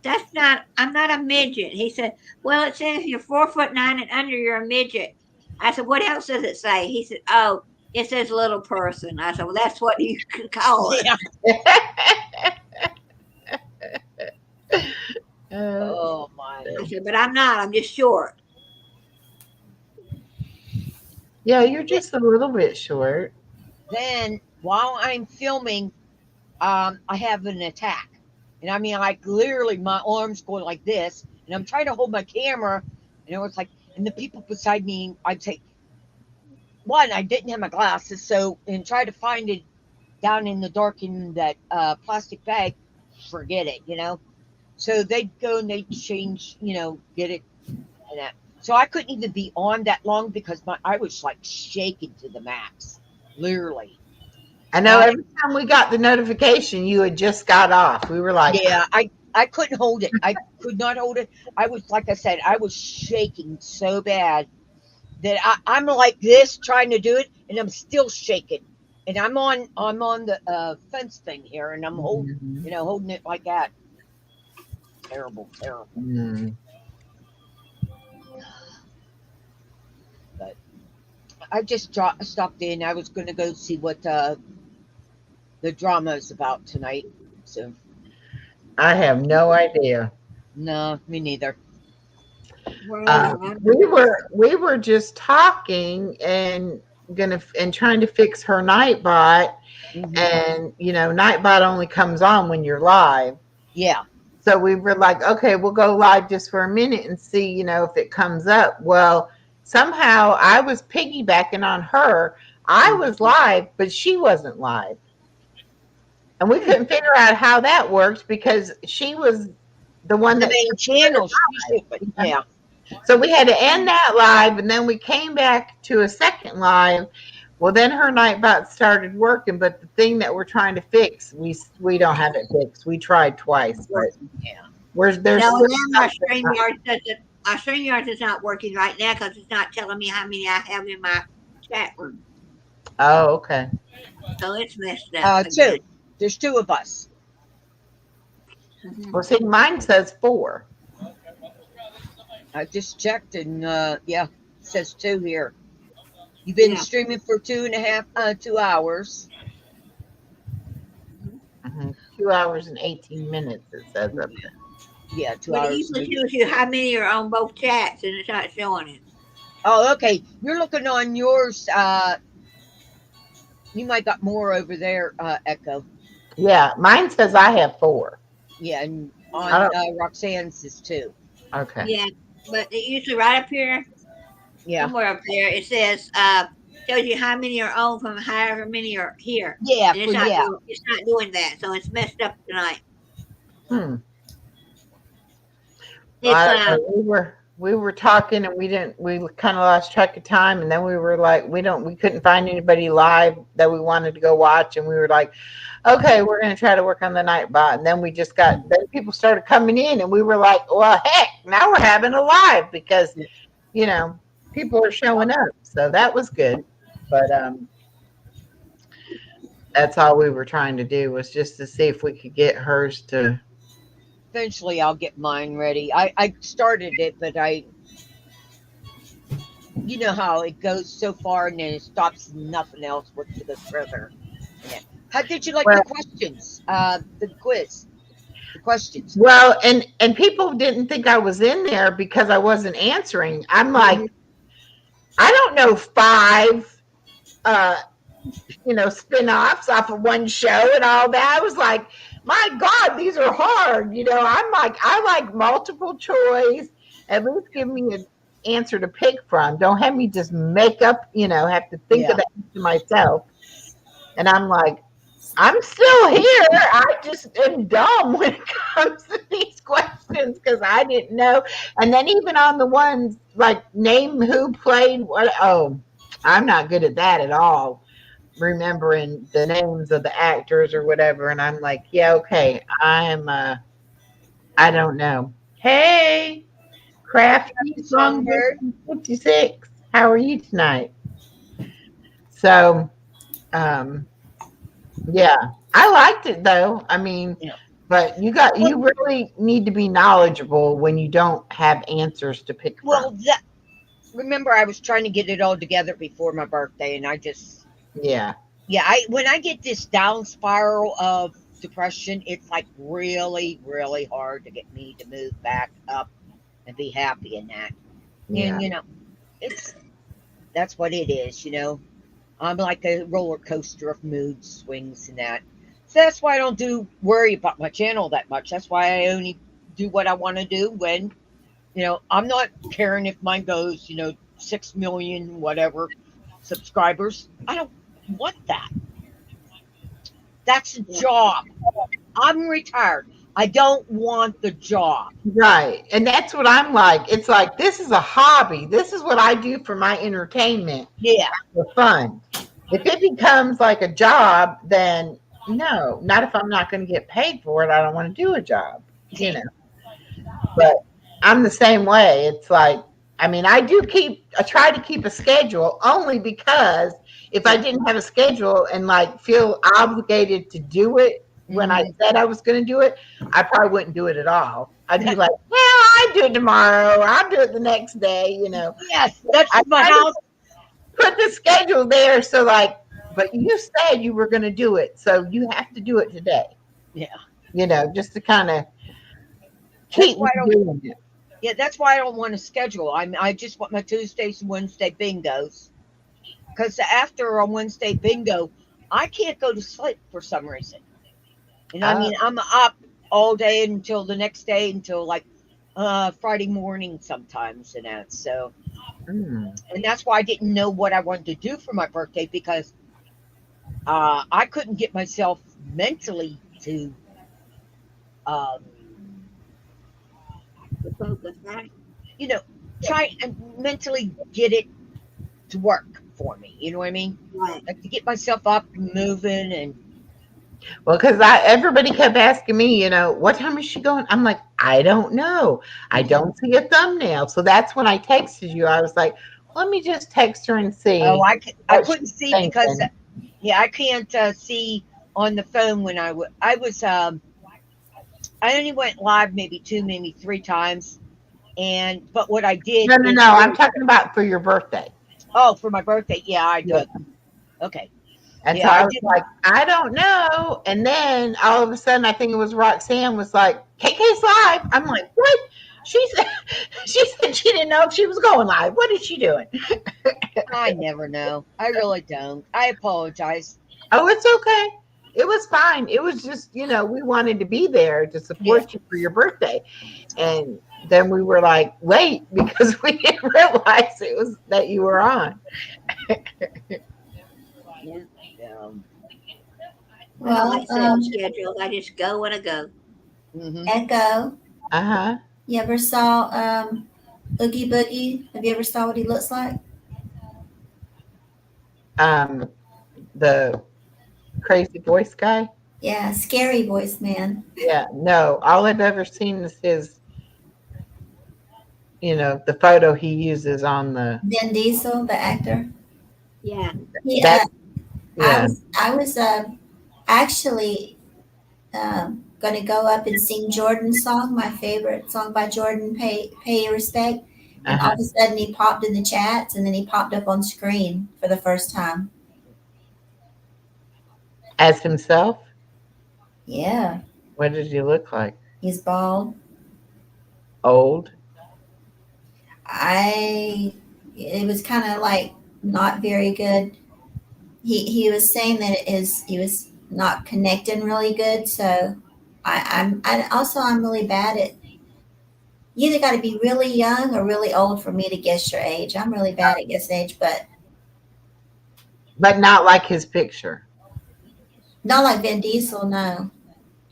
I'm not a midget. He said, "Well, it says if you're 4'9" and under, you're a midget." I said, "What else does it say?" He said, "Oh, it says little person." I said, "Well, that's what you could call it." Yeah. Uh, Oh my. I said, "But I'm not, I'm just short." yeah, you're just a little bit short. Then while I'm filming, I have an attack. And I mean, like literally my arms going like this, and I'm trying to hold my camera, and it was like, and the people beside me, I'd say, one, I didn't have my glasses, so, and try to find it down in the dark in that plastic bag, forget it, you know? So they'd go and they'd change, you know, get it and that. So I couldn't even be on that long because I was like shaking to the max, literally. I And know every time we got the notification, you had just got off. We were like, yeah, I couldn't hold it. I could not hold it. I was, like I said, I was shaking so bad that I'm like this trying to do it, and I'm still shaking. And I'm on the fence thing here, and I'm Mhm. holding it like that. Terrible, terrible. Mm. But I just stopped in. I was going to go see what the drama is about tonight. So I have no idea. no, me neither. Well, We were just talking and trying to fix her Nightbot, Hmm. and Nightbot only comes on when you're live. Yeah. So we were like, okay, we'll go live just for a minute and see, if it comes up. Well, somehow I was piggybacking on her. I was Mhm. live, but she wasn't live. And we Hmm. couldn't figure out how that worked because she was the one The that main channel. She should, but live. yeah. So we had to end that live, and then we came back to a second live. Well, then her Nightbot started working, but the thing that we're trying to fix, we don't have it fixed. We tried twice, but Yeah. there's no, still now something. My StreamYard is not working right now because it's not telling me how many I have in my chat room. Oh, okay. So it's messed up again. Two. There's two of us. Mhm. Well, see, mine says 4. I just checked, and yeah, it says two here. You've been Yeah. streaming for 2 hours. Mhm. 2 hours and 18 minutes, it says up there. Yeah, two But it hours. usually shows you how many are on both chats, and it's not showing it. Oh, okay. You're looking on yours. You might got more over there, Echo. Yeah, mine says I have 4. Yeah, and I on don't, Roxanne's is 2. okay. Yeah, but it usually right up here, Yeah. somewhere up there, it says shows you how many are on from however many are here, Yeah, and for yeah. it's not doing that, so it's messed up tonight. Hmm. Well, It's I don't know. We were talking and we kind of lost track of time, and then we were like we couldn't find anybody live that we wanted to go watch, and we were like, okay, we're gonna try to work on the Nightbot, and then then people started coming in, and we were like, well, heck, now we're having a live because you know people are showing up, so that was good, but that's all we were trying to do was just to see if we could get hers to. Eventually, I'll get mine ready. I started it, but you know how it goes so far and then it stops. Nothing else wants to go further. Yeah. How did you like the Well, questions? The quiz, the questions. well, and people didn't think I was in there because I wasn't answering. I'm like, Hmm. I don't know 5 uh spin-offs off of one show and all that. I was like, my God, these are hard. I'm like, I like multiple choice. At least give me an answer to pick from. Don't have me just make up, have to think of Yeah. that to myself. And I'm like, I'm still here. I just am dumb when it comes to these questions because I didn't know. And then even on the ones like name who played what. Oh, I'm not good at that at all. Remembering the names of the actors or whatever. And I'm like, yeah, okay. I don't know. Hey, Crafty Happy from Songbird. 56. How are you tonight? So, um, yeah, I liked it though. I mean, Yeah. but Well, you really need to be knowledgeable when you don't have answers to pick from. well, that remember I was trying to get it all together before my birthday, and I just Yeah. yeah. I when I get this down spiral of depression, it's like really, really hard to get me to move back up and be happy in that. Yeah. And it's that's what it is. I'm like a roller coaster of mood swings and that. So that's why I don't do worry about my channel that much. That's why I only do what I want to do when I'm not caring if mine goes 6 million whatever subscribers. I don't want that. That's a yeah, job. I'm retired. I don't want the job. Right. And that's what I'm like. It's like this is a hobby. This is what I do for my entertainment, Yeah. for fun. If it becomes like a job, then no, not if I'm not going to get paid for it. I don't want to do a job, you know. But I'm the same way. It's like, I mean, I try to keep a schedule only because if I didn't have a schedule and like feel obligated to do it when I Hmm. said I was going to do it, I probably wouldn't do it at all. I'd be like, well, I'll do it tomorrow. Or I'll do it the next day. Yes, that's I my kind of house. put the schedule there. So like, but you said you were going to do it. So you have to do it today, Yeah. just to kind of That's keep me why I don't. doing it. Yeah, that's why I don't want to schedule. I just want my Tuesdays and Wednesday bingos. Because after on Wednesday bingo, I can't go to sleep for some reason. And I Oh, mean, I'm up all day until the next day until like Friday morning sometimes and that. So, mm. and that's why I didn't know what I wanted to do for my birthday because I couldn't get myself mentally to um, the focus, right? you know try and mentally get it to work for me. You know what I mean? Right. Like to get myself up and moving and Well, because everybody kept asking me, what time is she going? I'm like, I don't know. I don't see a thumbnail. So that's when I texted you. I was like, let me just text her and oh, see I what couldn't she's see because thinking. yeah, I can't see on the phone when I was I only went live maybe two, maybe three times, and but what I did No, no, is no. I'm talking about for your birthday. oh for my birthday, yeah, I Yeah. did. Okay, And so yeah, I I was did. like, I don't know. And then all of a sudden, I think it was Roxanne was like, KK's live. I'm like, what? She said, she said she didn't know if she was going live. What is she doing? I never know. I really don't. I apologize. Oh, it's okay. It was fine. It was just, we wanted to be there to Yeah. support you for your birthday. And then we were like, wait, because we didn't realize it was that you were on. Yeah. Yeah. I don't Well, like setting schedules. I just go when I go. Hmm. Echo, Uh-huh. you ever saw Oogie Boogie? Have you ever saw what he looks like? Um, the crazy voice guy. Yeah, scary voice man. Yeah, no. All I've ever seen is his, the photo he uses on the Vin Diesel, the actor. Yeah. He, that. I Yeah. was, I was actually going to go up and sing Jordan's song, my favorite song by Jordan, Pay Your Respect. And all Uh-huh. of a sudden he popped in the chats and then he popped up on screen for the first time. As himself. Yeah, What did he look like? he's bald. Old. It was kind of like not very good. He was saying that he was not connecting really good. So I'm really bad at, you either got to be really young or really old for me to guess your age. I'm really bad at guessing age, but But not like his picture. not like Vin Diesel. No,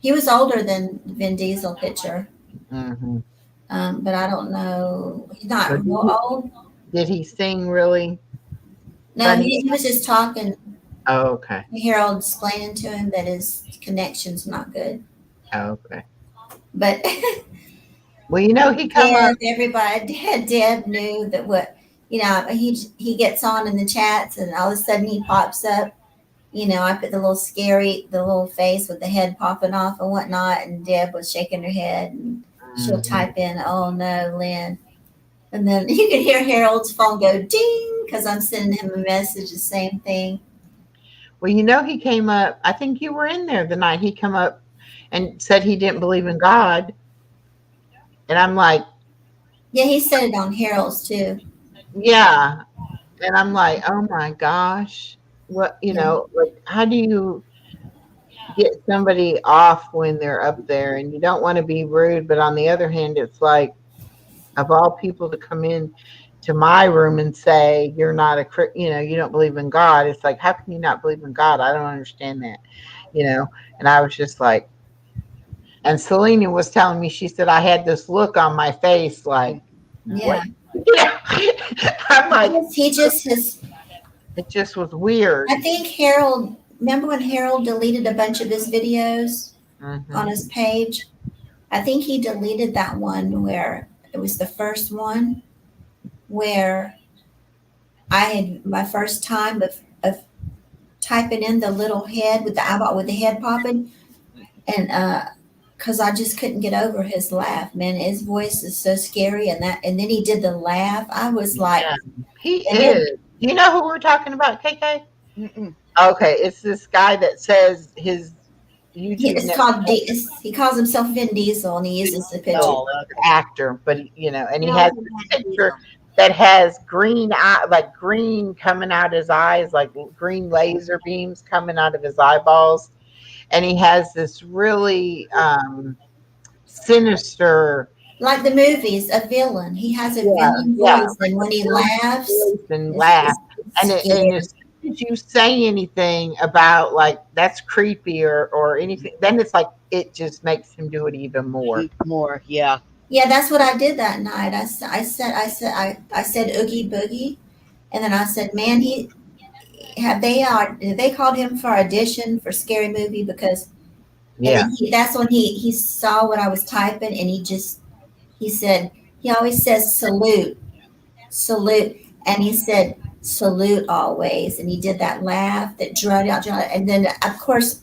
he was older than Vin Diesel picture. Hmm. But I don't know. He's not So real old. did he sing really No, funny? he was just talking. Oh, okay. Harold explaining to him that his connection's not good. Oh, okay. But Well, he come up. Deb, everybody, Deb knew that what, he gets on in the chats and all of a sudden he pops up. I put the little face with the head popping off and whatnot, and Deb was shaking her head and she'll Mhm. type in, "Oh no, Lynn," and then you can hear Harold's phone go ding because I'm sending him a message, the same thing. Well, he came up. I think you were in there the night he come up and said he didn't believe in God, and I'm like, Yeah, he said it on Harold's too. yeah, and I'm like, oh my gosh, what Yeah, like how do you get somebody off when they're up there, and you don't want to be rude, but on the other hand, it's like of all people to come in to my room and say you're not you don't believe in God. It's like, how can you not believe in God? I don't understand that, and I was just like, and Selena was telling me, she said I had this look on my face like, what? yeah. Yeah. I'm like, He just has. it just was weird. I think Harold. Remember when Harold deleted a bunch of his videos on Hmm. his page? I think he deleted that one where it was the first one where I had my first time of typing in the little head with the eyeball with the head popping, and because I just couldn't get over his laugh, man. His voice is so scary, and then he did the laugh. I was like, Yeah, he and then is. Do you know who we're talking about, KK? Mm-mm. Okay, it's this guy that says his YouTube it's name called he calls himself Vin Diesel, and he uses the picture. Oh, okay. actor, but and he No, has it's this not picture diesel. that has green eye, like green coming out his eyes, like green laser beams coming out of his eyeballs, and he has this really sinister, Like the movies, a villain. He has a yeah, villain yeah, voice, and when he really laughs, voice and it's, laugh, it's, it's and scary. as soon as you say anything about like that's creepy or anything, then it's like it just makes him do it even more. More, yeah. Yeah, that's what I did that night. I said Oogie Boogie, and then I said, man, they called him for audition for Scary Movie because, and Yeah, then that's when he saw what I was typing, and he said he always says salute, and he said salute always, and he did that laugh that drew out, and then of course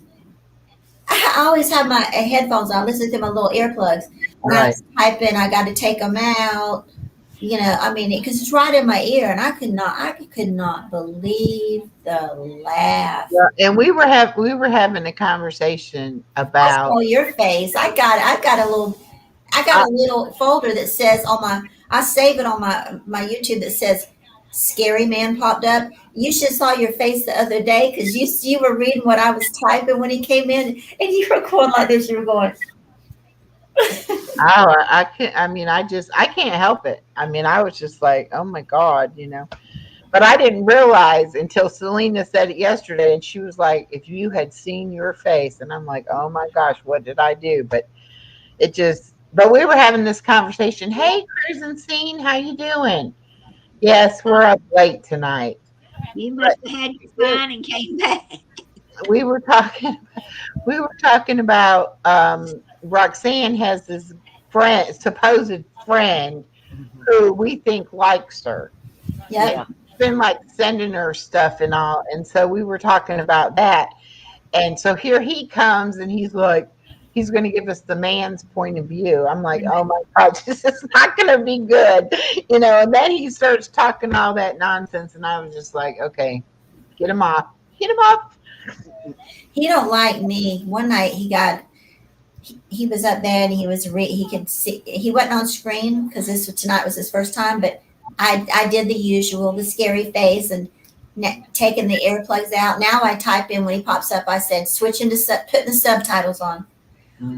I always have my headphones on, listen to my little earplugs. When I right. was typing, I got to take them out. I mean, because it's right in my ear, and I could not believe the laugh. Yeah, and we were having a conversation I about saw your face. I got uh, a little folder that says on my, I save it on my YouTube that says, scary man popped up. You should saw your face the other day because you were reading what I was typing when he came in, and you were going like this. You were going, Oh, I can't. I mean, I can't help it. I mean, I was just like, oh my God, But I didn't realize until Selena said it yesterday, and she was like, "If you had seen your face," and I'm like, "Oh my gosh, what did I do?" But it just. But we were having this conversation. Hey, Cruising Scene, how you doing? Yes, we're up late tonight. You But must have had your we, fun and came back. we were talking. We were talking about Roxanne has this friend, supposed friend, Mhm. who we think likes her. "Yep." Yeah. Been like sending her stuff and all, and so we were talking about that. And so here he comes, and he's like, he's going to give us the man's point of view. I'm like, oh my God, this is not going to be good. And then he starts talking all that nonsense, and I was just like, okay, get him off, get him off. He don't like me. One night he was up there and he could see he wasn't on screen because this tonight was his first time, but I did the usual, the scary face and taking the earplugs out. Now I type in when he pops up. I said switching to putting the subtitles on.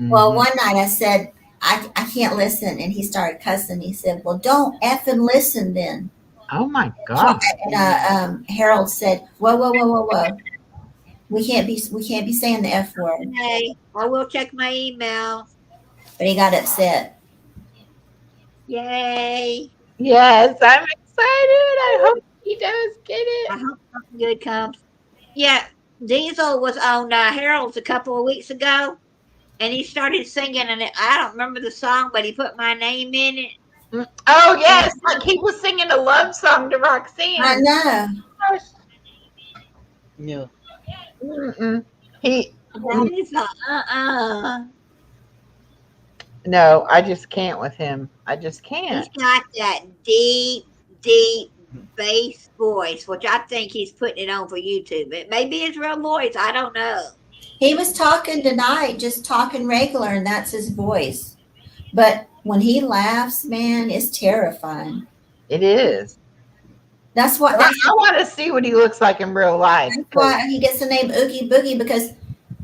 Well, Mhm. one night I said I can't listen, and he started cussing. He said, "Well, don't effing listen then." Oh my God. And Harold said, "Whoa, whoa, whoa, whoa, whoa! We can't be saying the F word." Okay, I will check my email. But he got upset. Yay! Yes, I'm excited. I hope he does get I it. hope something good comes. Yeah, Diesel was on Harold's a couple of weeks ago, and he started singing, and I don't remember the song, but he put my name in it. Oh And yes, like he was singing a love song to I Roxanne. know. Gosh. Yeah. Mm-mm. He that is uh. no, I just can't with him. I just He's can't. got that deep, deep bass voice, which I think he's putting it on for YouTube. It may be his real voice. I don't know. He was talking tonight, just talking regular, and that's his voice. But when he laughs, man, it's terrifying. It is. That's what. I want to see what he looks like in real life. That's why he gets the name Oogie Boogie because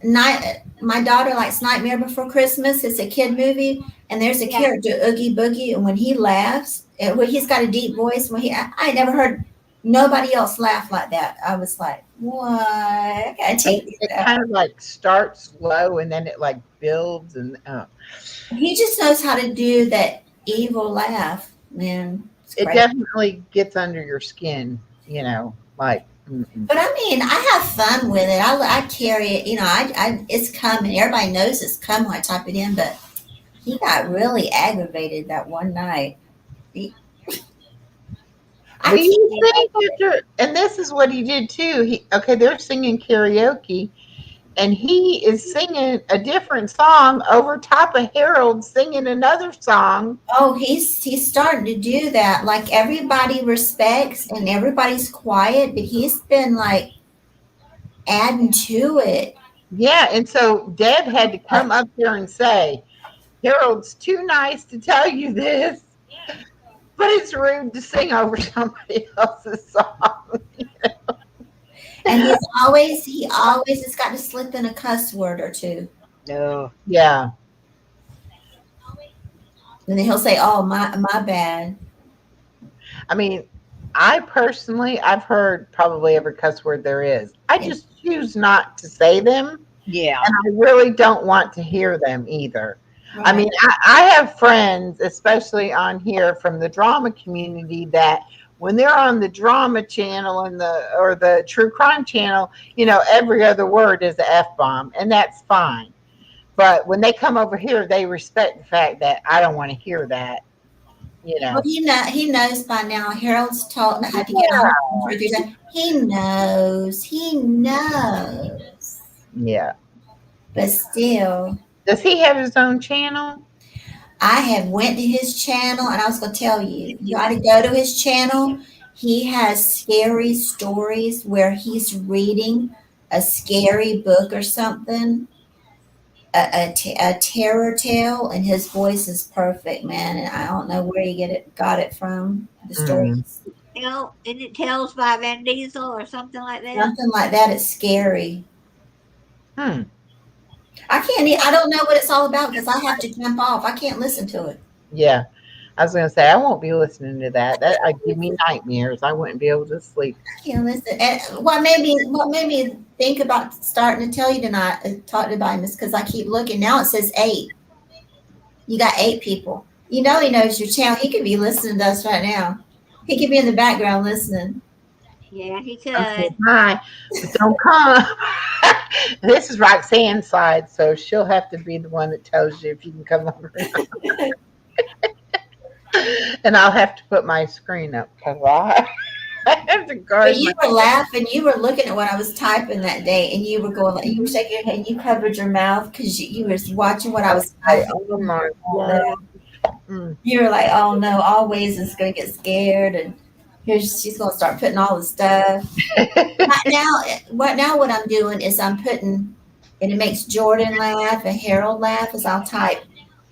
my daughter likes Nightmare Before Christmas. It's a kid movie, and there's a Yeah, character Oogie Boogie, and when he laughs, when he's got a deep voice, I never heard nobody else laugh like that. I was like, what? I gotta I take mean, these it out. kind of like starts low and then it like builds and He just knows how to do that evil laugh, man. It's it crazy. definitely gets under your skin. Like mm-mm. But I mean, I have fun with it. I carry it. It's coming. Everybody knows it's coming when I type it in. But he got really aggravated that one night. He, I Well, you can't. think after, and this is what he did too. They're singing karaoke, and he is singing a different song over top of Harold singing another song. Oh, he's starting to do that. Like everybody respects and everybody's quiet, but he's been like adding to it. Yeah, and so Deb had to come up there and say, Harold's too nice to tell you this, but it's rude to sing over somebody else's song. And he always has got to slip in a cuss word or two. No. Yeah. And then he'll say, "Oh, my bad." I mean, I personally, I've heard probably every cuss word there is. I Yeah. just choose not to say them, Yeah. and I really don't want to hear them either. I Right. mean, I have friends, especially on here from the drama community, that when they're on the drama channel and the true crime channel, every other word is a F bomb, and that's fine. But when they come over here, they respect the fact that I don't want to hear that. You Well, know. he knows by now. Harold's told I had to get on him 3 times. He knows. He knows. Yeah. But still, Does he have his own channel? I have went to his channel, and I was going to tell you, you got to go to his channel. He has scary stories where he's reading a scary book or something, a terror tale, and his voice is perfect, man. And I don't know where he got it from. The Mm. stories. Isn't it Tales by Van Diesel or something like that? Something like that. It's scary. Hmm. I can't. I don't know what it's all about because I have to jump off. I can't listen to it. Yeah. I was gonna say I won't be listening to that. That would give me nightmares. I wouldn't be able to sleep. I can't listen. And what made me think about starting to tell you tonight, talk about this because I keep looking. Now it says 8. You got 8 people. You know he knows your channel. He could be listening to us right now. He could be in the background listening. Yeah, he Okay, could. hi, but don't come. This is Roxanne's side, so she'll have to be the one that tells you if you can come over. Or not. And I'll have to put my screen up because I have to But guard you my. were laughing. You were looking at what I was typing that day, and you were going. You were shaking your head. And you covered your mouth because you were watching what I was typing. Oh my Yeah. God. Mm. You were like, "Oh no, always is going to get scared," and she's going to start putting all the stuff. Right now, what I'm doing is I'm putting, and it makes Jordan laugh and Harold laugh. Is I'll type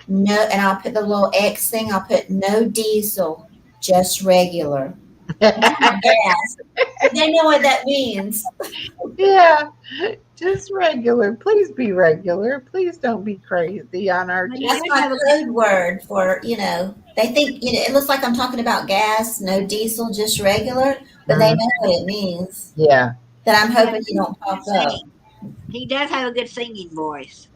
no, and I'll put the little X thing. I'll put no diesel, just regular. Gas. They know what that means. Yeah, just regular. Please be regular. Please don't be crazy on our But channel. he That's does my have a code word for, they think, it looks like I'm talking about gas, no diesel, just regular, but they Mm, know what it means. yeah. That I'm yeah, hoping you don't pop good up. singing. He does have a good singing voice.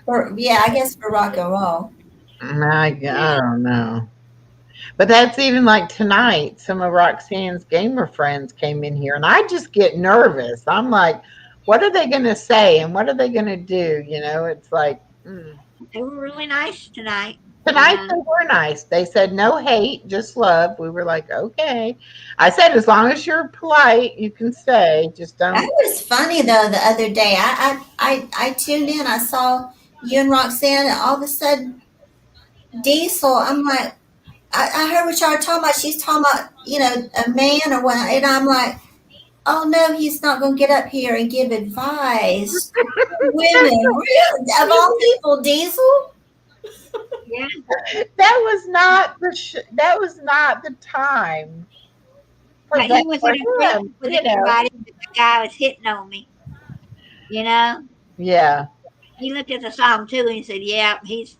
Or, yeah, I guess for rock and roll. I don't know. But that's even like tonight. Some of Roxanne's gamer friends came in here, and I just get nervous. I'm like, what are they going to say, and what are they going to do? It's like They were really nice tonight. You tonight know, they were nice. They said no hate, just love. We were like, okay. I said as long as you're polite, you can stay. Just That don't. was funny though. The other day, I tuned in. I saw you and Roxanne, and all of a sudden, Diesel. I'm like, I heard what y'all are talking about. She's talking about, a man or what, and I'm like, oh no, he's not going to get up here and give advice to women. Really? Of all people, Diesel? yeah. That was not the time for But that he was for in agreement him. with everybody that the guy was hitting on me. You know, Yeah. he looked at the song too and he said, "Yeah, he's."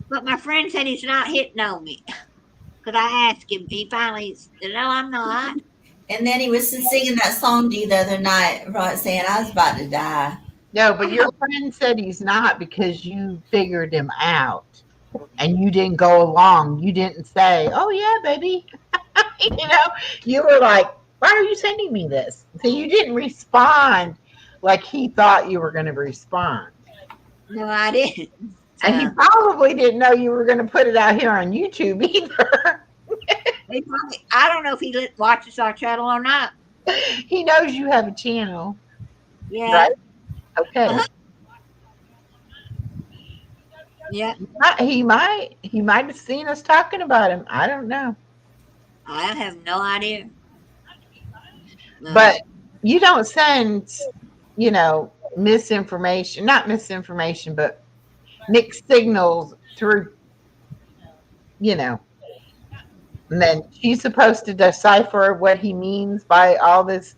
But my friend said he's not hitting on me because I asked him. He finally said, "No, I'm not." And then he was singing that song to you the other night, Roxanne. I was about to die. No, but your friend said he's not because you figured him out and you didn't go along. You didn't say, "Oh yeah, baby." you know, you were like, "Why are you sending me this?" So you didn't respond like he thought you were going to respond. No, I didn't. And he So probably didn't know you were going to put it out here on YouTube either. I don't know if he watches our channel or not. He knows you have a channel, Yeah, right? Okay. uh-huh. Yeah. He might have seen us talking about him. I don't know. I have no idea. But you don't send, misinformation, not misinformation, but mixed signals through, you know. And then she's supposed to decipher what he means by all this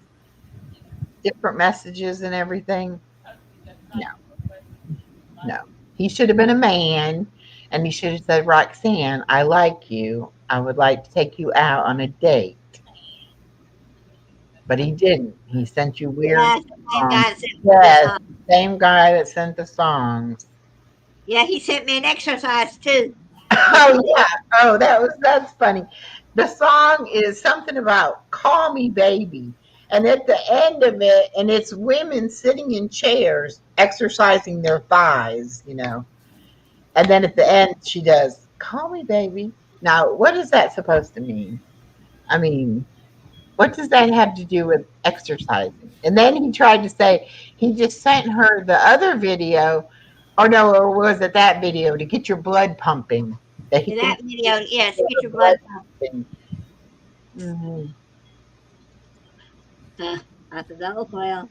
different messages and everything. No, no. He should have been a man and he should have said, Roxanne, I like you. I would like to take you out on a date. But he didn't. He sent you weird Yeah, it's the same songs. guy that sent me the Yes, song. same guy that sent the songs. Yeah, he sent me an exercise too. Oh yeah. Oh, that's funny. The song is something about "Call Me Baby," and at the end of it, and it's women sitting in chairs exercising their thighs. And then at the end, she does "Call Me Baby." Now, what is that supposed to mean? I mean, what does that have to do with exercising? And then he tried to say he just sent her the other video, or no, or was it that video to get your blood pumping? That he In thinks that video, yes, your get your blood blood pumped. pumping. Mhm. I said, oh well,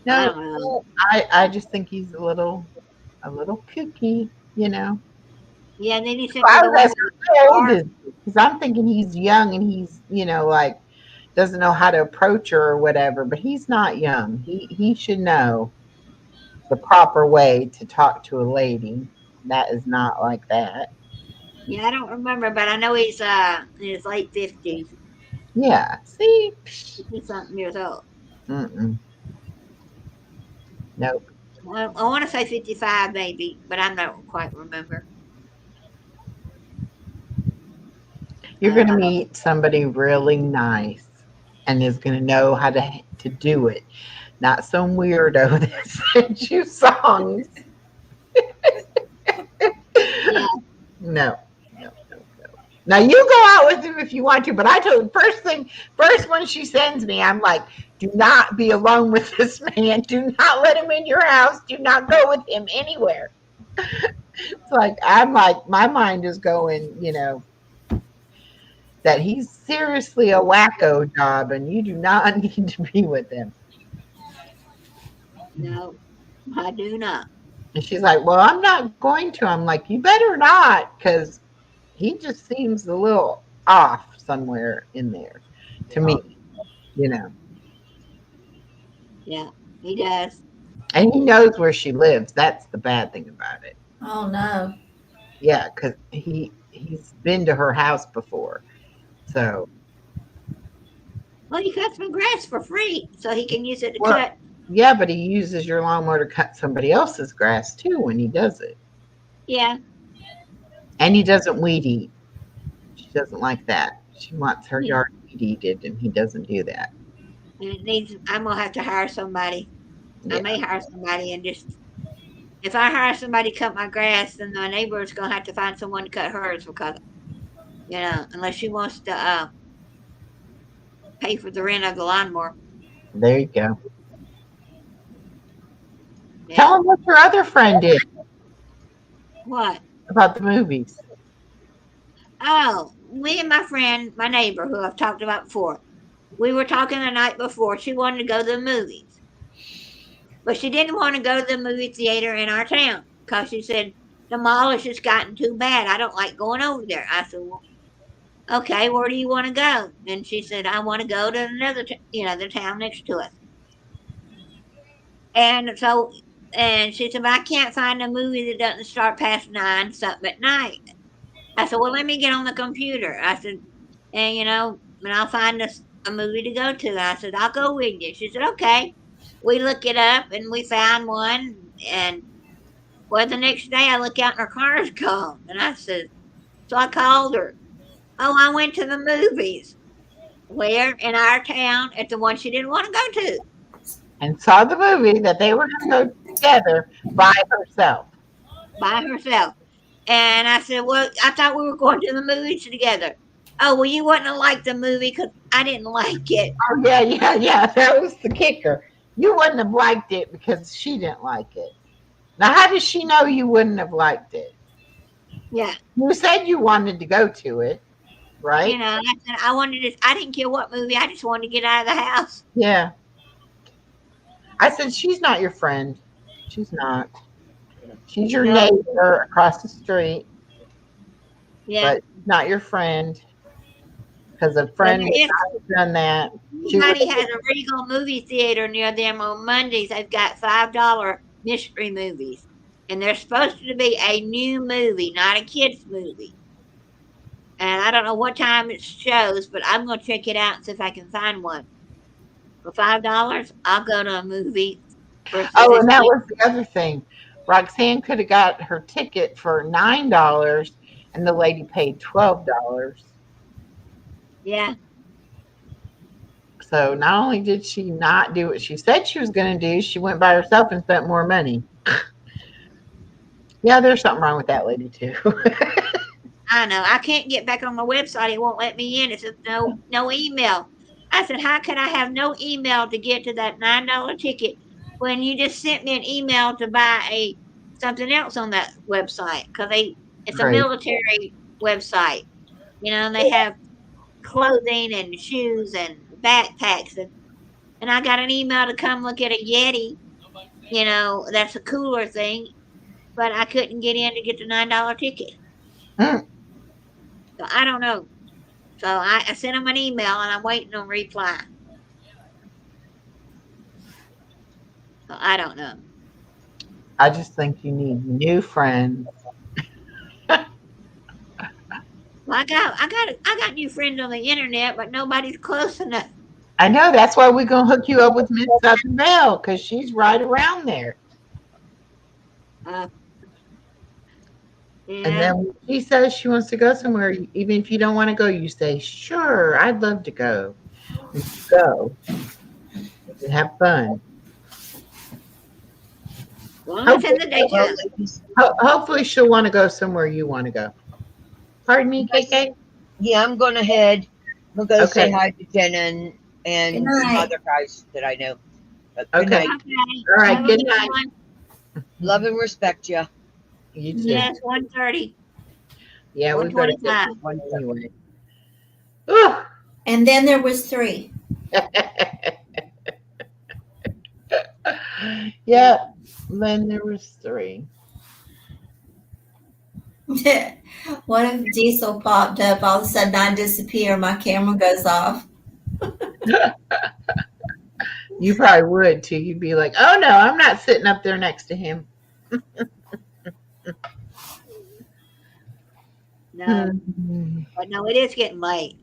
I No, don't know. I just think he's a little kooky. Yeah, and then he sent me I the was one with asking, the how old car. is he? Because I'm thinking he's young and he's, like doesn't know how to approach her or whatever. But he's not young. He should know the proper way to talk to a lady. That is not like that. Yeah, I don't remember, but I know he's in his late 50s, Yeah. See. 50 something years old. Mm-mm. Nope. I want to say 55 maybe, but I don't quite remember. You're Uh, gonna meet somebody really nice and is gonna know how to do it. Not some weirdo that sends you songs. yeah, No, no, no, no. Now you go out with him if you want to, but I told first one she sends me, I'm like, do not be alone with this man. Do not let him in your house. Do not go with him anywhere. It's like I'm like my mind is going, that he's seriously a wacko job, and you do not need to be with him. no, I do not. And she's like, well, I'm not going to. I'm like, you better not, because he just seems a little off somewhere in there to me, you know. Yeah, he does. And he knows where she lives. That's the bad thing about it. Oh no. Yeah, because he's been to her house before. So, Well, he cuts my grass for free, so he can use it to well, cut. yeah, but he uses your lawnmower to cut somebody else's grass too when he does it. Yeah, And he doesn't weed eat. She doesn't like that. She wants her yeah. yard weed eated, and he doesn't do that. And it needs. I'm gonna have to hire somebody. I Yeah, may hire somebody and just if I hire somebody to cut my grass, then my neighbor's gonna have to find someone to cut hers because unless she wants to pay for the rent of the lawnmower. there you go. Yeah. Tell him what your other friend did What? about the movies. Oh, me and my friend, my neighbor, who I've talked about before, we were talking the night before. She wanted to go to the movies, but she didn't want to go to the movie theater in our town because she said the mall has just gotten too bad. I don't like going over there. I said, well, okay, where do you want to go? And she said, I want to go to the town next to us. And so, and she said, but I can't find a movie that doesn't start past 9 something at night. I said, well, let me get on the computer. I said, and I'll find us a movie to go to. And I said, I'll go with you. She said, okay. We look it up and we found one. And well, the next day I look out and her car's gone. And I said, so I called her. Oh, I went to the movies. Where? In our town at the one she didn't want to go to And saw the movie that they were going to go together by herself. by herself. And I said, well, I thought we were going to the movies together. Oh, well, you wouldn't have liked the movie because I didn't like it. Oh, yeah, yeah, yeah. That was the kicker. You wouldn't have liked it because she didn't like it. Now, how does she know you wouldn't have liked it? Yeah. You said you wanted to go to it, right? I said, I didn't care what movie. I just wanted to get out of the house. Yeah. I said, she's not your friend. She's not. She's your No. neighbor across the street, Yeah. but not your friend. Because a Well, friend would not have done that. She would somebody has a Regal movie theater near them on Mondays. They've got $5 mystery movies. And they're supposed to be a new movie, not a kid's movie. And I don't know what time it shows, but I'm going to check it out and see if I can find one. For $5, I'll go to a movie versus Oh, this and that kid. was the other thing. Roxanne could have got her ticket for $9 and the lady paid $12. Yeah. So not only did she not do what she said she was going to do, she went by herself and spent more money. Yeah, there's something wrong with that lady too. I know. I can't get back on my website. It won't let me in. It says no email. I said, how can I have no email to get to that $9 ticket when you just sent me an email to buy something else on that website? Because it's a Great. military website, and they have clothing and shoes and backpacks and I got an email to come look at a Yeti. That's a cooler thing, but I couldn't get in to get the $9 ticket. Mm. So I don't know. So I sent him an email and I'm waiting on reply. So I don't know. I just think you need new friends. Well, I got new friends on the internet, but nobody's close enough. I know that's why we're gonna hook you up with Miss Southern Belle because she's right around there. Uh, you And know, then when she says she wants to go somewhere, even if you don't want to go, you say, "Sure, I'd love to go." And you go and have fun. as long as it's in Hopefully, the Well, daytime. ladies, hopefully she'll want to go somewhere you want to go. Pardon me, guys, KK. yeah, I'm going ahead. I'm going to Okay. say hi to Jenna Good and some night. other guys that I know. Good Okay. night. Okay. All right. Have a Good good night. one. Love and respect you. You too. Yes, 1:30, Yeah, we better get 1:25. one anyway. Whew. And then there was 3. Yeah. Then there was 3. What if Diesel popped up? All of a sudden I disappear, my camera goes off. You probably would too. You'd be like, "Oh no, I'm not sitting up there next to him." No, Hmm. but no, it is getting late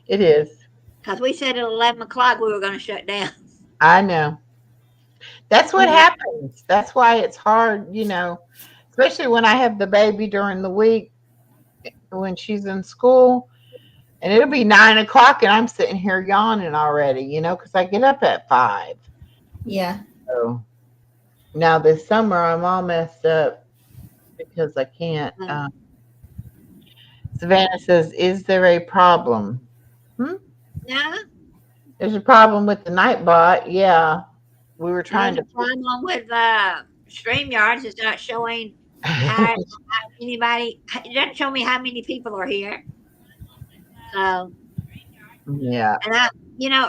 It is. because we said at 11 o'clock we were going to shut down. I know. That's what Yeah. happens. That's why it's hard, especially when I have the baby during the week when she's in school. And it'll be 9 o'clock and I'm sitting here yawning already, because I get up at 5. Yeah. So now this summer I'm all messed up because I can't. Um, Savannah says, "Is there a problem?" Hmm? no, There's a problem with the Nightbot. Yeah. We were trying there's to a problem with StreamYards. It's not showing how anybody, it doesn't show me how many people are here. So, Yeah. and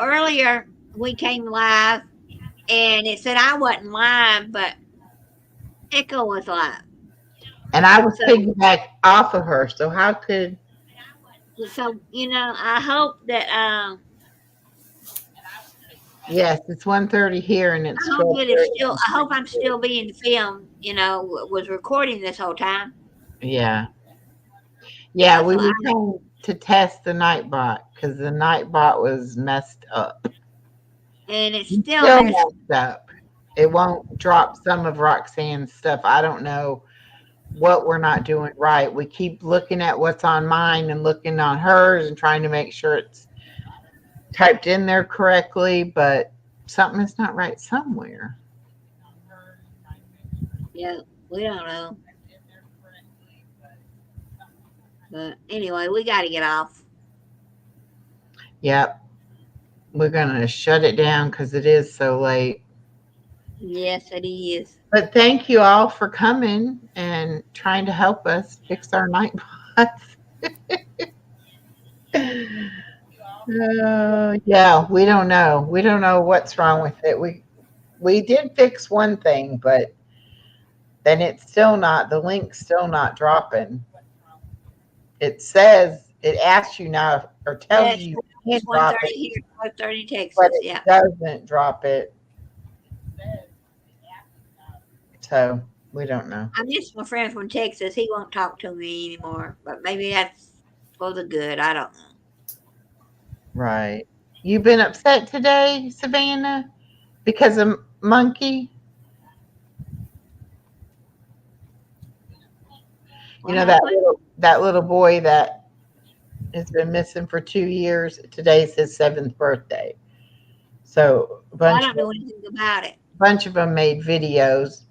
earlier we came live and it said I wasn't live, but Echo was live. And I was So, piggyback off of her. So how could I hope that, yes, it's 1:30 here and it's 12:30. I hope I'm still being filmed, was recording this whole time. Yeah. Yeah, we So were trying to test the Nightbot because the Nightbot was messed up. and it's It's still still messed. messed up. It won't drop some of Roxanne's stuff. I don't know what we're not doing right. We keep looking at what's on mine and looking on hers and trying to make sure it's typed in there correctly, but something is not right somewhere. Yeah, we don't know. But anyway, we got to get off. Yep. We're going to shut it down because it is so late. Yes, it is. But thank you all for coming and trying to help us fix our Nightbots. Yeah, we don't know. We don't know what's wrong with it. We did fix one thing, but then it's still not, the link's still not dropping. It says, it asks you now or tells you you It's can't drop 1:30 it, here, 12:30 Texas. but it Yeah. doesn't drop it. So we don't know. I miss my friend from Texas. He won't talk to me anymore, but maybe that's for the good. I don't know. Right. You been upset today, Savannah, because of Monkey? What That happened? little boy that has been missing for 2 years. Today's his 7th birthday. So a I don't know anything about it. bunch of them made videos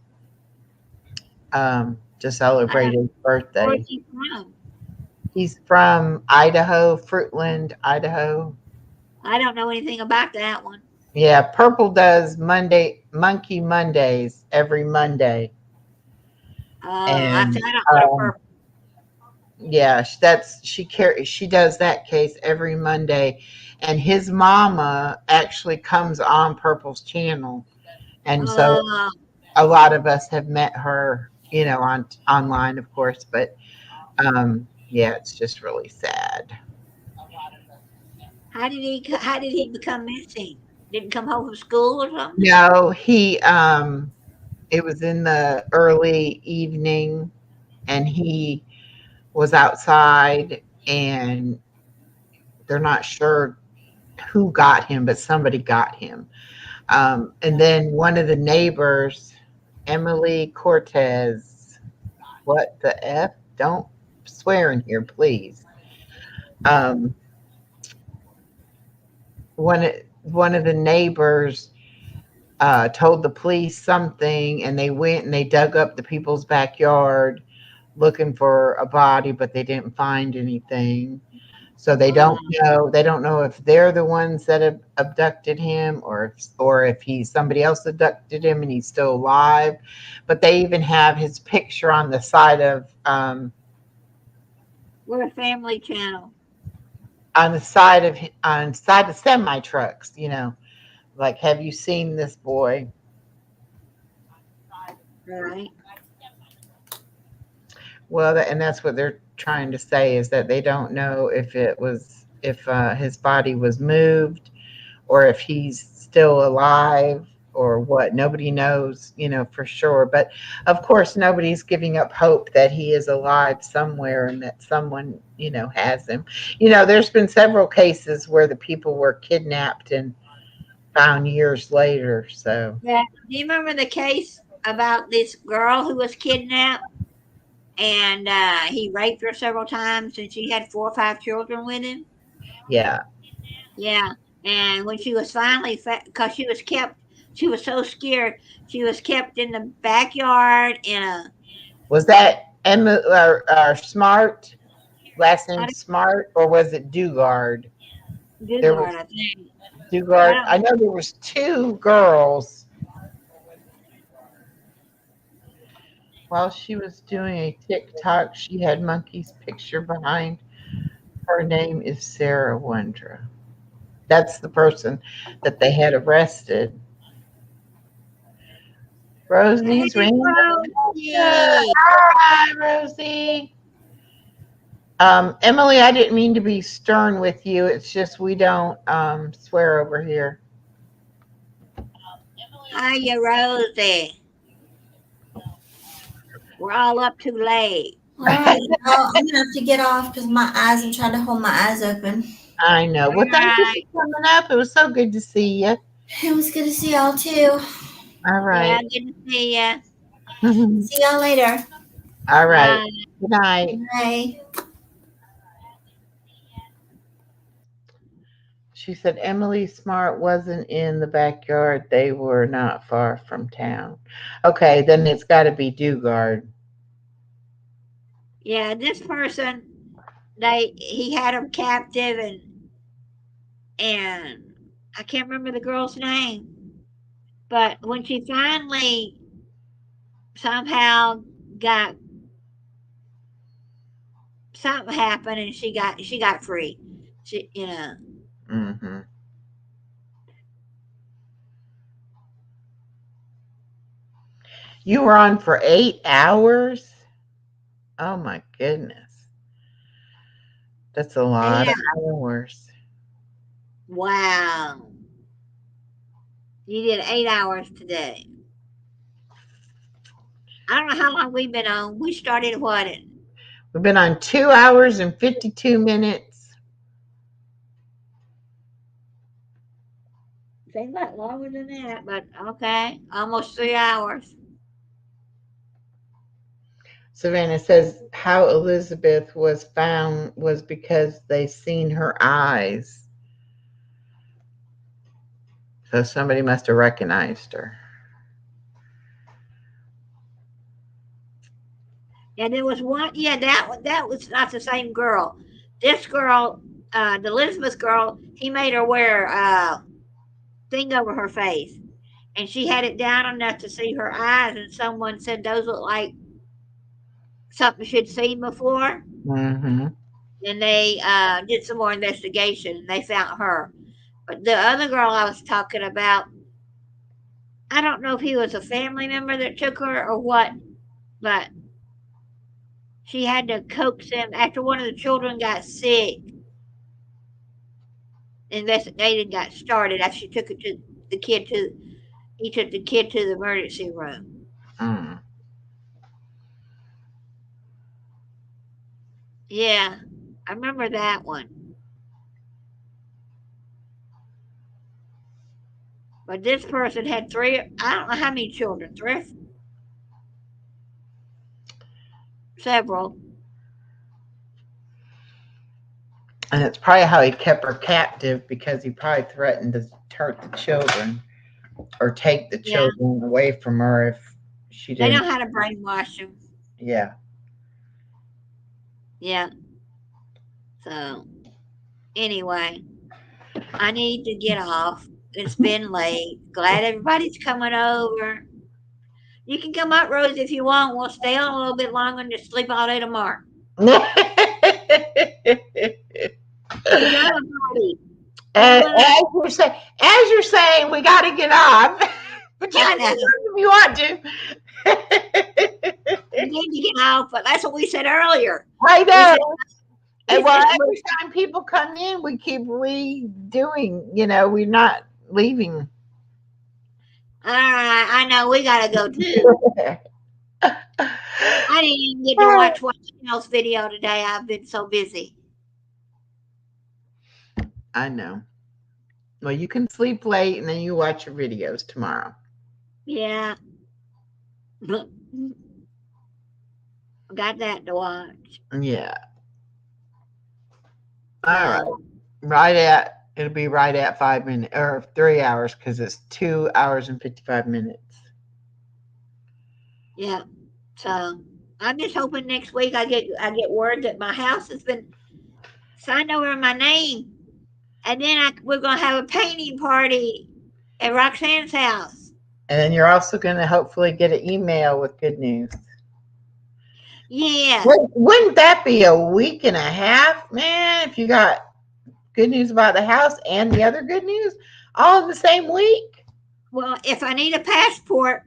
to celebrate his birthday. Where's he from? He's from Idaho, Fruitland, Idaho. I don't know anything about that one. Yeah, Purple does Monkey Mondays every Monday. I And don't know Purple. yeah, she does that case every Monday, and his mama actually comes on Purple's channel, and so a lot of us have met her, online, of course, but Yeah, it's just really sad. How did he become missing? Didn't come home from school or something? No, it was in the early evening and he was outside and they're not sure who got him, but somebody got him. And then one of the neighbors, Emily Cortez, what the F? Don't swear in here, please. Um, one of the neighbors told the police something, and they went and they dug up the people's backyard looking for a body, but they didn't find anything. So they Oh, don't know if they're the ones that have abducted him or if he's somebody else abducted him and he's still alive. But they even have his picture we're a family channel, on the side of semi trucks, like, have you seen this boy? right? Well, and that's what they're trying to say, is that they don't know if his body was moved or if he's still alive or what. Nobody knows, for sure. But of course, nobody's giving up hope that he is alive somewhere and that someone, has him. There's been several cases where the people were kidnapped and found years later. So, Yeah. Do you remember the case about this girl who was kidnapped and he raped her several times and she had 4 or 5 children with him? yeah. Yeah. And when she was finally, because she was so scared, she was kept in the backyard in a, Was that Emma or Smart? Last I name don't Smart, or was it Dugard? do There guard, was I think. I Dugard. don't I know. know there was two girls. While she was doing a TikTok, she had Monkey's picture behind. Her name is Sarah Wondra. That's the person that they had arrested. Hey, Rosie's ringing the bell. Rosie. Hi, Rosie. Emily, I didn't mean to be stern with you. It's just we don't swear over here. Hiya, Rosie. We're all up too late. All right. Well, I'm gonna have to get off because my eyes. I'm trying to hold my eyes open. I know. All Well, thank you right. for coming up. It was so good to see you. It was good to see y'all too. All Yeah, right. good to see ya. See y'all later. All right. Bye. Good night. Bye. She said Emily Smart wasn't in the backyard. They were not far from town. Okay, then it's got to be Dugard. Yeah, this person, he had him captive and I can't remember the girl's name, but when she finally somehow got something happened and she got free. She, Hmm. You were on for 8 hours? Oh my goodness. That's a eight lot of hours. hours. Wow, you did 8 hours today. I don't know how long we've been on. We started what? It We've been on 2 hours and 52 minutes. seems like longer than that, but okay, almost 3 hours. Savannah says how Elizabeth was found was because they seen her eyes. So somebody must have recognized her. And there was one, yeah, that was not the same girl. This girl, the Elizabeth girl, he made her wear a thing over her face, and she had it down enough to see her eyes. And someone said those look like something she'd seen before. Hmm. And they did some more investigation, and they found her. But the other girl I was talking about, I don't know if he was a family member that took her or what, but She had to coax him after one of the children got sick. Investigation got started after she took it to the kid to. He took the kid to the emergency room. Mm. Yeah, I remember that one. But this person had three. I don't know how many children. Three, several. And it's probably how he kept her captive, because he probably threatened to hurt the children or take the Yeah, children away from her if she they know didn't. how to brainwash them. Yeah. Yeah. So anyway, I need to get off. It's been late. Glad everybody's coming over. You can come up, Rose, if you want. We'll stay on a little bit longer and just sleep all day tomorrow. We do have a party. as, Well, as you're saying, we got to get off, but you I can know. if you want to. We need to get off, but that's what we said earlier. I We know. said, And we well, said, every time people come in, we keep redoing. We're not leaving. all right, I know we got to go too. I didn't even get to watch one else video today. I've been so busy. I know. Well, you can sleep late and then you watch your videos tomorrow. Yeah. Got that to watch. Yeah. All right. So, It'll be right at 5 minutes or 3 hours, because it's 2 hours and 55 minutes. yeah. So I'm just hoping next week I get word that my house has been signed over in my name, and then we're gonna have a painting party at Roxanne's house. And then you're also going to hopefully get an email with good news. Yeah. Wouldn't that be a week and a half, man, if you got good news about the house and the other good news all in the same week? Well, if I need a passport,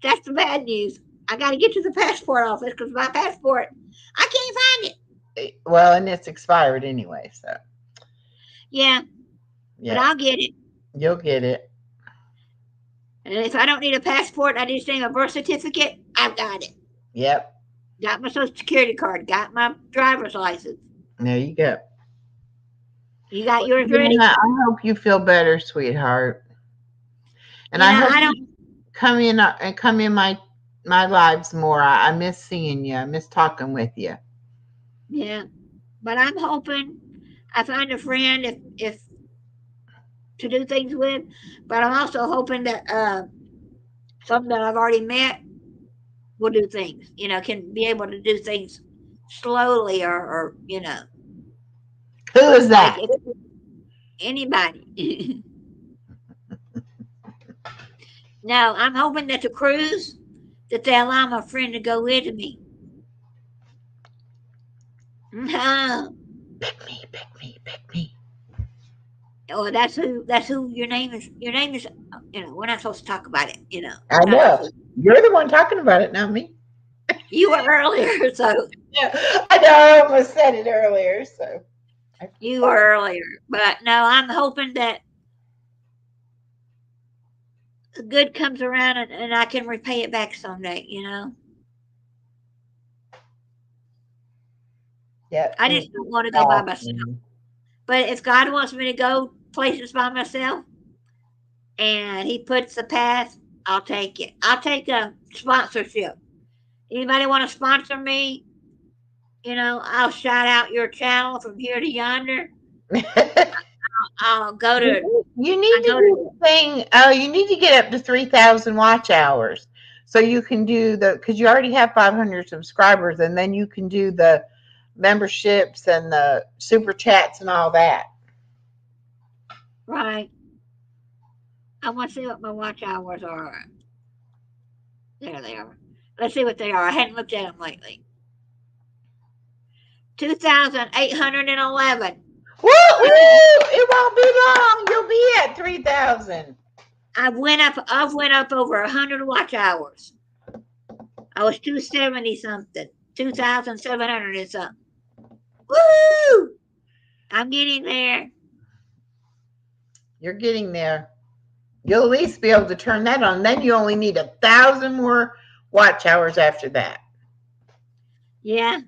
that's the bad news. I got to get to the passport office because my passport, I can't find it. Well, and it's expired anyway, so. Yeah. But I'll get it. You'll get it. And if I don't need a passport, I just need a birth certificate, I've got it. Yep. Got my social security card, got my driver's license. There you go. You got yours ready? I hope you feel better, sweetheart. And I hope you come in my lives more. I miss seeing you. I miss talking with you. Yeah. But I'm hoping I find a friend if to do things with. But I'm also hoping that some that I've already met will do things. Can be able to do things slowly or Who is that? like anybody. No, I'm hoping that the cruise that they allow my friend to go with me. No. Pick me. Oh, that's who your name is. Your name is. We're not supposed to talk about it. I know. You're the one talking about it, not me. You were earlier, so. Yeah, I know. I almost said it earlier, so. You were earlier, but no, I'm hoping that the good comes around and I can repay it back someday. Yeah. I just don't want to go by myself. But if God wants me to go places by myself and He puts the path, I'll take it. I'll take a sponsorship. Anybody want to sponsor me? I'll shout out your channel from here to yonder. I'll go to. You need to do the thing. You need to get up to 3,000 watch hours, so you can do because you already have 500 subscribers, and then you can do the memberships and the super chats and all that. Right. I want to see what my watch hours are. There they are. Let's see what they are. I hadn't looked at them lately. 2,811. Woo! It won't be long. You'll be at 3,000. I've went up over 100 watch hours. I was 270 something. 2,700 and something. Woo! I'm getting there. You're getting there. You'll at least be able to turn that on. Then you only need 1,000 more watch hours after that. Yeah.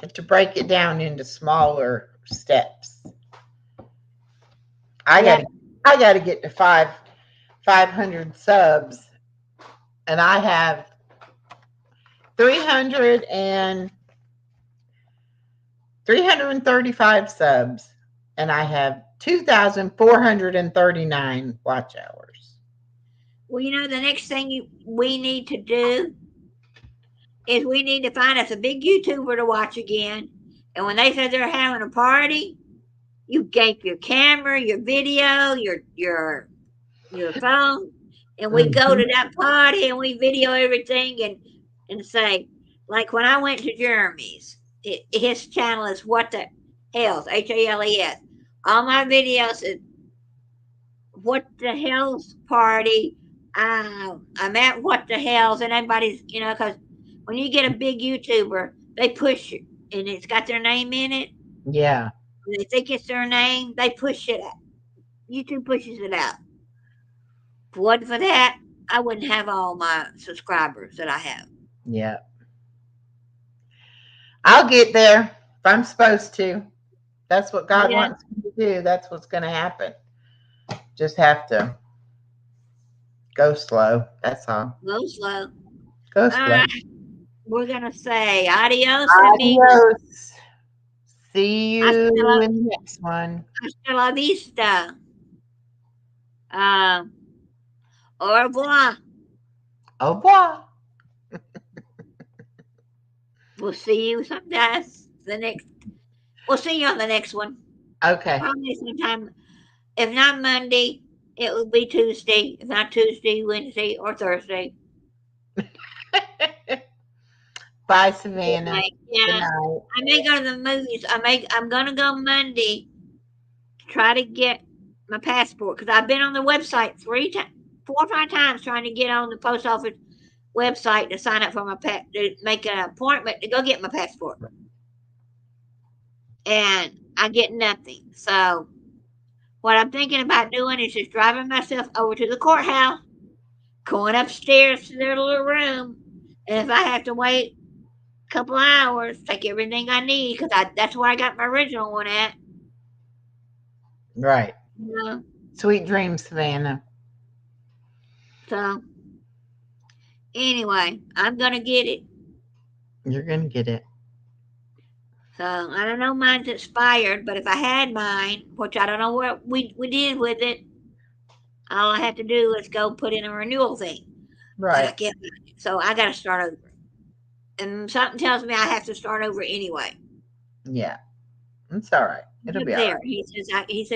And to break it down into smaller steps. I Yeah. gotta get to 500 subs, and I have 335 subs, and I have 2,439 watch hours. Well, the next thing we need to do is we need to find us a big YouTuber to watch again. And when they say they're having a party, you take your camera, your video, your phone, and we go Mhm. to that party and we video everything and say, like when I went to Jeremy's, his channel is What the Hell's, HALES. All my videos is What the Hell's party. I'm at What the Hell's, and everybody's, because when you get a big YouTuber, they push it, and it's got their name in it. Yeah. They think it's their name, they push it out. YouTube pushes it out. If it wasn't for that, I wouldn't have all my subscribers that I have. Yeah. I'll get there if I'm supposed to. That's what God Yeah, wants me to do. That's what's going to happen. Just have to go slow. That's all. go slow. Go All slow. right, we're gonna say adios, amigos. Adios. See you Hasta la, in the next one. hasta la vista. Um, au revoir. Au revoir. We'll see you sometime. We'll see you on the next one. Okay. Probably sometime. If not Monday, it will be Tuesday. If not Tuesday, Wednesday, or Thursday. Bye, Savannah. Good Yeah, night. I may go to the movies. I'm gonna go Monday to try to get my passport because I've been on the website 4 or 5 times trying to get on the post office website to sign up for to make an appointment to go get my passport, and I get nothing. So what I'm thinking about doing is just driving myself over to the courthouse, going upstairs to their little room, and if I have to wait a couple hours, take everything I need because that's where I got my original one at. Right. You know? Sweet dreams, Savannah. So anyway, I'm gonna get it. You're going to get it. So I don't know mine's expired, but if I had mine, which I don't know what we did with it, all I have to do is go put in a renewal thing. But I Right. can't. So I got to start over. And something tells me I have to start over anyway. Yeah. It's all right. It'll Up be all there, right. he says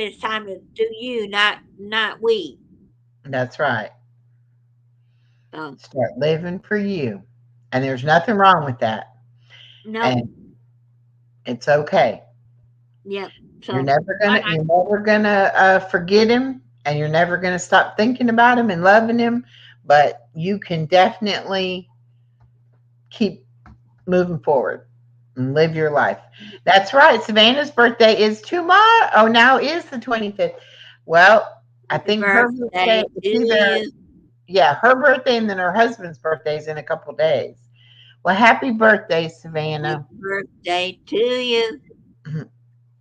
it's time to do you, not we. That's right. So Start living for you. And there's nothing wrong with that. no, And it's okay. yep. You're So never all gonna right, you're never gonna forget him, and you're never gonna stop thinking about him and loving him. But you can definitely keep moving forward and live your life. That's right. Savannah's birthday is tomorrow. Oh, now is the 25th. Well, I happy think her birthday birthday is to either, you. yeah, her birthday and then her husband's birthday is in a couple days. Well, happy birthday, Happy Savannah. birthday to you.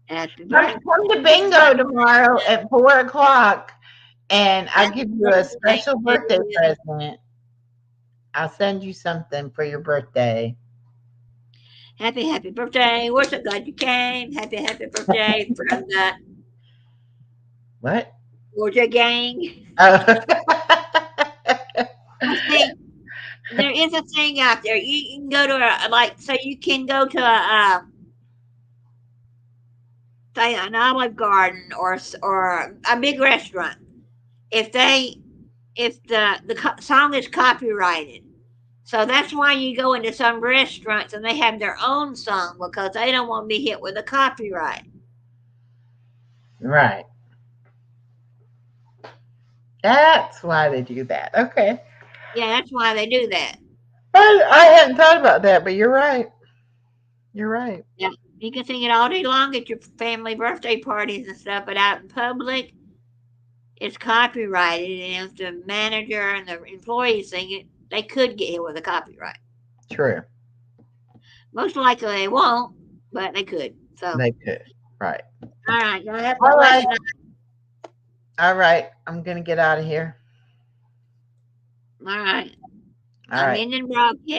Happy Come to birthday. bingo tomorrow at 4 o'clock, and I'll Happy give you a birthday special to birthday you. present. I'll send you something for your birthday. Happy birthday. We're so glad you came. Happy birthday from the What? Georgia gang. Oh. I think there is a thing out there. You can go to so you can go to say an Olive Garden or a big restaurant. If they if the song is copyrighted, so that's why you go into some restaurants and they have their own song because they don't want to be hit with a copyright. Right. That's why they do that. Okay. Yeah, that's why they do that. I hadn't thought about that, but you're right. You're right. Yeah, you can sing it all day long at your family birthday parties and stuff, but out in public, it's copyrighted, and if the manager and the employees sing it, they could get hit with a copyright. True. Most likely they won't, but they could. So, They could. Right. all right, y'all have a All blessed right. All right. I'm gonna get out of here. night. All right, All I'm right. ending broadcast.